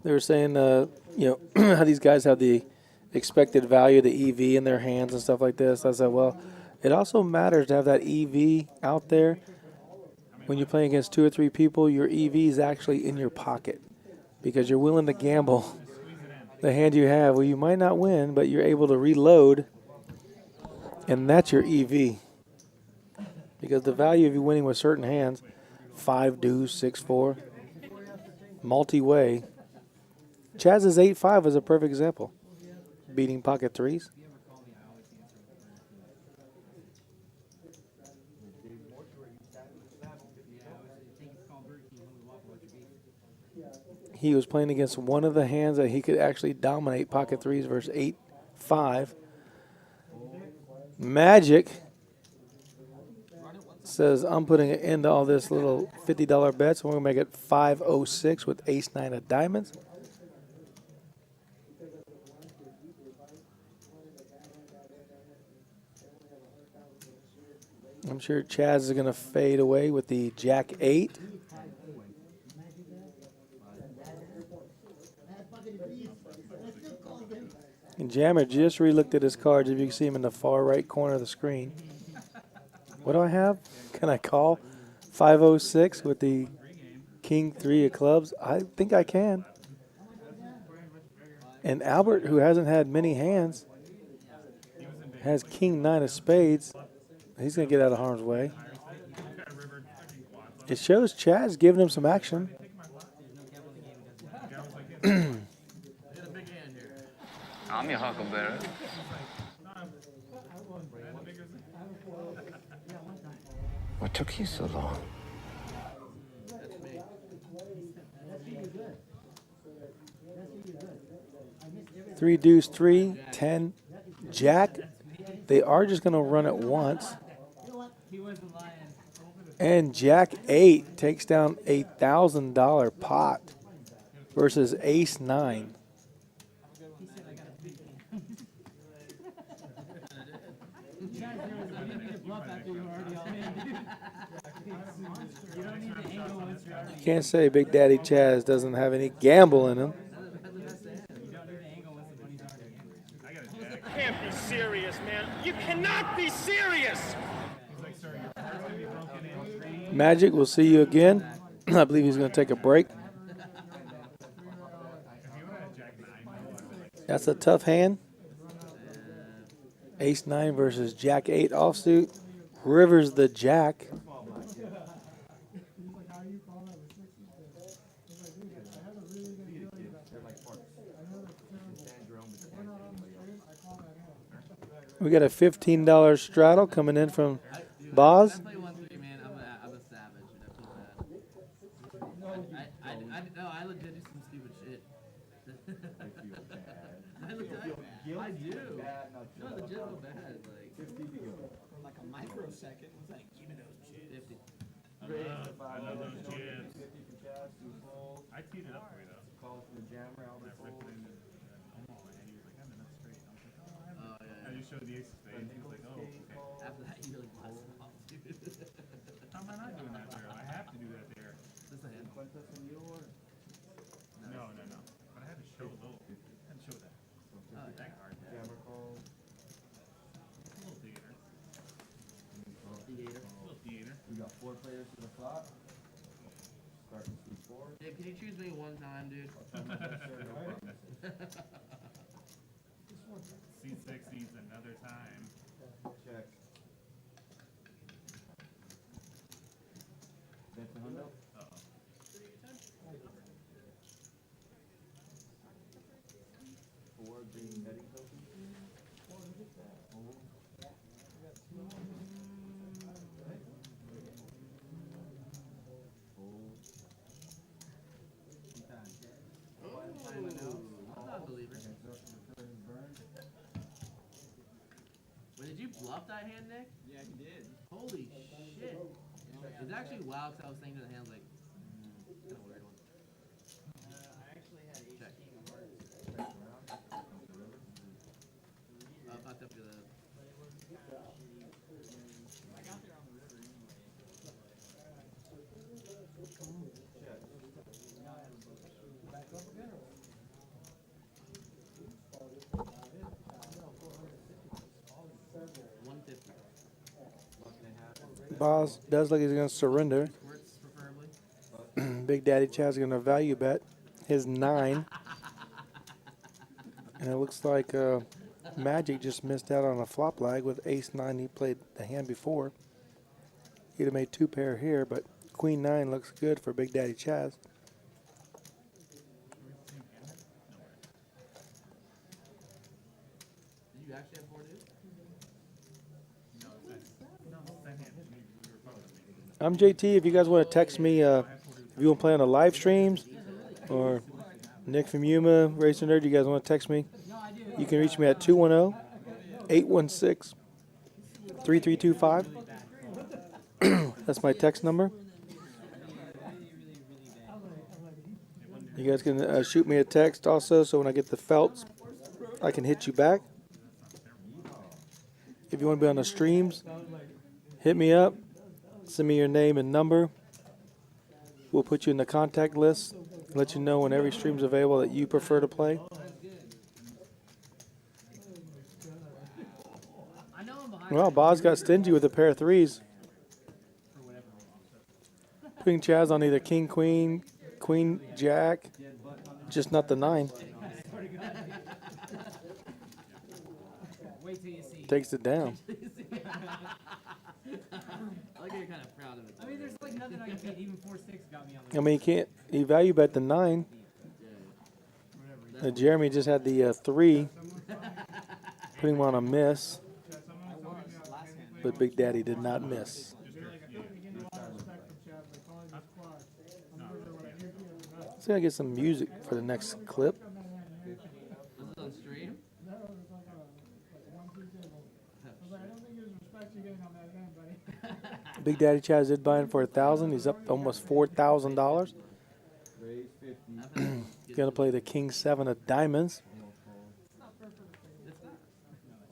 They were saying, how these guys have the expected value of the EV in their hands and stuff like this. I said, well, it also matters to have that EV out there. When you're playing against 2 or 3 people, your EV is actually in your pocket because you're willing to gamble the hand you have. Well, you might not win, but you're able to reload, and that's your EV. Because the value of you winning with certain hands, 5 deuce, 6-4, multi-way. Chaz's 8-5 is a perfect example. Beating pocket threes. He was playing against one of the hands that he could actually dominate pocket threes versus 8-5. Magic says, I'm putting an end to all this little $50 bets. We're going to make it 506 with ace-9 of diamonds. I'm sure Chaz is going to fade away with the Jack-8. And Jammer just re-looked at his cards. If you can see him in the far right corner of the screen. What do I have? Can I call 506 with the King 3 of clubs? I think I can. And Albert, who hasn't had many hands, has King 9 of spades. He's going to get out of harm's way. It shows Chaz giving him some action. I'm your huckleberry. What took you so long? Three deuce, 3, 10, Jack. They are just going to run it once. And Jack-8 takes down a $1,000 pot versus ace-9. You can't say Big Daddy Chaz doesn't have any gamble in him. You can't be serious, man. You cannot be serious. Magic, we'll see you again. I believe he's going to take a break. That's a tough hand. Ace-9 versus Jack-8 offsuit. Rivers the Jack. We got a $15 straddle coming in from Boz. I legit do some stupid shit. I do. No, legit feel bad. Like a microsecond. What's that? Give me those chips. 50. I love those chips. I teed it up for you though. Call from the jammer out there. And he was like, I'm in that straight. I was like, oh, I haven't. I just showed the ace of spades. He was like, oh, okay. After that, you really blasted off, dude. How am I not doing that there? I have to do that there. Is this a hand? No. But I had to show a little. I had to show that. That card. Jammer call. A little theater. A little theater. We got 4 players to the flop. Starting C4. Dave, can you choose me one time, dude? C6 needs another time. Check. That's a hundo. Four green betting tokens. Wait, did you bluff that hand, Nick? Yeah, he did. Holy shit. It's actually wild because I was thinking of the hand like, kind of weird one. I actually had Check. 18 hearts. Fucked up to the... I got there on the river anyway. Back up again or? 150. Boz does look like he's going to surrender. Big Daddy Chad's going to value bet his 9. And it looks like Magic just missed out on a flop lag with Ace-9. He played the hand before. He'd have made 2 pair here, but Queen-9 looks good for Big Daddy Chaz. Did you actually have 4 dudes? I'm JT. If you guys want to text me, if you want to play on the live streams, or Nick from Yuma, Racer Nerd, you guys want to text me, you can reach me at 210-816-3325. That's my text number. You guys can shoot me a text also, so when I get the felts, I can hit you back. If you want to be on the streams, hit me up. Send me your name and number. We'll put you in the contact list. Let you know when every stream's available that you prefer to play. Well, Boz got stingy with a pair of 3s. Putting Chaz on either King, Queen, Queen, Jack, just not the 9. Takes it down. I like how you're kind of proud of it. I mean, there's like nothing I can beat. Even 4-6 got me on the. I mean, he value bet the 9. Jeremy just had the 3, putting him on a miss. But Big Daddy did not miss. So I get some music for the next clip. This is on stream? Big Daddy Chaz did buy in for 1,000. He's up almost $4,000. Gonna play the King 7 of diamonds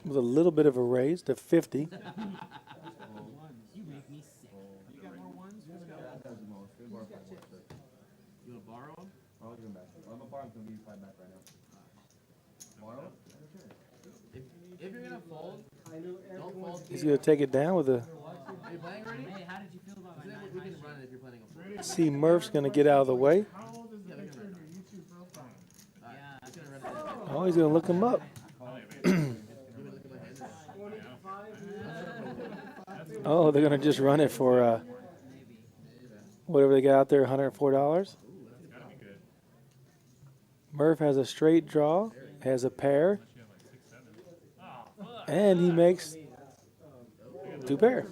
with a little bit of a raise to 50. You make me sick. You got more ones? You want to borrow them? I'll give them back. I'm gonna borrow them. I'm gonna give you 5 back right now. Borrow? If you're going to fold, don't fold. He's gonna take it down with a. Are you playing already? Hey, how did you feel about my We can run it if you're planning on folding. See Murph's gonna get out of the way. Yeah, Oh, he's gonna look him up. Oh, they're gonna just run it for whatever they got out there, $104. Murph has a straight draw, has a pair, and he makes two pair.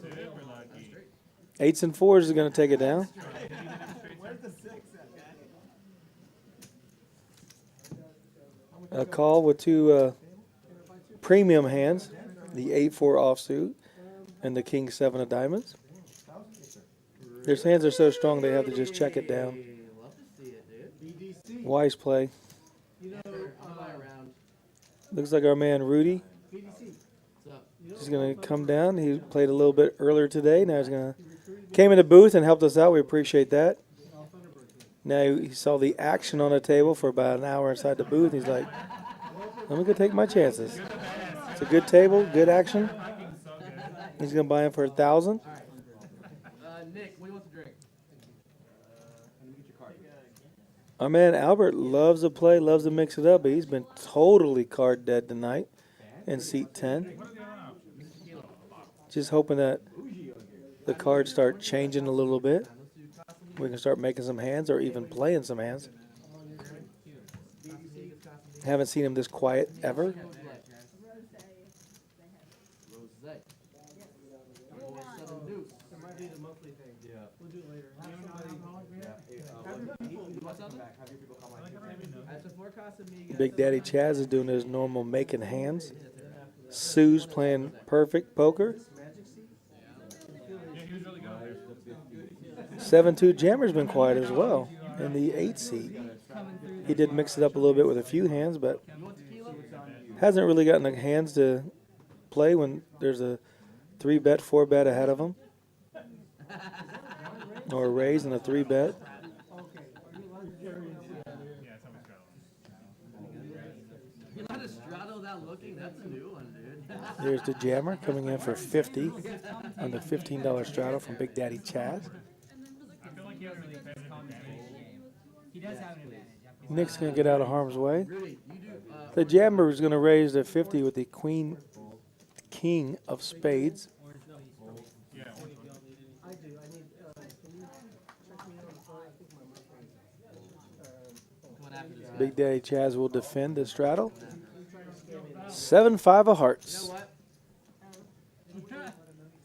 8s and 4s is gonna take it down. A call with two premium hands, the 8-4 offsuit and the King 7 of diamonds. Their hands are so strong they have to just check it down. Wise play. Looks like our man Rudy is going to come down. He played a little bit earlier today. Now he's going to came in the booth and helped us out. We appreciate that. Now he saw the action on the table for about an hour inside the booth. He's like, let me go take my chances. It's a good table, good action. He's going to buy him for $1,000. Nick, what do you want to drink? Our man Albert loves to play, loves to mix it up, but he's been totally card dead tonight in seat 10. Just hoping that the cards start changing a little bit. We can start making some hands or even playing some hands. Haven't seen him this quiet ever. Big Daddy Chaz is doing his normal making hands. Sue's playing perfect poker. 7-2 Jammer's been quiet as well in the 8 seat. He did mix it up a little bit with a few hands, but hasn't really gotten the hands to play when there's a 3-bet, 4-bet ahead of him. Or a raise and a 3-bet. That's a new one, dude. There's the Jammer coming in for 50 on the $15 straddle from Big Daddy Chaz. Nick's going to get out of harm's way. The Jammer is going to raise to 50 with the King of Spades. Big Daddy Chaz will defend the straddle. 7-5 of hearts.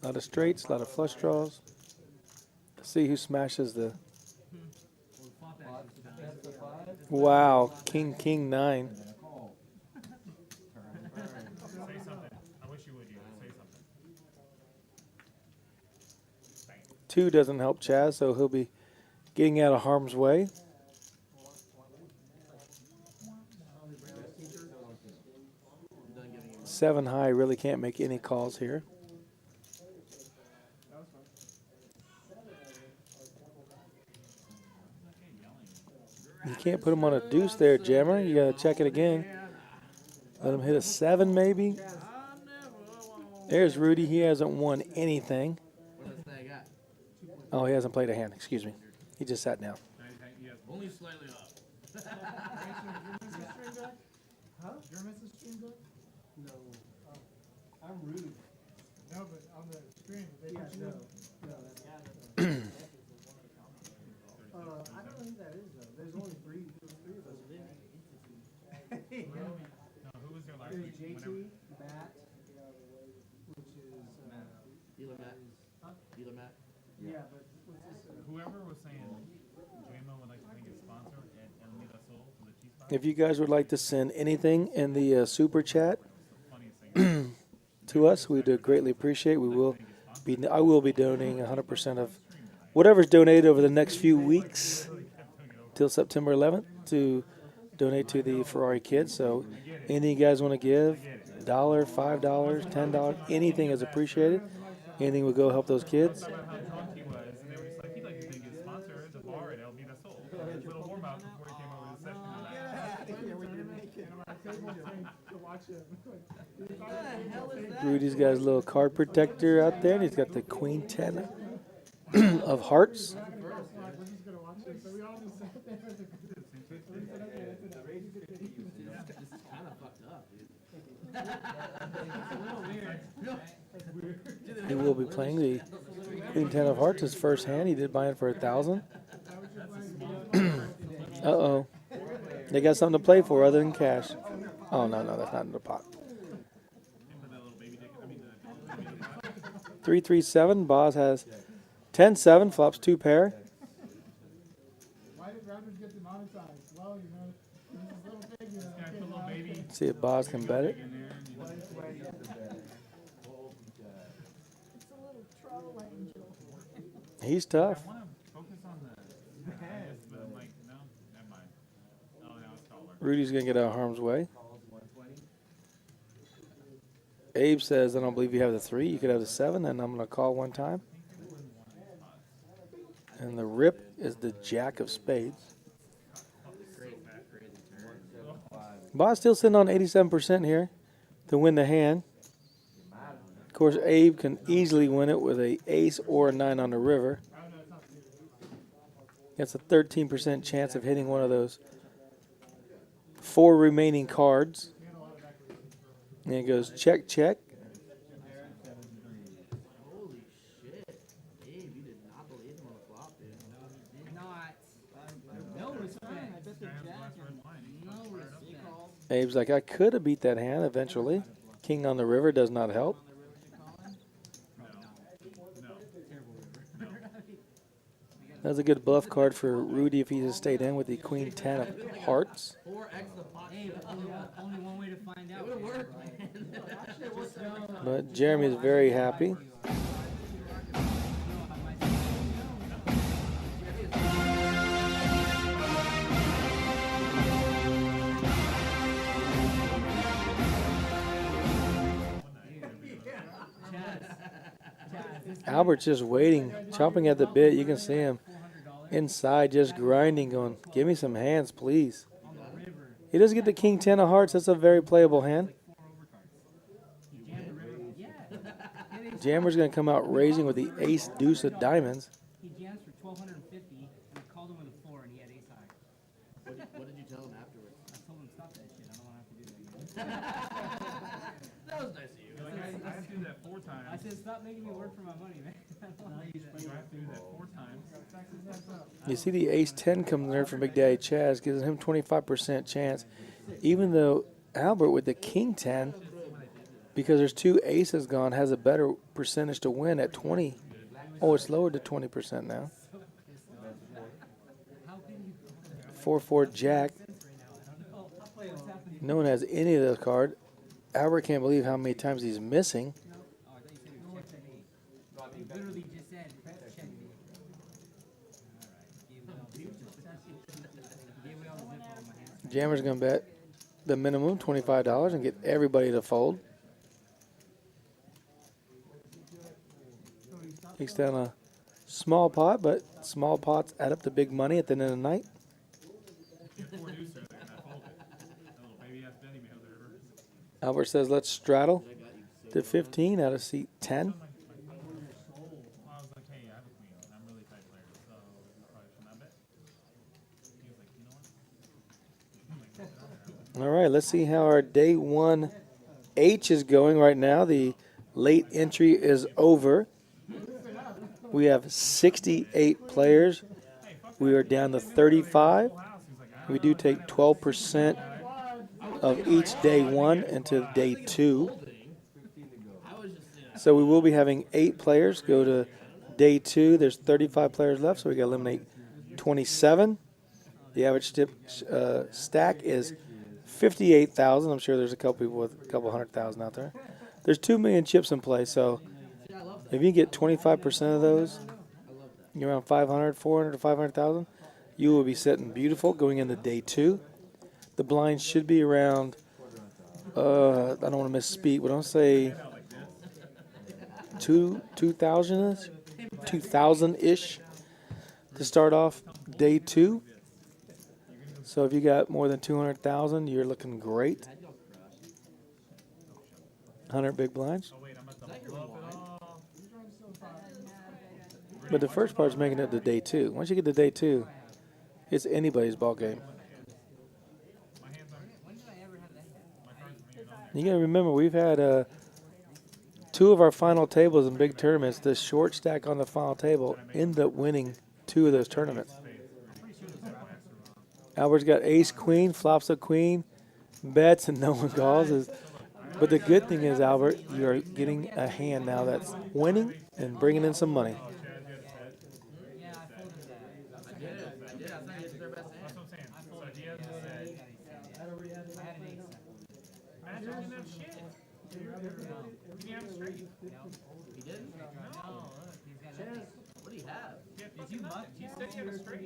A lot of straights, a lot of flush draws. Let's see who smashes the. Wow, King 9. Say something. I wish you would. Say something. 2 doesn't help Chaz, so he'll be getting out of harm's way. 7 high, really can't make any calls here. You can't put him on a deuce there, Jammer. You got to check it again. Let him hit a 7 maybe. There's Rudy. He hasn't won anything. Oh, he hasn't played a hand. Excuse me. He just sat down. Only slightly up. Huh? Your message stream book? No. I'm rude. No, but on the stream, they no. I don't know who that is, though. There's only three of us. No, who was there last week? JT, Matt, which is... Dealer Matt. Huh? Dealer Matt. Yeah, but what's this? Whoever was saying JMO would like to thank his sponsor at El Mira Sol for the cheese box. If you guys would like to send anything in the super chat to us, we would greatly appreciate. I will be donating 100% of whatever's donated over the next few weeks till September 11th to donate to the Ferrari kids. So anything you guys want to give, $1, $5, $10, anything is appreciated. Anything will go help those kids. Rudy's got his little card protector out there, and he's got the Queen 10 of hearts. He will be playing the Queen 10 of Hearts. His first hand, he did buy it for 1,000. Uh-oh. They got something to play for other than cash. Oh, no, that's not in the pot. 3-3-7. Boz has 10-7, flops 2 pair. Why did Rounders get demonetized? Well, you know, this little figure. See if Boz can bet it. It's a little troll angel. He's tough. Rudy's going to get out of harm's way. Abe says, I don't believe you have the 3. You could have the 7, and I'm going to call one time. And the rip is the Jack of Spades. Boz still sitting on 87% here to win the hand. Of course, Abe can easily win it with a ace or a 9 on the river. That's a 13% chance of hitting one of those 4 remaining cards. And it goes check, check. Holy shit. Abe, you did not believe him on the flop, dude. No respect. No respect. Abe's like, I could have beat that hand eventually. King on the river does not help. That's a good bluff card for Rudy if he just stayed in with the Queen 10 of Hearts. 4x the pot. Hey, only one way to find out. It would work, man. But Jeremy is very happy. Albert's just waiting, chomping at the bit. You can see him inside just grinding, going, give me some hands, please. He does get the King 10 of Hearts. That's a very playable hand. Jammer's going to come out raising with the ace deuce of diamonds. He jams for 1,250, and I called him with a 4, and he had ace high. What did you tell him afterwards? I told him stop that shit. I don't want to have to do that again. That was nice of you. I have to do that 4 times. I said stop making me work for my money, man. I don't wanna do that. You have to do that 4 times. You see the ace 10 coming there from Big Daddy Chaz, gives him 25% chance. Even though Albert with the King 10, because there's 2 aces gone, has a better percentage to win at 20. Oh, it's lowered to 20% now. 4-4 Jack. No one has any of those cards. Albert can't believe how many times he's missing. Literally just said check me. Jammer's going to bet the minimum, $25, and get everybody to fold. Takes down a small pot, but small pots add up to big money at the end of the night. Albert says, let's straddle to 15 out of seat 10. All right, let's see how our day 1 H is going right now. The late entry is over. We have 68 players. We are down to 35. We do take 12% of each day 1 into day 2. So we will be having 8 players go to day 2. There's 35 players left, so we got to eliminate 27. The average stack is 58,000. I'm sure there's a couple people with a couple 100,000 out there. There's 2 million chips in play, so if you get 25% of those, you're around 500, 400 to 500,000. You will be sitting beautiful going into day 2. The blinds should be around, I don't want to misspeak, but I'll say 2,000-ish to start off day 2. So if you got more than 200,000, you're looking great. 100 big blinds. But the first part is making it to day 2. Once you get to day 2, it's anybody's ball game. You got to remember, we've had 2 two of our final tables in big tournaments, the short stack on the final table end up winning 2 of those tournaments. Albert's got ace queen, flops a queen, bets, and no one calls. But the good thing is, Albert, you are getting a hand now that's winning and bringing in some money. He didn't? No. What do you have? He said he had a straight.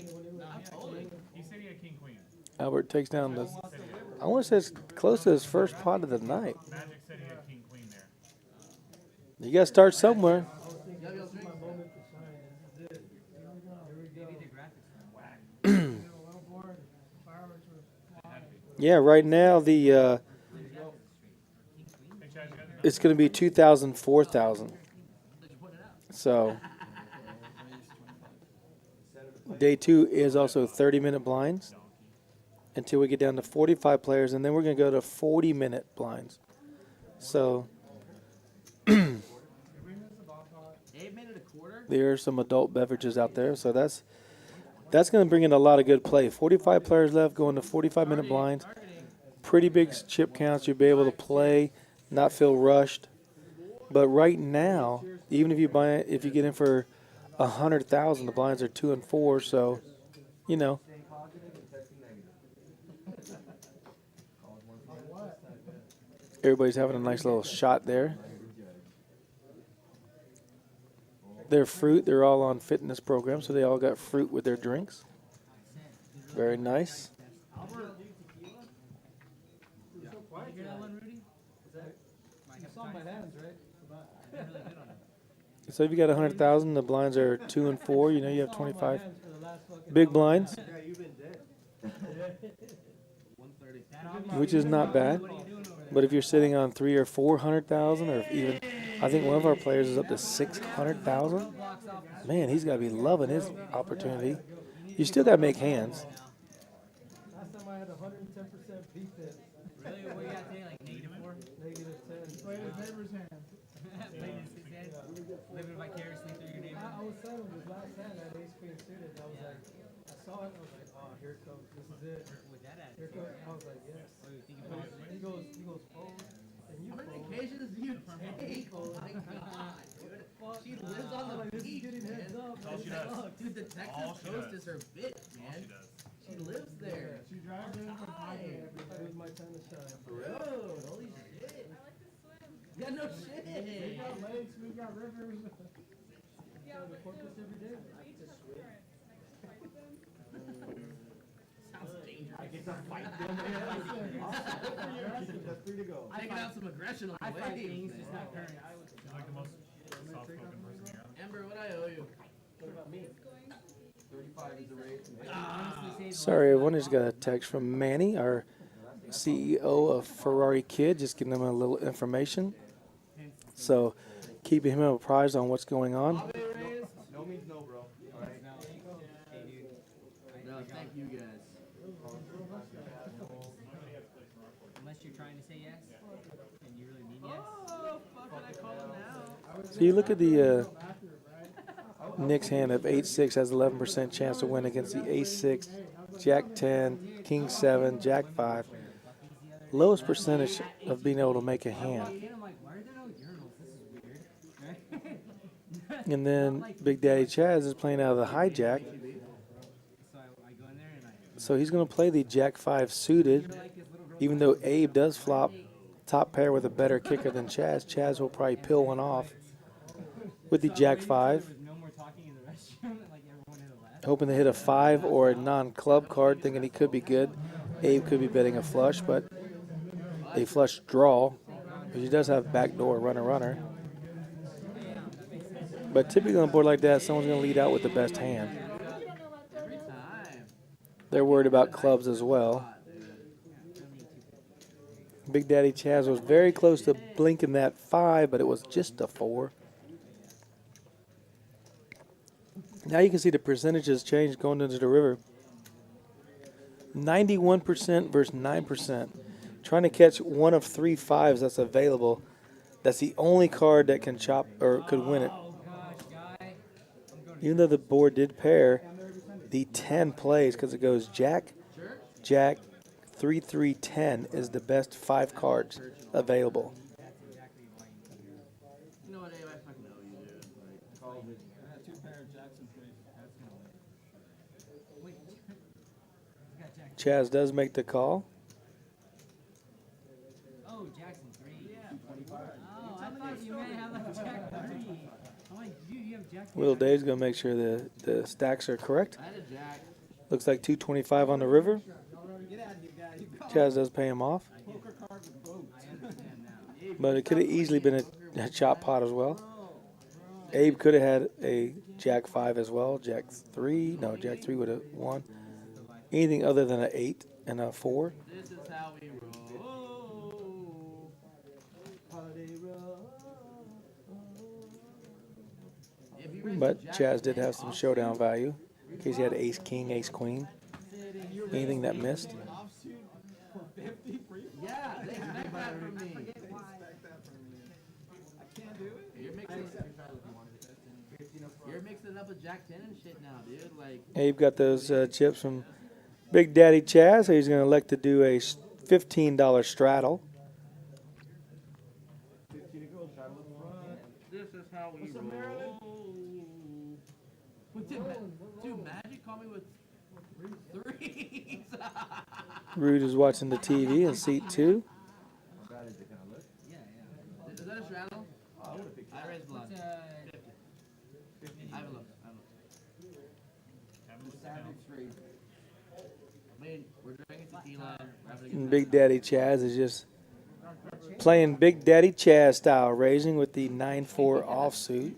He said he had king queen. Albert takes down the, I want to say it's close to his first pot of the night. Magic said he had king queen there. You got to start somewhere. Yeah, right now the it's going to be 2,000, 4,000. So day 2 is also 30-minute blinds until we get down to 45 players, and then we're going to go to 40-minute blinds. So there are some adult beverages out there, so that's going to bring in a lot of good play. 45 players left, going to 45-minute blinds. Pretty big chip counts. You'll be able to play, not feel rushed. But right now, even if you if you get in for 100,000, the blinds are 2 and 4. So, you know. Everybody's having a nice little shot there. Their fruit, they're all on fitness programs, so they all got fruit with their drinks. Very nice. So if you got 100,000, the blinds are 2 and 4. You know, you have 25 big blinds, which is not bad. But if you're sitting on 300,000 or 400,000, or even, I think one of our players is up to 600,000. Man, he's got to be loving his opportunity. You still got to make hands. Last time I had 110% defense. Really? What you got today? Like -4? -10. Played his neighbor's hands. Played his hands. Living vicariously through your neighbor. I was settled with last hand at ace queen suited. I was like, I saw it. I was like, oh, here it comes. This is it. With that Here it comes. I was like, yes. He goes, fold. And you How many fold. vacations do you take? Oh my god, dude. She lives on the beach, man. Dude, the Texas coast is her bitch, man. She lives there. She drives in from Padre. It was my time to shine. Bro, holy shit. I like to swim. Yeah, no shit. We got lakes, we got rivers. Yeah, the Corpus every day. Sounds dangerous. I get to fight them. That's free to go. Taking out some aggression on the way. I fight things, just not current. He's like the most soft-spoken person here. Amber, what I owe you? What about me? 35 is the rate. Sorry, everyone. Just got a text from Manny, our CEO of Ferrari Kid, just giving them a little information. So keeping him apprised on what's going on. No means no, bro. All right. No, thank you guys. Unless you're trying to say yes, and you really mean yes. Oh, fuck, can I call him now? So you look at the Nick's hand of 8-6 has 11% chance to win against the Ace-6, Jack-10, King-7, Jack-5. Lowest percentage of being able to make a hand. I'm like, why are there no urinals? This is weird. And then Big Daddy Chaz is playing out of the hijack. So he's going to play the Jack-5 suited, even though Abe does flop top pair with a better kicker than Chaz. Chaz will probably pill one off with the Jack-5. Hoping to hit a 5 or a non-club card, thinking he could be good. Abe could be betting a flush, but a flush draw. He does have backdoor runner. But typically on a board like that, someone's going to lead out with the best hand. They're worried about clubs as well. Big Daddy Chaz was very close to blinking that 5, but it was just a 4. Now you can see the percentages change going into the river. 91% versus 9%. Trying to catch one of 3 5s that's available. That's the only card that can chop or could win it. Even though the board did pair, the 10 plays because it goes Jack, Jack, 3, 3, 10 is the best 5 cards available. You know what, Abe? I fucking know you, dude. Like, two pair of Jackson plays. Chaz does make the call. Oh, Jackson 3. Yeah. Oh, I thought you may have like Jack 3. I'm like, dude, you have Jack 3. Little Dave's going to make sure the stacks are correct. I had a Jack. Looks like 225 on the river. Chaz does pay him off. But it could have easily been a chop pot as well. Abe could have had a Jack 5 as well. Jack 3. No, Jack 3 would have won. Anything other than an 8 and a 4. This is how we roll. But Chaz did have some showdown value in case he had ace king, ace queen. Anything that missed. Yeah, they expect that from me. You're mixing up with Jack 10 and shit now, dude. Like, Abe got those chips from Big Daddy Chaz, so he's going to elect to do a $15 straddle. this is how we roll. Dude, Magic called me with 3s. Rude is watching the TV in seat 2. Is that a straddle? I raised blood. 50. I haven't looked. I mean, we're drinking tequila. And Big Daddy Chaz is just playing Big Daddy Chaz style, raising with the 9-4 offsuit.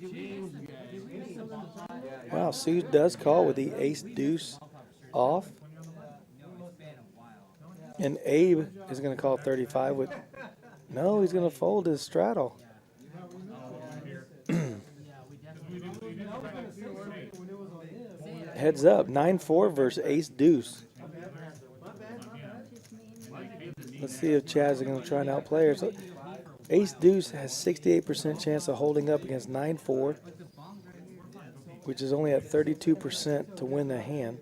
Wow, Sue does call with the ace deuce off. And Abe is going to call 35 with, no, he's going to fold his straddle. Heads up, 9-4 versus ace deuce. Let's see if Chaz is going to try and outplay her. So ace deuce has 68% chance of holding up against 9-4, which is only at 32% to win the hand.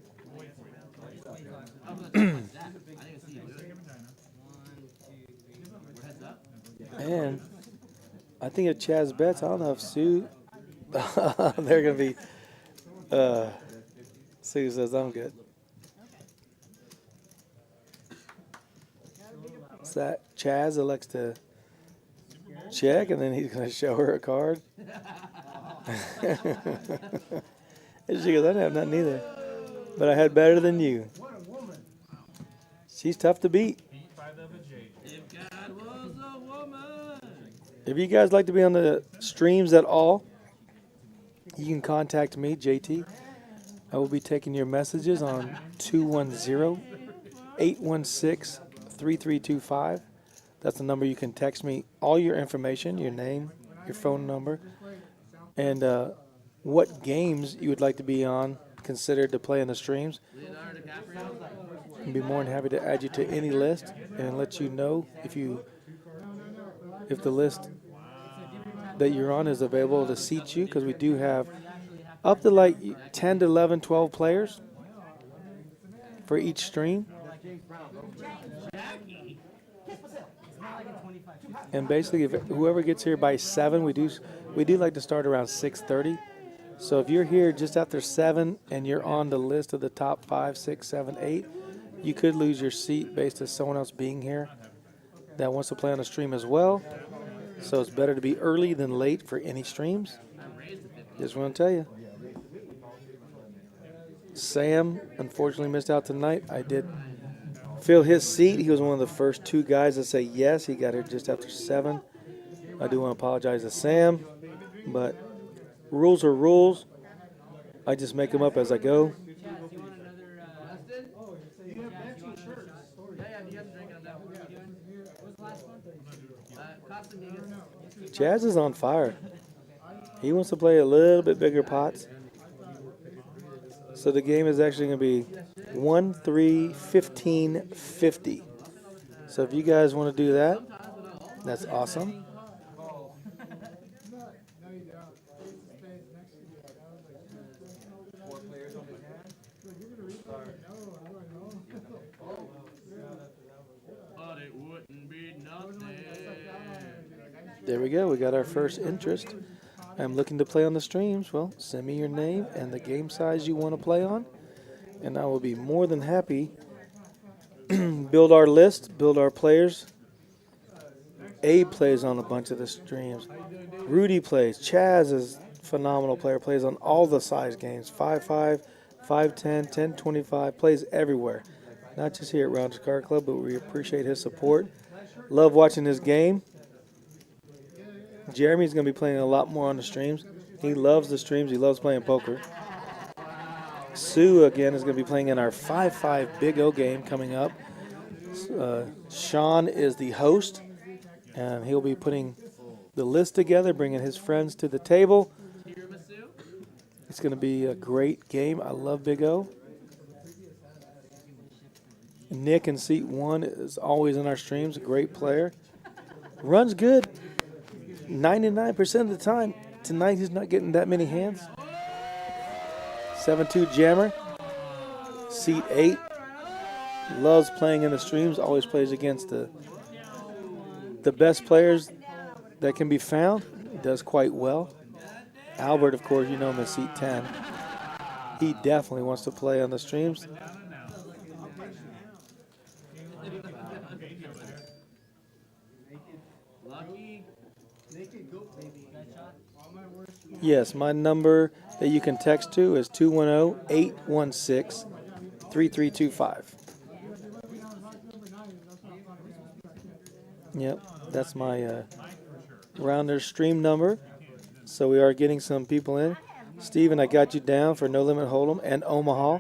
And I think if Chaz bets, I don't know if Sue, they're going to be, Sue says, I'm good. So that Chaz elects to check, and then he's going to show her a card. And she goes, I didn't have nothing either, but I had better than you. She's tough to beat. If you guys like to be on the streams at all, you can contact me, JT. I will be taking your messages on 210-816-3325. That's the number you can text me all your information, your name, your phone number, and what games you would like to be on, considered to play in the streams. I'd be more than happy to add you to any list and let you know if the list that you're on is available to seat you, because we do have up to like 10 to 11, 12 players for each stream. And basically, if whoever gets here by 7, we do like to start around 6:30. So if you're here just after 7 and you're on the list of the top 5, 6, 7, 8, you could lose your seat based on someone else being here that wants to play on the stream as well. So it's better to be early than late for any streams. Just want to tell you. Sam unfortunately missed out tonight. I did fill his seat. He was one of the first 2 guys to say yes. He got here just after 7. I do want to apologize to Sam, but rules are rules. I just make them up as I go. Chaz is on fire. He wants to play a little bit bigger pots. So the game is actually going to be 1, 3, 15, 50. So if you guys want to do that, that's awesome. There we go. We got our first interest. I'm looking to play on the streams. Well, send me your name and the game size you want to play on, and I will be more than happy. Build our list, build our players. Abe plays on a bunch of the streams. Rudy plays. Chaz is a phenomenal player. Plays on all the size games. 5-5, 5-10, 10-25. Plays everywhere. Not just here at Rounders Card Club, but we appreciate his support. Love watching his game. Jeremy's going to be playing a lot more on the streams. He loves the streams. He loves playing poker. Sue, again, is going to be playing in our 5-5 Big O game coming up. Sean is the host, and he'll be putting the list together, bringing his friends to the table. It's going to be a great game. I love Big O. Nick in seat 1 is always in our streams, a great player. Runs good 99% of the time. Tonight he's not getting that many hands. 7-2 Jammer, seat 8. Loves playing in the streams, always plays against the best players that can be found. Does quite well. Albert, of course, you know him as seat 10. He definitely wants to play on the streams. Yes, my number that you can text to is 210-816-3325. Yep, that's my Rounders stream number. So we are getting some people in. Steven, I got you down for No Limit Hold'em and Omaha.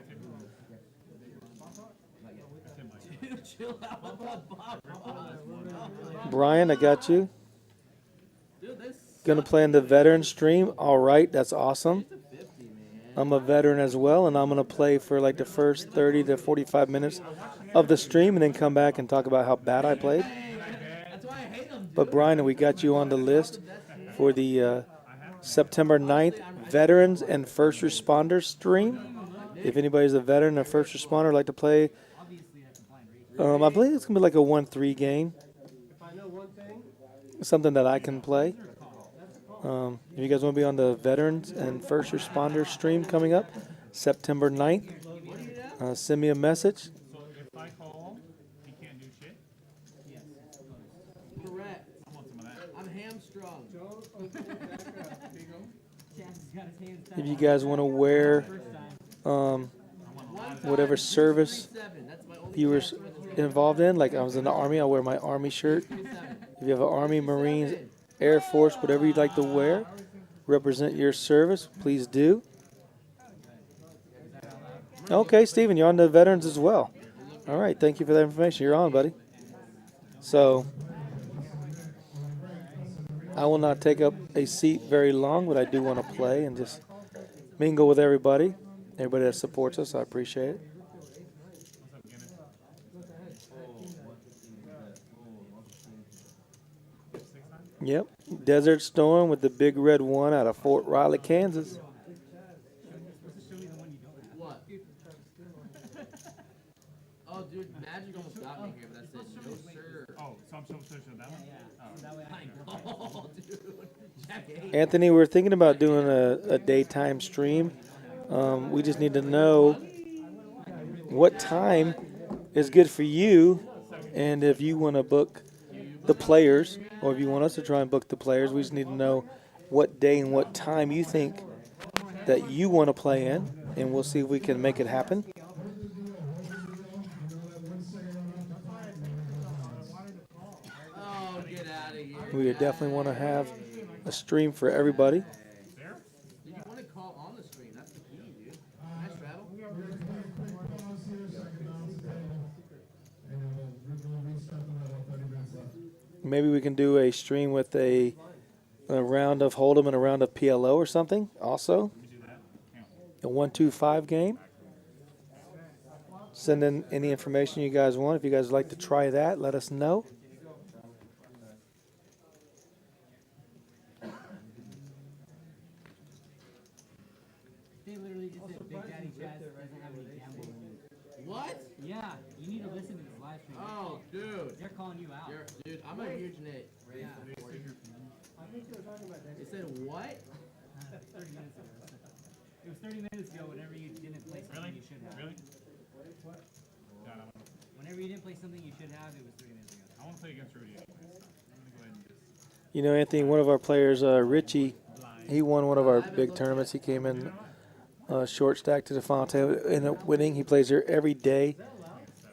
Brian, I got you. Gonna play in the veteran stream. All right, that's awesome. I'm a veteran as well, and I'm gonna play for like the first 30 to 45 minutes of the stream, and then come back and talk about how bad I played. But Brian, we got you on the list for the September 9th Veterans and First Responders stream. If anybody's a veteran or first responder like to play, I believe it's gonna be like a 1-3 game. Something that I can play. If you guys want to be on the Veterans and First Responders stream coming up, September 9th, send me a message. So if I call, he can't do shit? Yes. Correct. I want some of that. I'm hamstrung. If you guys want to wear whatever service you were involved in, like I was in the Army, I'll wear my Army shirt. If you have an Army, Marines, Air Force, whatever you'd like to wear, represent your service, please do. Okay, Steven, you're on the Veterans as well. All right, thank you for that information. You're on, buddy. So I will not take up a seat very long, but I do want to play and just mingle with everybody. Everybody that supports us, I appreciate it. Yep, Desert Storm with the big red one out of Fort Riley, Kansas. What? Oh, dude, Magic almost got me here, but I said no, sir. Oh, so I'm supposed to show that one? I know, dude. Jack ate. Anthony, we're thinking about doing a daytime stream. We just need to know what time is good for you, and if you want to book the players, or if you want us to try and book the players, we just need to know what day and what time you think that you want to play in, and we'll see if we can make it happen. Oh, get out of here. We definitely want to have a stream for everybody. Did you want to call on the stream? That's the key, dude. Nice travel. Maybe we can do a stream with a round of Hold'em and a round of PLO or something also. A 1-2-5 game. Send in any information you guys want. If you guys would like to try that, let us know. They literally just said Big Daddy Chaz doesn't have any gamble in it. What? Yeah, you need to listen to this live stream. Oh, dude. They're calling you out. Dude, I'm a huge Nate. Yeah. You said what? 30 minutes ago. It was 30 minutes ago whenever you didn't play something you should have. Really? What? Yeah, no. Whenever you didn't play something you should have, it was 30 minutes ago. I want to play against Rudy anyways. I'm gonna go ahead and just. You know, Anthony, one of our players, Richie, he won one of our big tournaments. He came in short stack to the final table, ended up winning. He plays here every day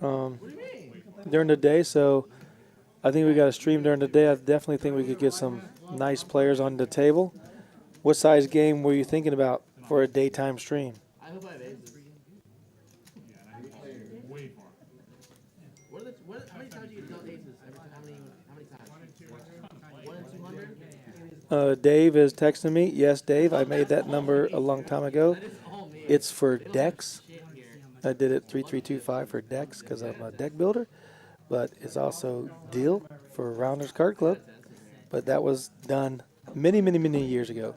during the day, so I think we got to stream during the day. I definitely think we could get some nice players on the table. What size game were you thinking about for a daytime stream? I hope I have aces. Yeah, and I play way far. How many times do you get dealt aces? How many times? 1 in 200? Dave is texting me. Yes, Dave, I made that number a long time ago. It's for decks. I did it 3325 for decks because I'm a deck builder, but it's also deal for Rounders Card Club. But that was done many, many, many years ago.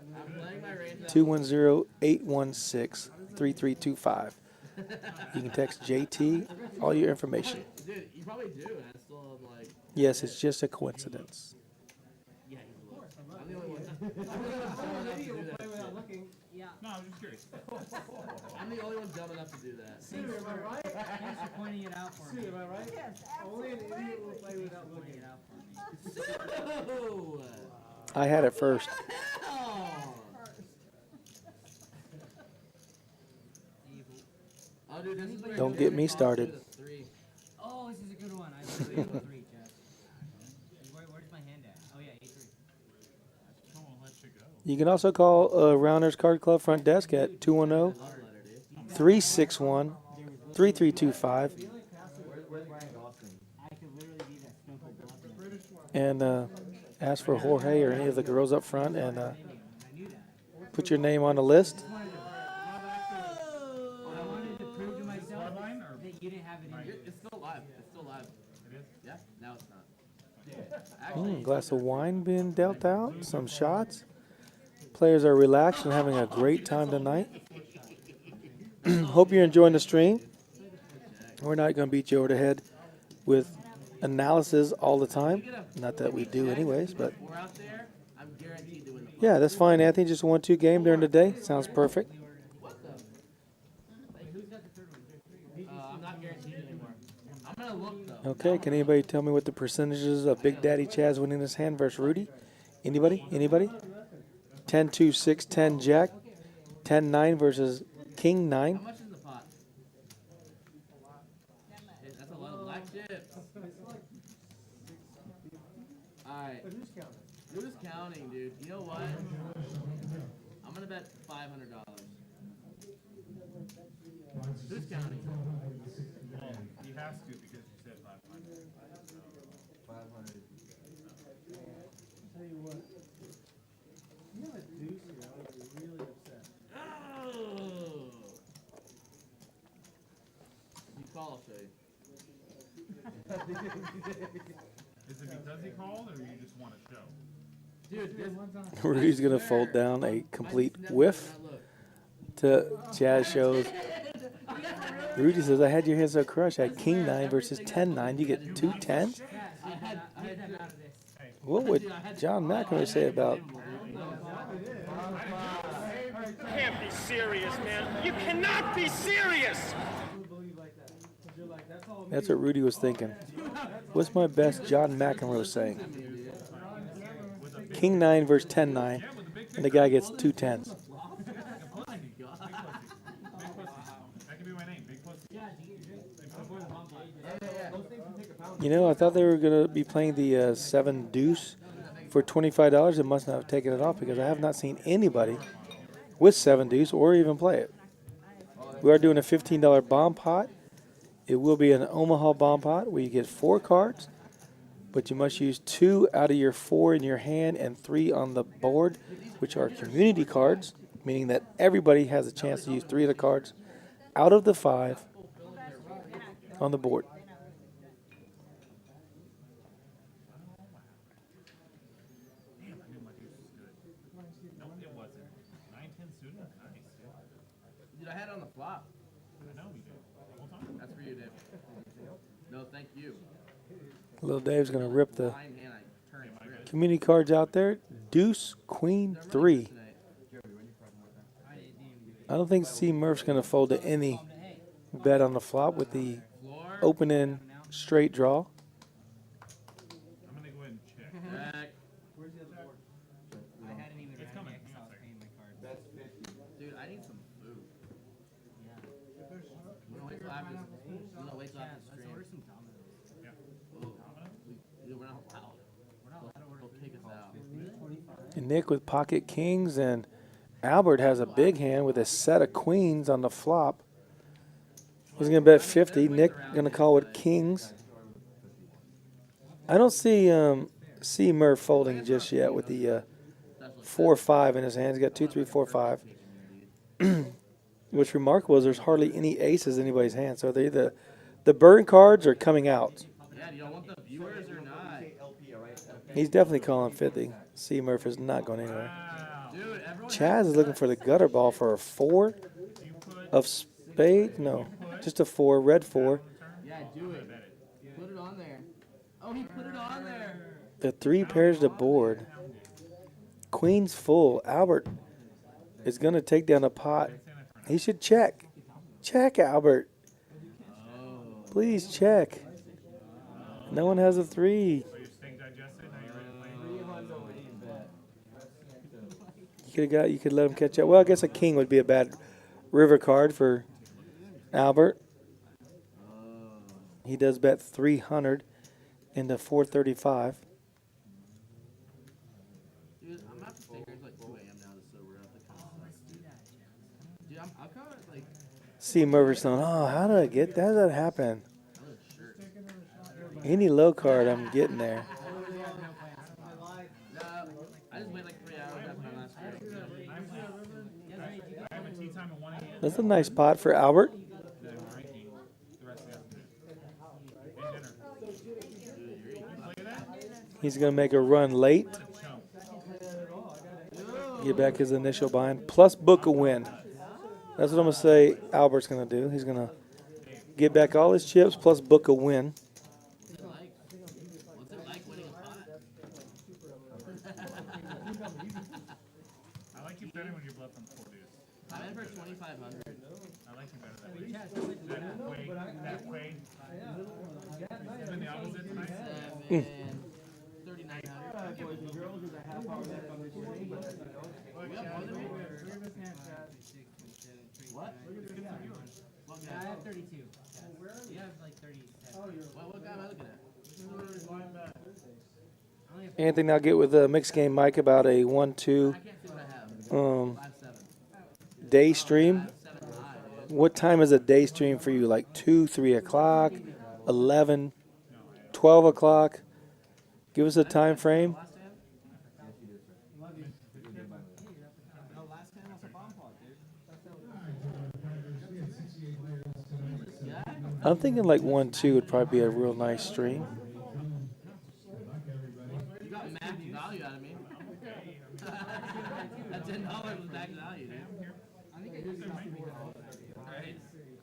210-816-3325. You can text JT all your information. Dude, you probably do, and I still am like. Yes, it's just a coincidence. Yeah, I'm the only one. Yeah. No, I was just curious. I'm the only one dumb enough to do that. Sue, am I right? Thanks for pointing it out for me. Sue, am I right? Yes, Only an idiot will play without Pointing looking. it out for me. I had it first. Oh, dude, this is where Don't get me started. Oh, this is a good one. I have 3, Jeff. Where's my hand at? Oh, yeah, A3. Come on, let you go. You can also call Rounders Card Club front desk at 210-361-3325 and ask for Jorge or any of the girls up front and put your name on the list. I wanted to prove to myself that you didn't have it in you. It's still live. It's still live. It is? Yeah, now it's not. Glass of wine being dealt out, some shots. Players are relaxed and having a great time tonight. Hope you're enjoying the stream. We're not going to beat you over the head with analysis all the time. Not that we do anyways, but We're out there. I'm guaranteed to win the yeah, that's fine, Anthony. Just a 1-2 game during the day. Sounds perfect. I'm not guaranteed anymore. I'm gonna look though. Okay, can anybody tell me what the percentages of Big Daddy Chaz winning his hand versus Rudy? Anybody? Anybody? 10-2-6, 10 Jack, 10-9 versus King 9. How much is the pot? That's a lot of black chips. Alright. Who's counting, dude? You know what? I'm gonna bet $500. Who's counting? Well, he has to because you said 500. 500. Tell you what. You have a deuce here, I would be really upset. Oh! You call, I'll show you. Is it because he called, or you just want to show? Dude, this Rudy's going to fold down a complete whiff to Chaz shows. Rudy says, I had your hands so crushed. I had King 9 versus 10-9. You get 2 10s? I had them out of this. What would John McEnroe say about You can't be serious, man. You cannot be serious. That's what Rudy was thinking. What's my best John McEnroe saying? King 9 versus 10-9, and the guy gets 2 10s. That could be my name, Big Pussy. You know, I thought they were going to be playing the 7 deuce for $25. It must not have taken it off because I have not seen anybody with 7 deuce or even play it. We are doing a $15 bomb pot. It will be an Omaha bomb pot where you get 4 cards, but you must use 2 out of your 4 in your hand and 3 on the board, which are community cards, meaning that everybody has a chance to use 3 of the cards out of the 5 on the board. Damn, I knew my deuce was good. No, it wasn't. 9-10 suited? Nice. Dude, I had it on the flop. I know we did. The whole time. That's for you, Dave. No, thank you. Little Dave's going to rip the Blind hand, I turned it. community cards out there. Deuce, Queen, 3. I don't think C. Murph's going to fold to any bet on the flop with the open-end straight draw. I'm gonna go ahead and check. Where's the other board? I hadn't even read it because I was paying my card. That's 50. Dude, I need some food. Yeah. I'm gonna wait till after this. I'm gonna wait till after the stream. Let's order some Domino's. Yeah. Dude, we're not allowed. We're not allowed to order. They'll kick us out. And Nick with pocket kings, and Albert has a big hand with a set of queens on the flop. He's going to bet 50. Nick going to call with kings. I don't see C. Murph folding just yet with the 4-5 in his hand. He's got 2, 3, 4, 5. What's remarkable is there's hardly any aces in anybody's hand. So they the burn cards are coming out. Yeah, do you want the viewers or not? He's definitely calling 50. C. Murph is not going anywhere. Dude, Chaz is looking for the gutter ball for a 4 of spade. No, just a 4, red 4. Yeah, do it. Put it on there. Oh, he put it on there. The 3 pairs to board. Queen's full. Albert is going to take down a pot. He should check. Check, Albert. Please check. No one has a 3. You could let him catch up. Well, I guess a king would be a bad river card for Albert. He does bet 300 into 435. Dude, I'm about to stay here. It's like 2 a.m. now to sober up. Dude, I'm kind of like. See Murphy's oh, how did I get that? How did that happen? Any low card, I'm getting there. I just wait like 3 hours after my last stream. I have a tea time at 1 a.m. That's a nice pot for Albert. He's going to make a run late. Get back his initial bind. Plus book a win. That's what I'm going to say Albert's going to do. He's going to get back all his chips plus book a win. What's it like winning a pot? I like you better when you're bluffing 4 deuce. I'm in for 2,500. I like you better that way. That way. It's been the opposite tonight. 3,900. What? I have 32. You have like 37. What guy am I looking at? Anthony, I'll get with Mixed Game Mike about a 1-2 day stream. What time is a day stream for you? Like 2, 3 o'clock, 11, 12 o'clock? Give us a time frame. I'm thinking like 1-2 would probably be a real nice stream. You got max value out of me. That $10 was max value, dude.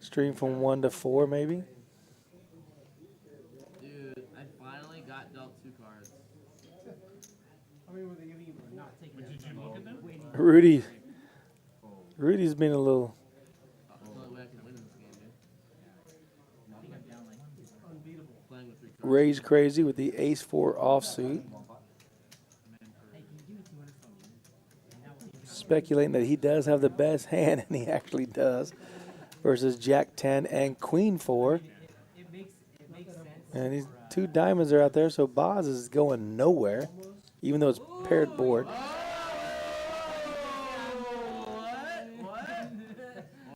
Stream from 1 to 4, maybe. Dude, I finally got dealt 2 cards. Did you look at them? Rudy's been a little raised crazy with the ace-4 offsuit. Speculating that he does have the best hand, and he actually does, versus Jack-10 and Queen-4. And these 2 diamonds are out there, so Boz is going nowhere, even though it's paired board.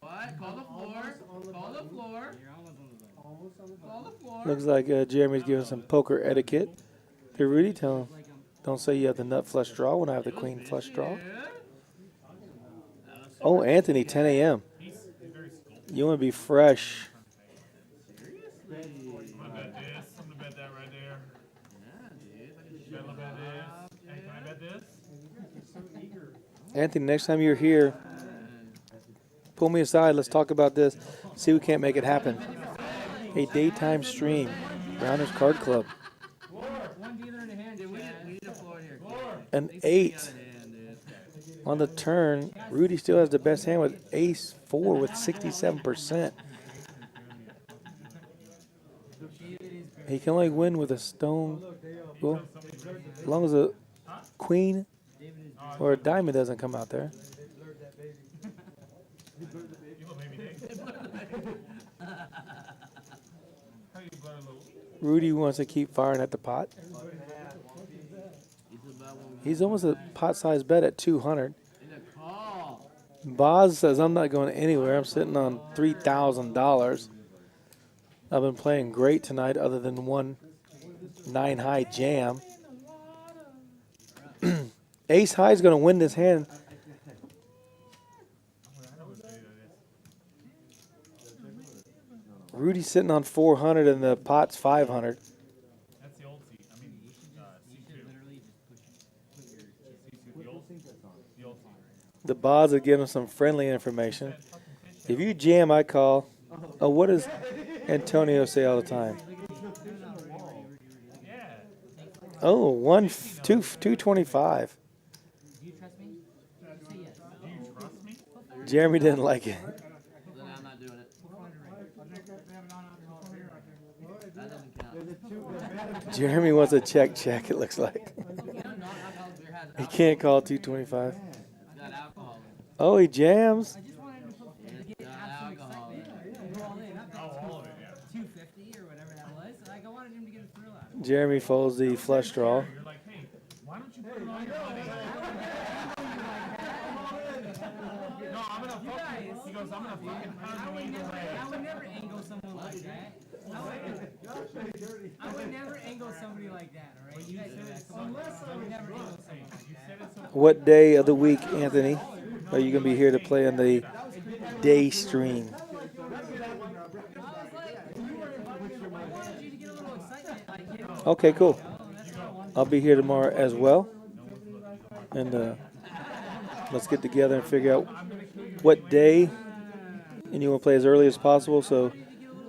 What? Call the floor. Call the floor. Call the floor. Looks like Jeremy's giving some poker etiquette. Hey, Rudy, tell him, don't say you have the nut flush draw when I have the queen flush draw. Oh, Anthony, 10 a.m. You want to be fresh. I'm gonna bet this. I'm gonna bet that right there. Yeah, dude. Bet this. Hey, can I bet this? Anthony, next time you're here, pull me aside. Let's talk about this. See if we can't make it happen. A daytime stream. Rounders Card Club. One dealer in a hand. We need a floor here. an 8 on the turn. Rudy still has the best hand with ace 4 with 67%. He can only win with a stone. Well, as long as a queen or a diamond doesn't come out there. Rudy wants to keep firing at the pot. He's almost a pot-sized bet at 200. Boz says, I'm not going anywhere. I'm sitting on $3,000. I've been playing great tonight other than one 9-high jam. Ace high is going to win this hand. Rudy's sitting on 400 and the pot's 500. That's the old seat. I mean, The Boz will give him some friendly information. If you jam, I call. Oh, what does Antonio say all the time? Oh, 225. Do you trust me? Say yes. Do you trust me? Jeremy didn't like it. Then I'm not doing it. That doesn't count. Jeremy wants a check, it looks like. He can't call 225. Oh, he jams. Jeremy folds the flush draw. You're like, hey, why don't you put it on your money? No, I'm gonna fucking. He goes, I'm gonna fucking pound away the way. I would never angle someone like that. I would never angle somebody like that, alright? You guys know that. I would never angle someone like that. What day of the week, Anthony, are you going to be here to play on the day stream? Okay, cool. I'll be here tomorrow as well. And let's get together and figure out what day. And you want to play as early as possible, so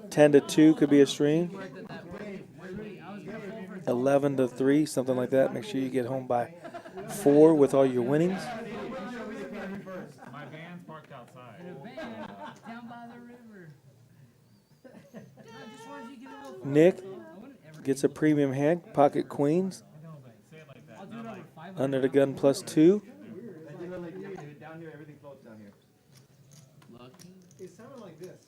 10 to 2 could be a stream. 11 to 3, something like that. Make sure you get home by 4 with all your winnings. My van's parked outside. Down by the river. Nick gets a premium hand, pocket queens. Under the gun +2. Down here, everything floats down here. It sounded like this.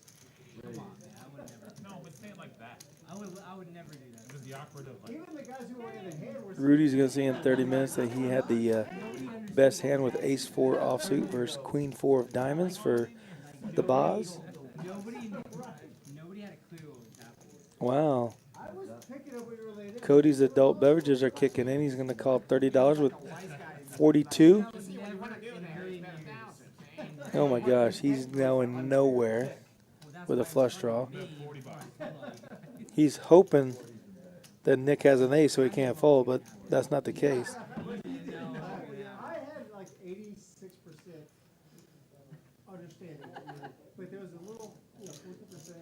Come on, man. I would never. No, but say it like that. I would never do that. This is the awkward of like. Even the guys who were in the hand were. Rudy's going to see in 30 minutes that he had the best hand with ace-4 offsuit versus queen-4 of diamonds for the Boz. Nobody had a clue what was happening. Wow. I was picking up what you were laying. Cody's adult beverages are kicking in. He's going to call $30 with 42. Oh my gosh, he's now in nowhere with a flush draw. He's hoping that Nick has an ace so he can't fold, but that's not the case. I had like 86% understanding, but there was a little, 40%.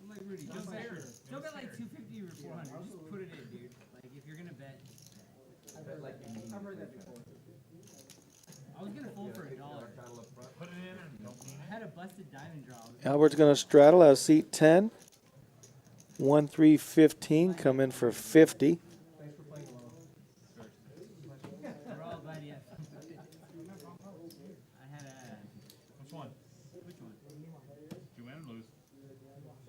I'm like, Rudy, don't bet like 250 or 400. Just put it in, dude. Like, if you're going to bet. I've heard that before. I was going to fold for $1. Put it in and don't mean I had a busted diamond draw. Albert's going to straddle out of seat 10. 1-3-15 come in for 50. Thanks for playing along. We're all glad you had fun. I had a. Which one? Which one? Did you win or lose?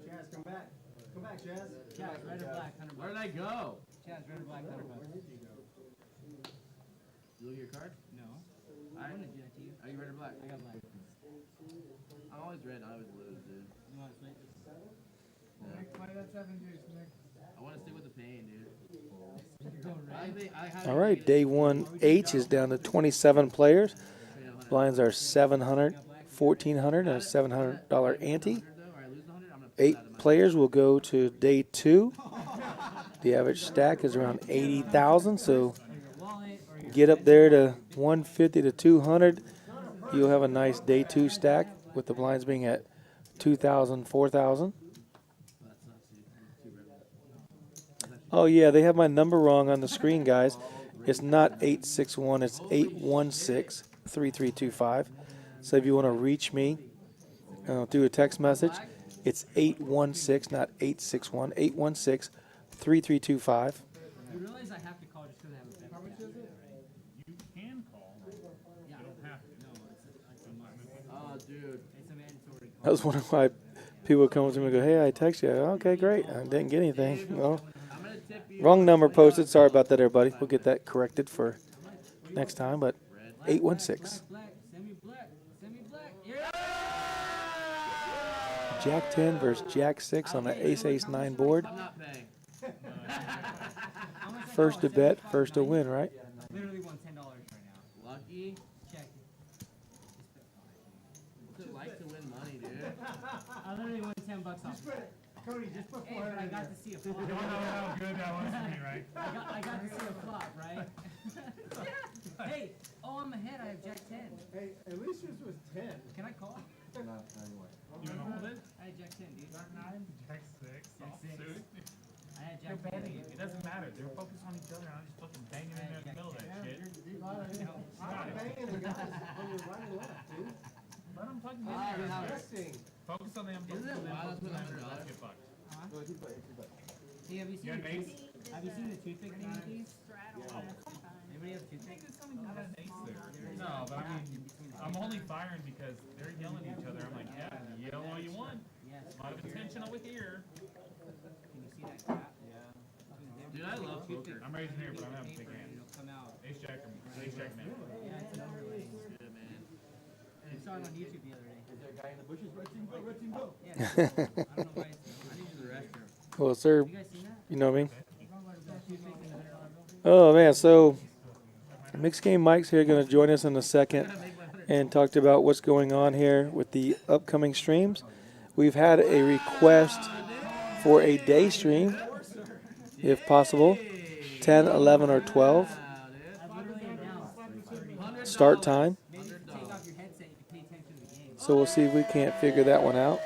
Chaz, come back. Come back, Chaz. Chaz, red or black, $100. Where did I go? Chaz, red or black, $100. You look at your card? No. I wouldn't do that to you. Are you red or black? I got black. I'm always red. I always lose, dude. You want to split? Play that 7 juice, Nick. I want to stick with the pain, dude. All right, day 1 H is down to 27 players. Blinds are 700, 1,400, and a $700 ante. 8 players will go to day 2. The average stack is around 80,000, so get up there to 150 to 200. You'll have a nice day 2 stack with the blinds being at 2,000, 4,000. Oh yeah, they have my number wrong on the screen, guys. It's not 861, it's 816-3325. So if you want to reach me through a text message, it's 816, not 861, 816-3325. You realize I have to call just because I have a bet. How much is it? You can call. Yeah. You don't have to. No, it's a must. Oh, dude. It's a mandatory call. That was one of my people would come up to me and go, hey, I text you. Okay, great. I didn't get anything. Well, wrong number posted. Sorry about that, everybody. We'll get that corrected for next time, but 816. Black, semi-black, semi-black. Jack 10 versus Jack 6 on the ace-9 board. First to bet, first to win, right? Literally won $10 right now. Lucky. Check. What's it like to win money, dude? I literally won $10 off. Cody, just put Hey, but I got to see a flop. You don't know how good that was for me, right? I got to see a flop, right? Hey, oh, I'm ahead. I have Jack 10. Hey, at least yours was 10. Can I call? You want to hold it? I had Jack 10, dude. Jack 9, Jack 6, Jack 6. suit. I had Jack They're 10. betting. It doesn't matter. They're focused on each other. I'm just fucking banging in there in the middle of that shit. I'm banging the guys on your right and left, dude. Let them fucking get there. Focus on them. Focus on them. Focus on them. Let's get fucked. Hey, have you seen the toothpick thing with these? Anybody have a toothpick? No, but I mean, I'm only firing because they're yelling at each other. I'm like, yeah, yell all you want. A lot of attention over here. Can you see that crap? Yeah. Dude, I love poker. I'm raising here, but I'm having a big hand. Come out. Ace Jack man. Yeah, it's an overlay. Good, man. I saw it on YouTube the other day. Is there a guy in the bushes? Red team go, red team go. Yeah, I don't know why it's. I need to use the restroom. Well, sir, You guys seen that? you know what I mean? Toothpick in the $100 bill? Oh, man, so Mixed Game Mike's here going to join us in a second and talk about what's going on here with the upcoming streams. We've had a request for a day stream, if possible, 10, 11, or 12. Start time. So we'll see if we can't figure that one out.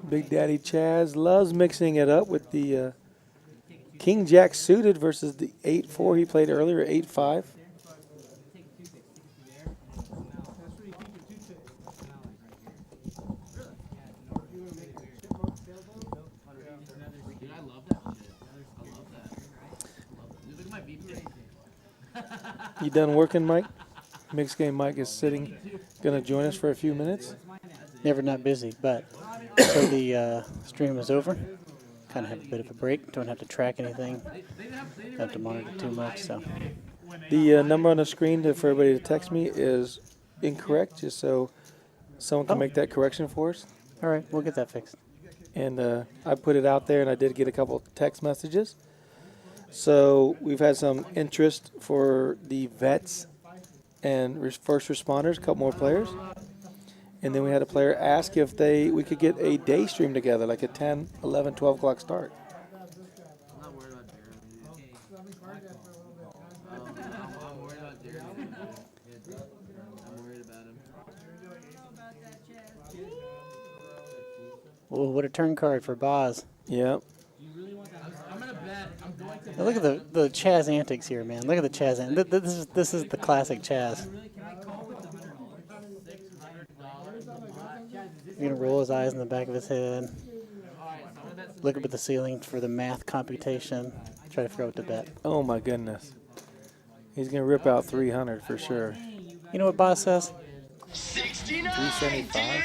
Big Daddy Chaz loves mixing it up with the King Jack suited versus the 8-4 he played earlier, 8-5. Dude, I love that shit. I love that. Dude, look at my VP. You done working, Mike? Mixed Game Mike is sitting, gonna join us for a few minutes. Never not busy, but so the stream is over. Kind of have a bit of a break. Don't have to track anything. Don't have to monitor too much. So The number on the screen for everybody to text me is incorrect, just so someone can make that correction for us. All right, we'll get that fixed. And I put it out there, and I did get a couple text messages. So we've had some interest for the vets and first responders, a couple more players. And then we had a player ask if we could get a day stream together, like a 10, 11, 12 o'clock start. I'm not worried about Jeremy. I'm worried about Jeremy. I'm worried about him. Oh, what a turn card for Boz. Yep. I'm gonna bet. I'm going to. Now look at the Chaz antics here, man. Look at the Chaz antics. This is the classic Chaz. He's gonna roll his eyes in the back of his head. Look up at the ceiling for the math computation. Try to figure out what to bet. Oh my goodness. He's gonna rip out 300 for sure. You know what Boz says? 375.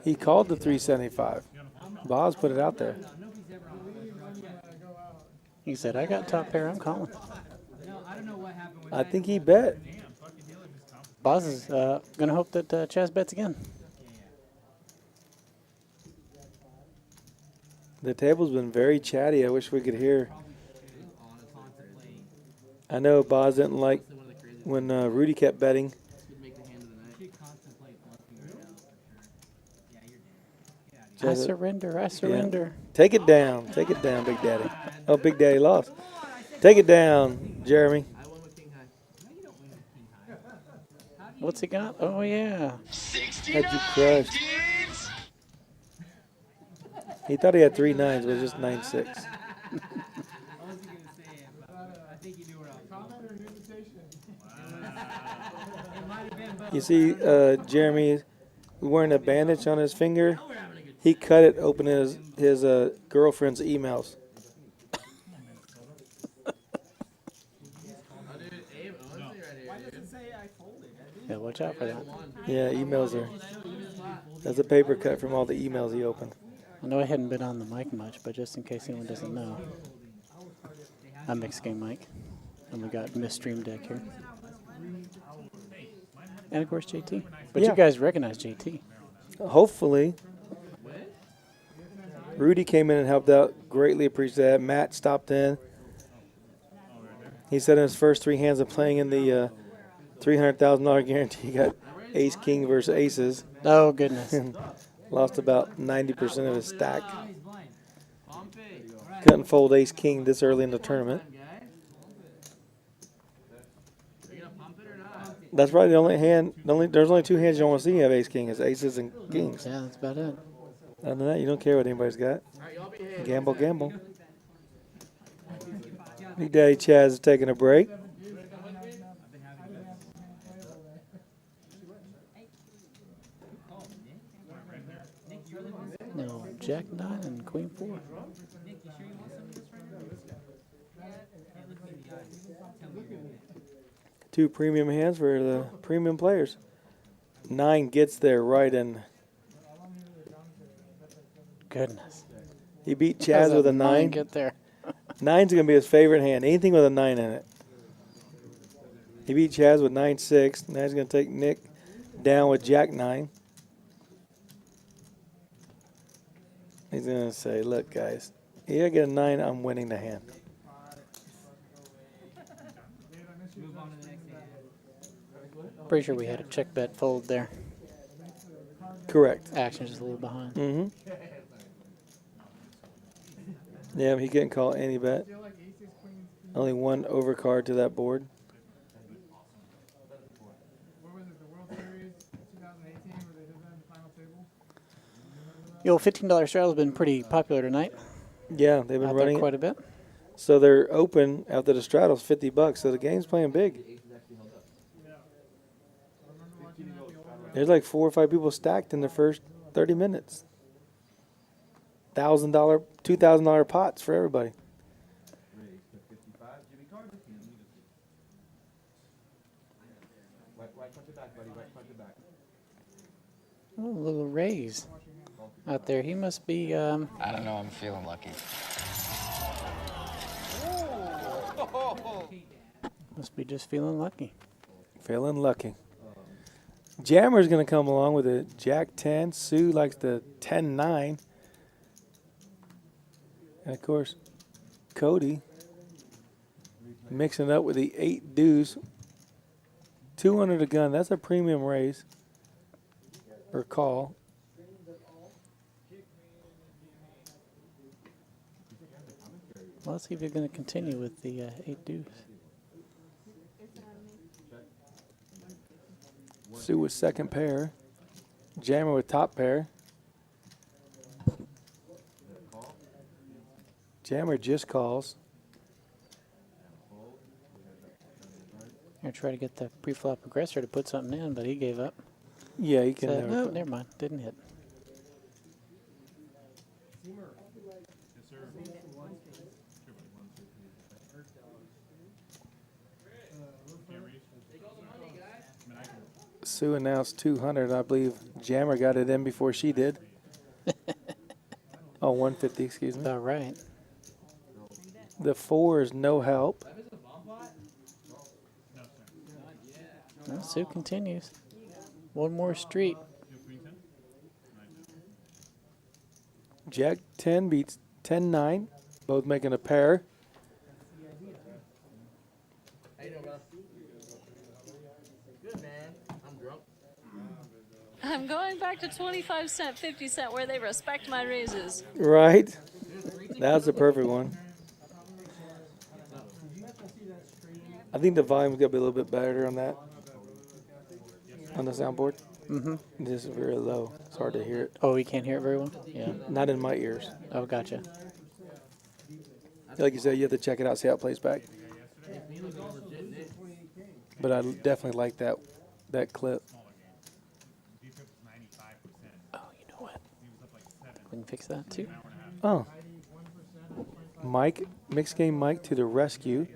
He called the 375. Boz put it out there. He said, "I got top pair. I'm calling." I think he bet. Boz is gonna hope that Chaz bets again. The table's been very chatty. I wish we could hear. I know Boz didn't like when Rudy kept betting. I surrender. I surrender. Yeah. Take it down, Big Daddy. Oh, Big Daddy lost. Take it down, Jeremy. What's he got? Oh, yeah. Had you crushed. He thought he had 3 9s, but it's just 9-6. You see, Jeremy wearing a bandage on his finger. He cut it opening his girlfriend's emails. Yeah, watch out for that. Yeah, emails are. That's a paper cut from all the emails he opened. I know I hadn't been on the mic much, but just in case anyone doesn't know, I'm Mixed Game Mike, and we got Miss Stream Deck here. And of course JT. But Yeah. you guys recognize JT. Hopefully. Rudy came in and helped out. Greatly appreciate that. Matt stopped in. He said in his first 3 hands of playing in the $300,000 guarantee, he got ace king versus aces. Oh, goodness. Lost about 90% of his stack. Couldn't fold ace king this early in the tournament. That's probably the only hand. There's only 2 hands you don't want to see have ace king. It's aces and kings. Yeah, that's about it. Other than that, you don't care what anybody's got. Gamble, gamble. Big Daddy Chaz is taking a break. No, Jack 9 and Queen 4. Two premium hands for the premium players. 9 gets there right in. Goodness. He beat How does Chaz with that a 9 9. get there? 9's going to be his favorite hand. Anything with a 9 in it. He beat Chaz with 9-6. Now he's going to take Nick down with Jack 9. He's going to say, look, guys, if I get a 9, I'm winning the hand. Pretty sure we had a check bet fold there. Correct. Action just a little behind. Mm-hmm. Yeah, he couldn't call any bet. Only 1 overcard to that board. The old $15 straddle's been pretty popular tonight. Yeah, they've been Out running there quite a bit. So they're open after the straddle's $50. So the game's playing big. There's like 4 or 5 people stacked in the first 30 minutes. $1,000, $2,000 pots for everybody. Oh, a little raise out there. He must be. I don't know. I'm feeling lucky. Must be just feeling lucky. Feeling lucky. Jammer's going to come along with a Jack 10. Sue likes the 10-9. And, of course, Cody mixing it up with the 8 deuce. 200 a gun. That's a premium raise or call. Well, let's see if you're going to continue with the 8 deuce. Sue with second pair. Jammer with top pair. Jammer just calls. Gonna try to get the pre-flop aggressor to put something in, but he gave up. Yeah, he can Said, never no, put- never mind. Didn't hit. Sue announced 200. I believe Jammer got it in before she did. Oh, 150, excuse me. About right. The 4 is no help. Well, Sue continues. One more street. Jack 10 beats 10-9. Both making a pair. How you doing, bro? Good, man. I'm drunk. I'm going back to 25 cent, 50 cent, where they respect my raises. Right? That's a perfect one. I think the volume's got to be a little bit better on that. on the soundboard. Mm-hmm. This is very low. It's hard to hear it. Oh, you can't hear it very well? Yeah. Not in my ears. Oh, gotcha. Like you said, you have to check it out, see how it plays back. But I definitely like that clip. Oh, you know what? We can fix that too. Oh. Mike, mixed game Mike to the rescue.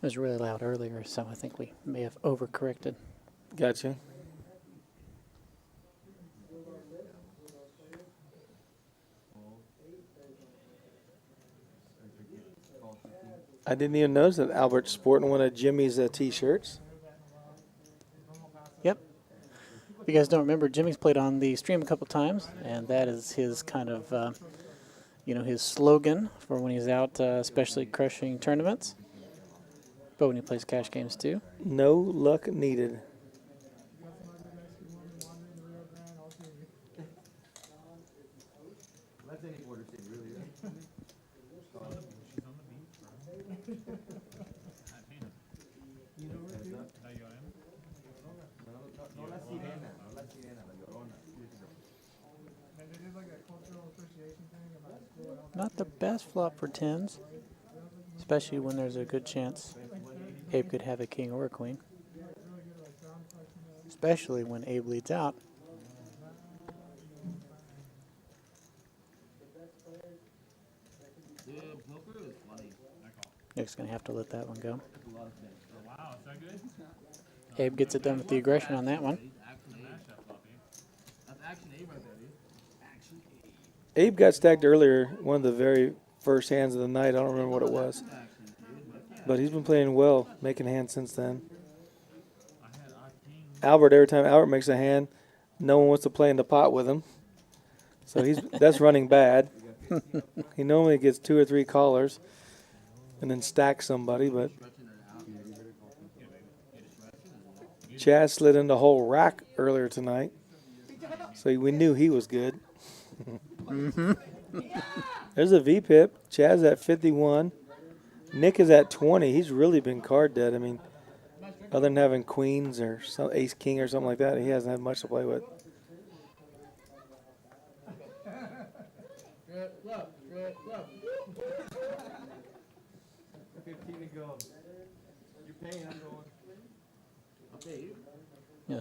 It was really loud earlier, so I think we may have overcorrected. Gotcha. I didn't even notice that Albert's sporting one of Jimmy's t-shirts. Yep. If you guys don't remember, Jimmy's played on the stream a couple times, and that is his kind of, his slogan for when he's out, especially crushing tournaments. But when he plays cash games too. No luck needed. Not the best flop for tens, especially when there's a good chance Abe could have a king or a queen. Especially when Abe leads out. Nick's going to have to let that one go. Abe gets it done with the aggression on that one. Abe got stacked earlier, one of the very first hands of the night. I don't remember what it was. But he's been playing well, making hands since then. Albert, every time Albert makes a hand, no one wants to play in the pot with him. So that's running bad. He normally gets 2 or 3 callers and then stacks somebody, but Chaz slid in the whole rack earlier tonight. So we knew he was good. There's a V-pip. Chaz at 51. Nick is at 20. He's really been card dead. I mean, other than having queens or some ace king or something like that, he hasn't had much to play with.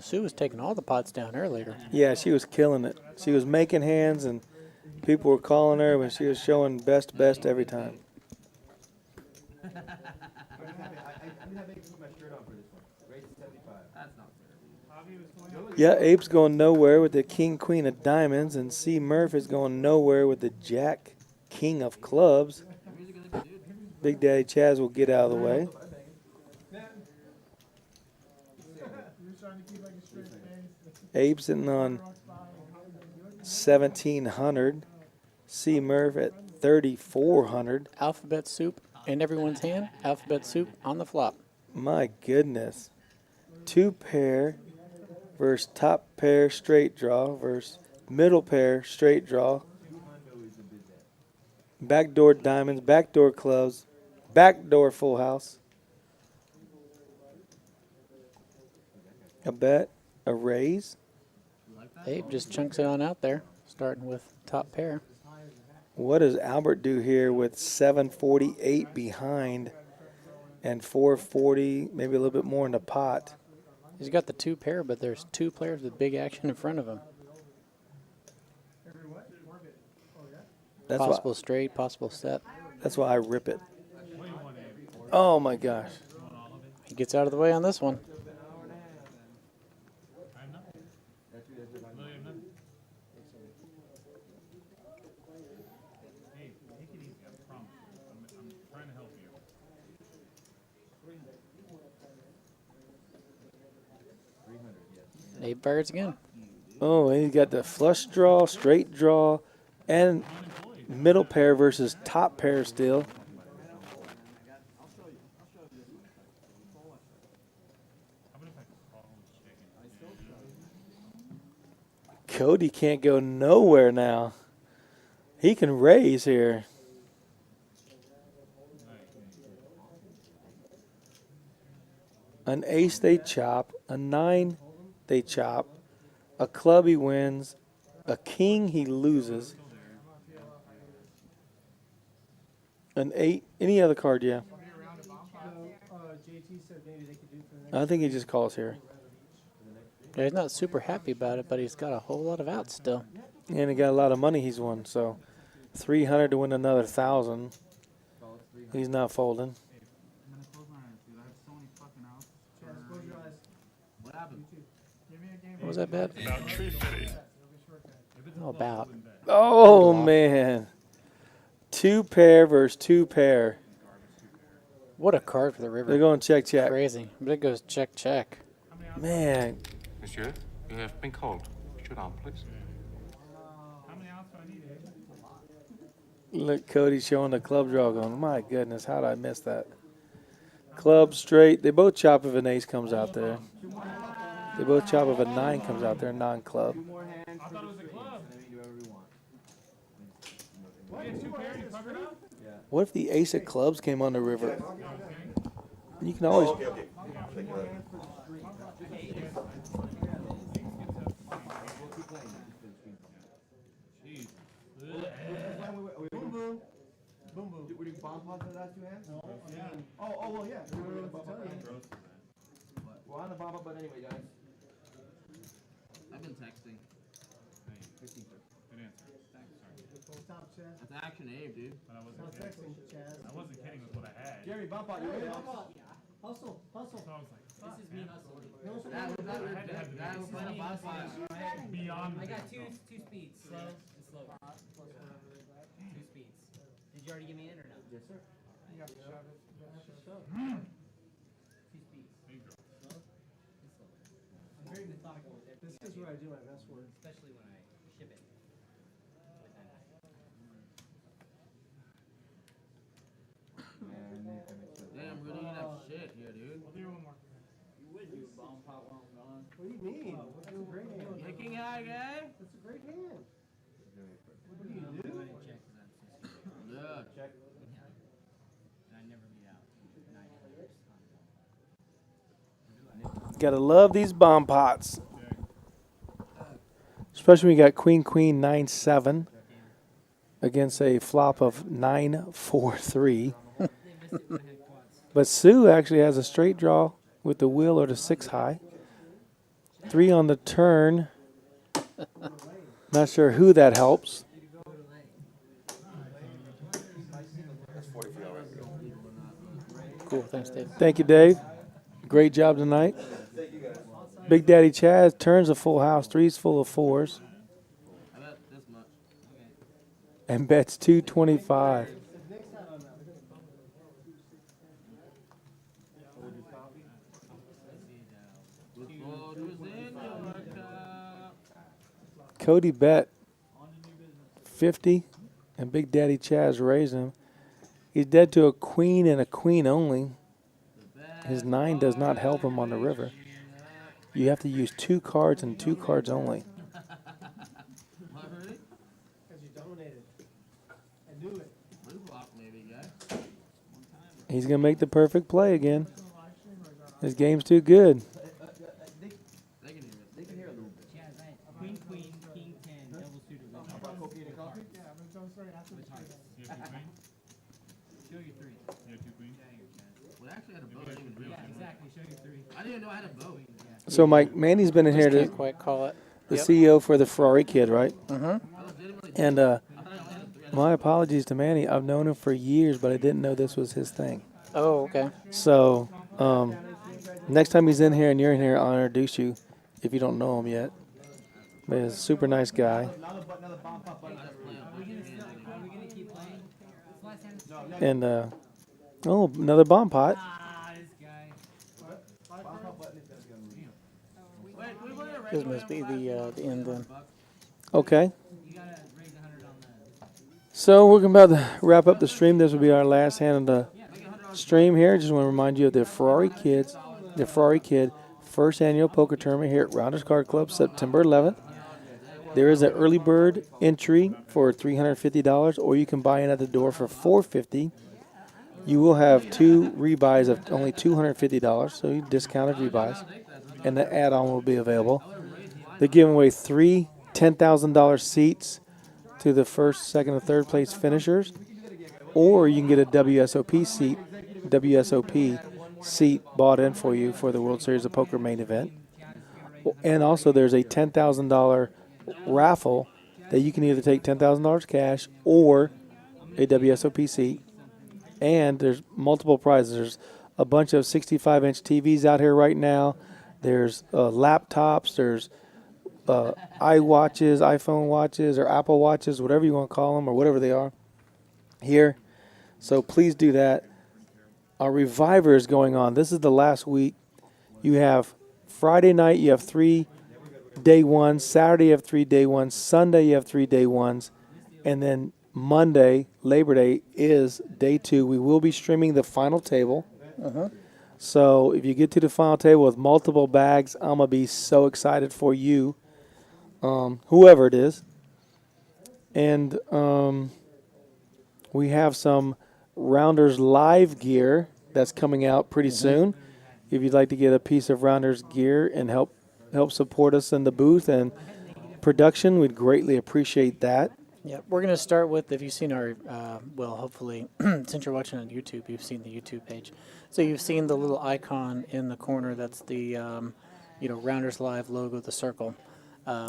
Sue was taking all the pots down earlier. Yeah, she was killing it. She was making hands, and people were calling her, but she was showing best every time. Yeah, Abe's going nowhere with the king, queen of diamonds, and C. Murph is going nowhere with the jack, king of clubs. Big Daddy Chaz will get out of the way. Abe sitting on 1,700. C. Murph at 3,400. Alphabet soup in everyone's hand. Alphabet soup on the flop. My goodness. 2 pair versus top pair straight draw versus middle pair straight draw. Backdoor diamonds, backdoor clubs, backdoor full house. A bet, a raise. Abe just chunks it on out there, starting with top pair. What does Albert do here with 748 behind and 440, maybe a little bit more in the pot? He's got the 2 pair, but there's 2 players with big action in front of him. That's possible straight, possible set. That's why I rip it. Oh my gosh. He gets out of the way on this one. Abe fires again. Oh, and he's got the flush draw, straight draw, and middle pair versus top pair still. Cody can't go nowhere now. He can raise here. An ace they chop, a 9 they chop, a club he wins, a king he loses, an 8, any other card, yeah. I think he just calls here. Yeah, he's not super happy about it, but he's got a whole lot of outs still. And he got a lot of money he's won, so 300 to win another 1,000. He's not folding. What was that bet? About tree fitting. Oh, about. Oh, man. 2 pair versus 2 pair. What a card for the river. They're going check, check. Crazy. But it goes check, check. Man. Monsieur, you have been called. Shoot on, please. How many outs do I need? Look, Cody showing the club draw going, my goodness, how did I miss that? Club straight. They both chop if an ace comes out there. They both chop if a 9 comes out there, non-club. I thought it was a club. What? 2 pairs, you covered up? What if the ace of clubs came on the river? You can always... Boom, boom. Boom, boom. Were you bomb pots in the last 2 hands? No. Yeah. Oh, well, yeah. We're on the bomb up, but anyway, guys. I've been texting. Good answer. Stop, Chaz. That's action Abe, dude. But I wasn't Stop kidding. texting, Chaz. I wasn't kidding with what I had. Jeremy, bomb pot, you ready? Hustle, hustle. So I was like, fuck, This is me man. hustling. No, so I had to have the That was base. playing a boss fight. Beyond I got the two base. speeds, slow and slow. 2 speeds. Did you already give me in or no? Yes, sir. You got to shove it. You have to shove. 2 speeds. Big girl. I'm very methodical with everything. This is where I do my best work. Especially when I ship it. With that eye. Damn, we're doing that shit here, dude. We'll do one more. You would do bomb pot while I'm gone. What do you mean? That's a great hand. Kicking high, guy? That's a great hand. What do you do? Yeah. Check. And I never lead out. Gotta love these bomb pots. Especially when you got queen, queen, 9-7 against a flop of 9-4-3. But Sue actually has a straight draw with the wheel or the 6 high. 3 on the turn. Not sure who that helps. Cool. Thanks, Dave. Thank you, Dave. Great job tonight. Big Daddy Chaz turns a full house, 3's full of 4s. I bet this much. And bets 225. Cody bet 50, and Big Daddy Chaz raised him. He's dead to a queen and a queen only. His 9 does not help him on the river. You have to use 2 cards and 2 cards only. Because you dominated. I knew it. He's going to make the perfect play again. This game's too good. They can hear a little bit. Chaz, I had queen, queen, king, 10, double suited. Yeah, but don't start after the With trade. hearts. You have 2 queens? Show your 3. You have 2 queens? Well, I actually had a bow. I didn't even Yeah, realize. exactly. Show your 3. I didn't even know I had a bow. So, Mike, Manny's been in here Just to can't quite call it. the CEO for the Ferrari Kid, right? Mm-hmm. And my apologies to Manny. I've known him for years, but I didn't know this was his thing. Oh, okay. So, next time he's in here and you're in here, I'll introduce you if you don't know him yet. But he's a super nice guy. Another bomb pot button. Are we going to keep playing? This last hand is And, oh, another bomb pot. this guy. Bomb pot button is gonna go. This must be the end then. Okay. You got to raise 100 on the... So we're about to wrap up the stream. This will be our last hand of the stream here. Just want to remind you of the Ferrari Kid first annual poker tournament here at Rounders Card Club, September 11th. There is an early bird entry for $350, or you can buy in at the door for $450. You will have 2 rebuys of only $250, so you discounted rebuys, and the add-on will be available. They're giving away 3 $10,000 seats to the first, second, and third place finishers, or you can get a WSOP seat bought in for you for the World Series of Poker main event. And also there's a $10,000 raffle that you can either take $10,000 cash or a WSOP seat. And there's multiple prizes. There's a bunch of 65-inch TVs out here right now. There's laptops. There's iWatches, iPhone watches, or Apple watches, whatever you want to call them, or whatever they are, here. So please do that. Our Reviver is going on. This is the last week. You have Friday night, you have 3 day ones. Saturday, you have 3 day ones. Sunday, you have 3 day ones. And then Monday, Labor Day, is day 2. We will be streaming the final table. So if you get to the final table with multiple bags, I'm going to be so excited for you, whoever it is. And we have some Rounders Live gear that's coming out pretty soon. If you'd like to get a piece of Rounders gear and help support us in the booth and production, we'd greatly appreciate that. Yeah, we're going to start with, if you've seen our, well, hopefully, since you're watching on YouTube, you've seen the YouTube page. So you've seen the little icon in the corner that's the, Rounders Live logo, the circle,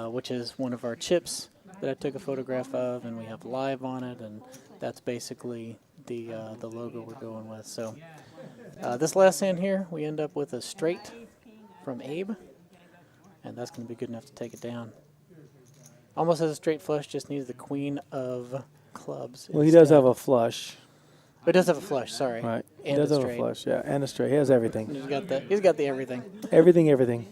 which is one of our chips that I took a photograph of, and we have live on it, and that's basically the logo we're going with. So this last hand here, we end up with a straight from Abe, and that's going to be good enough to take it down. Almost has a straight flush, just needs the queen of clubs. Well, he does have a flush. It does have a flush, sorry. Right. And He does a have straight. a flush, yeah, and a straight. He has everything. He's got the everything. Everything.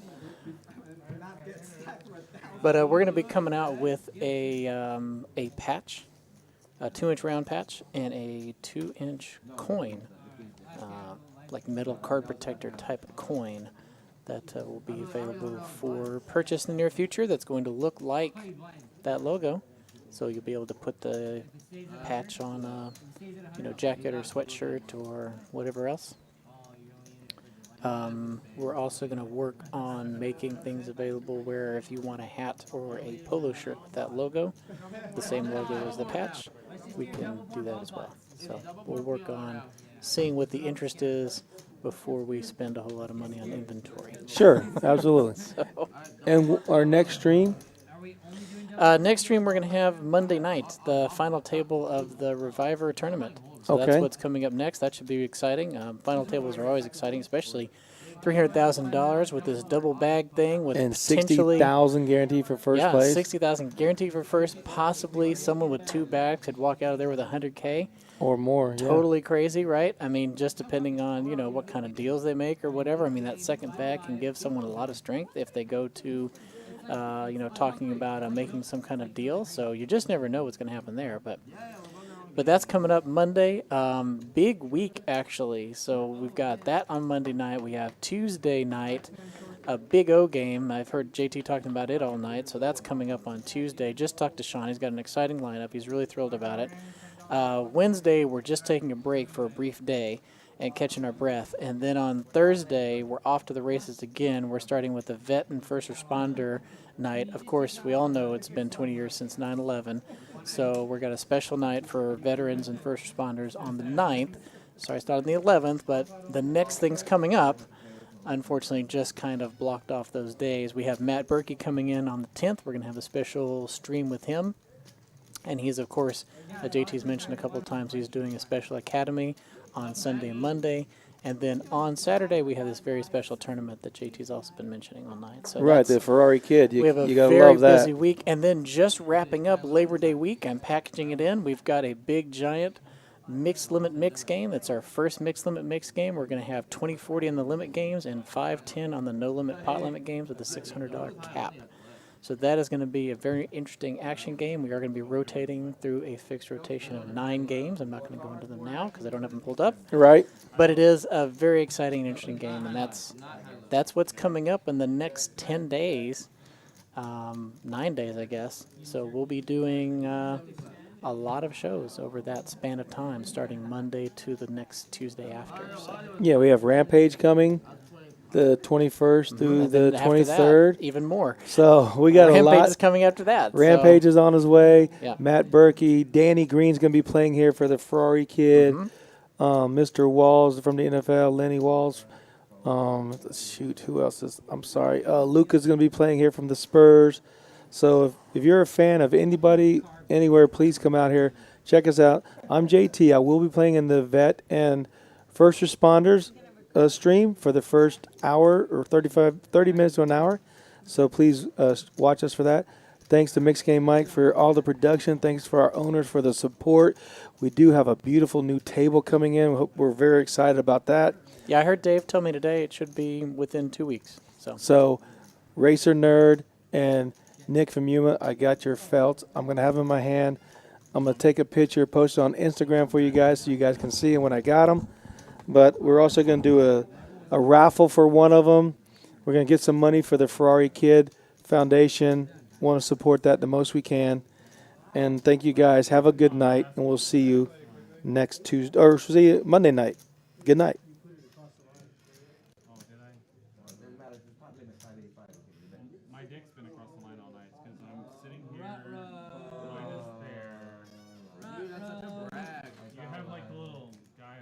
But we're going to be coming out with a patch, a 2-inch round patch, and a 2-inch coin, like metal card protector type of coin that will be available for purchase in the near future. That's going to look like that logo, so you'll be able to put the patch on a jacket or sweatshirt or whatever else. We're also going to work on making things available where if you want a hat or a polo shirt with that logo, the same logo as the patch, we can do that as well. So we'll work on seeing what the interest is before we spend a whole lot of money on inventory. Sure, absolutely. And our next stream? Next stream we're going to have Monday night, the final table of the Reviver tournament. So that's what's coming up next. That should be exciting. Final tables are always exciting, especially $300,000 with this double bag thing with and potentially $60,000 guaranteed for first place. Yeah, $60,000 guaranteed for first. Possibly someone with 2 bags could walk out of there with $100K or more. Totally crazy, right? I mean, just depending on what kind of deals they make or whatever. I mean, that second bag can give someone a lot of strength if they go to talking about making some kind of deal. So you just never know what's going to happen there. But that's coming up Monday. Big week, actually. So we've got that on Monday night. We have Tuesday night, a Big O game. I've heard JT talking about it all night. So that's coming up on Tuesday. Just talked to Sean. He's got an exciting lineup. He's really thrilled about it. Wednesday, we're just taking a break for a brief day and catching our breath. And then on Thursday, we're off to the races again. We're starting with the vet and first responder night. Of course, we all know it's been 20 years since 9/11. So we've got a special night for veterans and first responders on the 9th. Sorry, it's not on the 11th, but the next thing's coming up. Unfortunately, just kind of blocked off those days. We have Matt Berkey coming in on the 10th. We're going to have a special stream with him. And he's, of course, JT's mentioned a couple of times, he's doing a special academy on Sunday and Monday. And then on Saturday, we have this very special tournament that JT's also been mentioning all night. So right, the Ferrari Kid. We have a gotta very love that. busy week. And then just wrapping up Labor Day week, I'm packaging it in. We've got a big, giant mixed limit mix game. That's our first mixed limit mix game. We're going to have 20-40 on the limit games and 5-10 on the no limit pot limit games with a $600 cap. So that is going to be a very interesting action game. We are going to be rotating through a fixed rotation of 9 games. I'm not going to go into them now because I don't have them pulled up. Right. But it is a very exciting and interesting game, and that's what's coming up in the next 10 days. 9 days, I guess. So we'll be doing a lot of shows over that span of time, starting Monday to the next Tuesday after. So. Yeah, we have Rampage coming the 21st through And then the after that, 23rd. even more. So we got a lot. Rampage is coming after that. Rampage is on his way. Yeah. Matt Berkey, Danny Green's going to be playing here for the Ferrari Kid. Mr. Walls from the NFL, Lenny Walls. Shoot, who else is? I'm sorry. Luca's going to be playing here from the Spurs. So if you're a fan of anybody, anywhere, please come out here. Check us out. I'm JT. I will be playing in the vet and first responders stream for the first hour or 30 minutes to an hour. So please watch us for that. Thanks to Mixed Game Mike for all the production. Thanks for our owners for the support. We do have a beautiful new table coming in. We're very excited about that. Yeah, I heard Dave tell me today it should be within 2 weeks. So Racer Nerd and Nick from Yuma, I got your felt. I'm going to have them in my hand. I'm going to take a picture, post it on Instagram for you guys so you guys can see them when I got them. But we're also going to do a raffle for one of them. We're going to get some money for the Ferrari Kid Foundation. Want to support that the most we can. And thank you guys. Have a good night, and we'll see you next Tuesday, or see you Monday night. Good night. My dick's been across the line all night because I'm sitting here. Mine is there. Dude, that's such a brag. You have like the little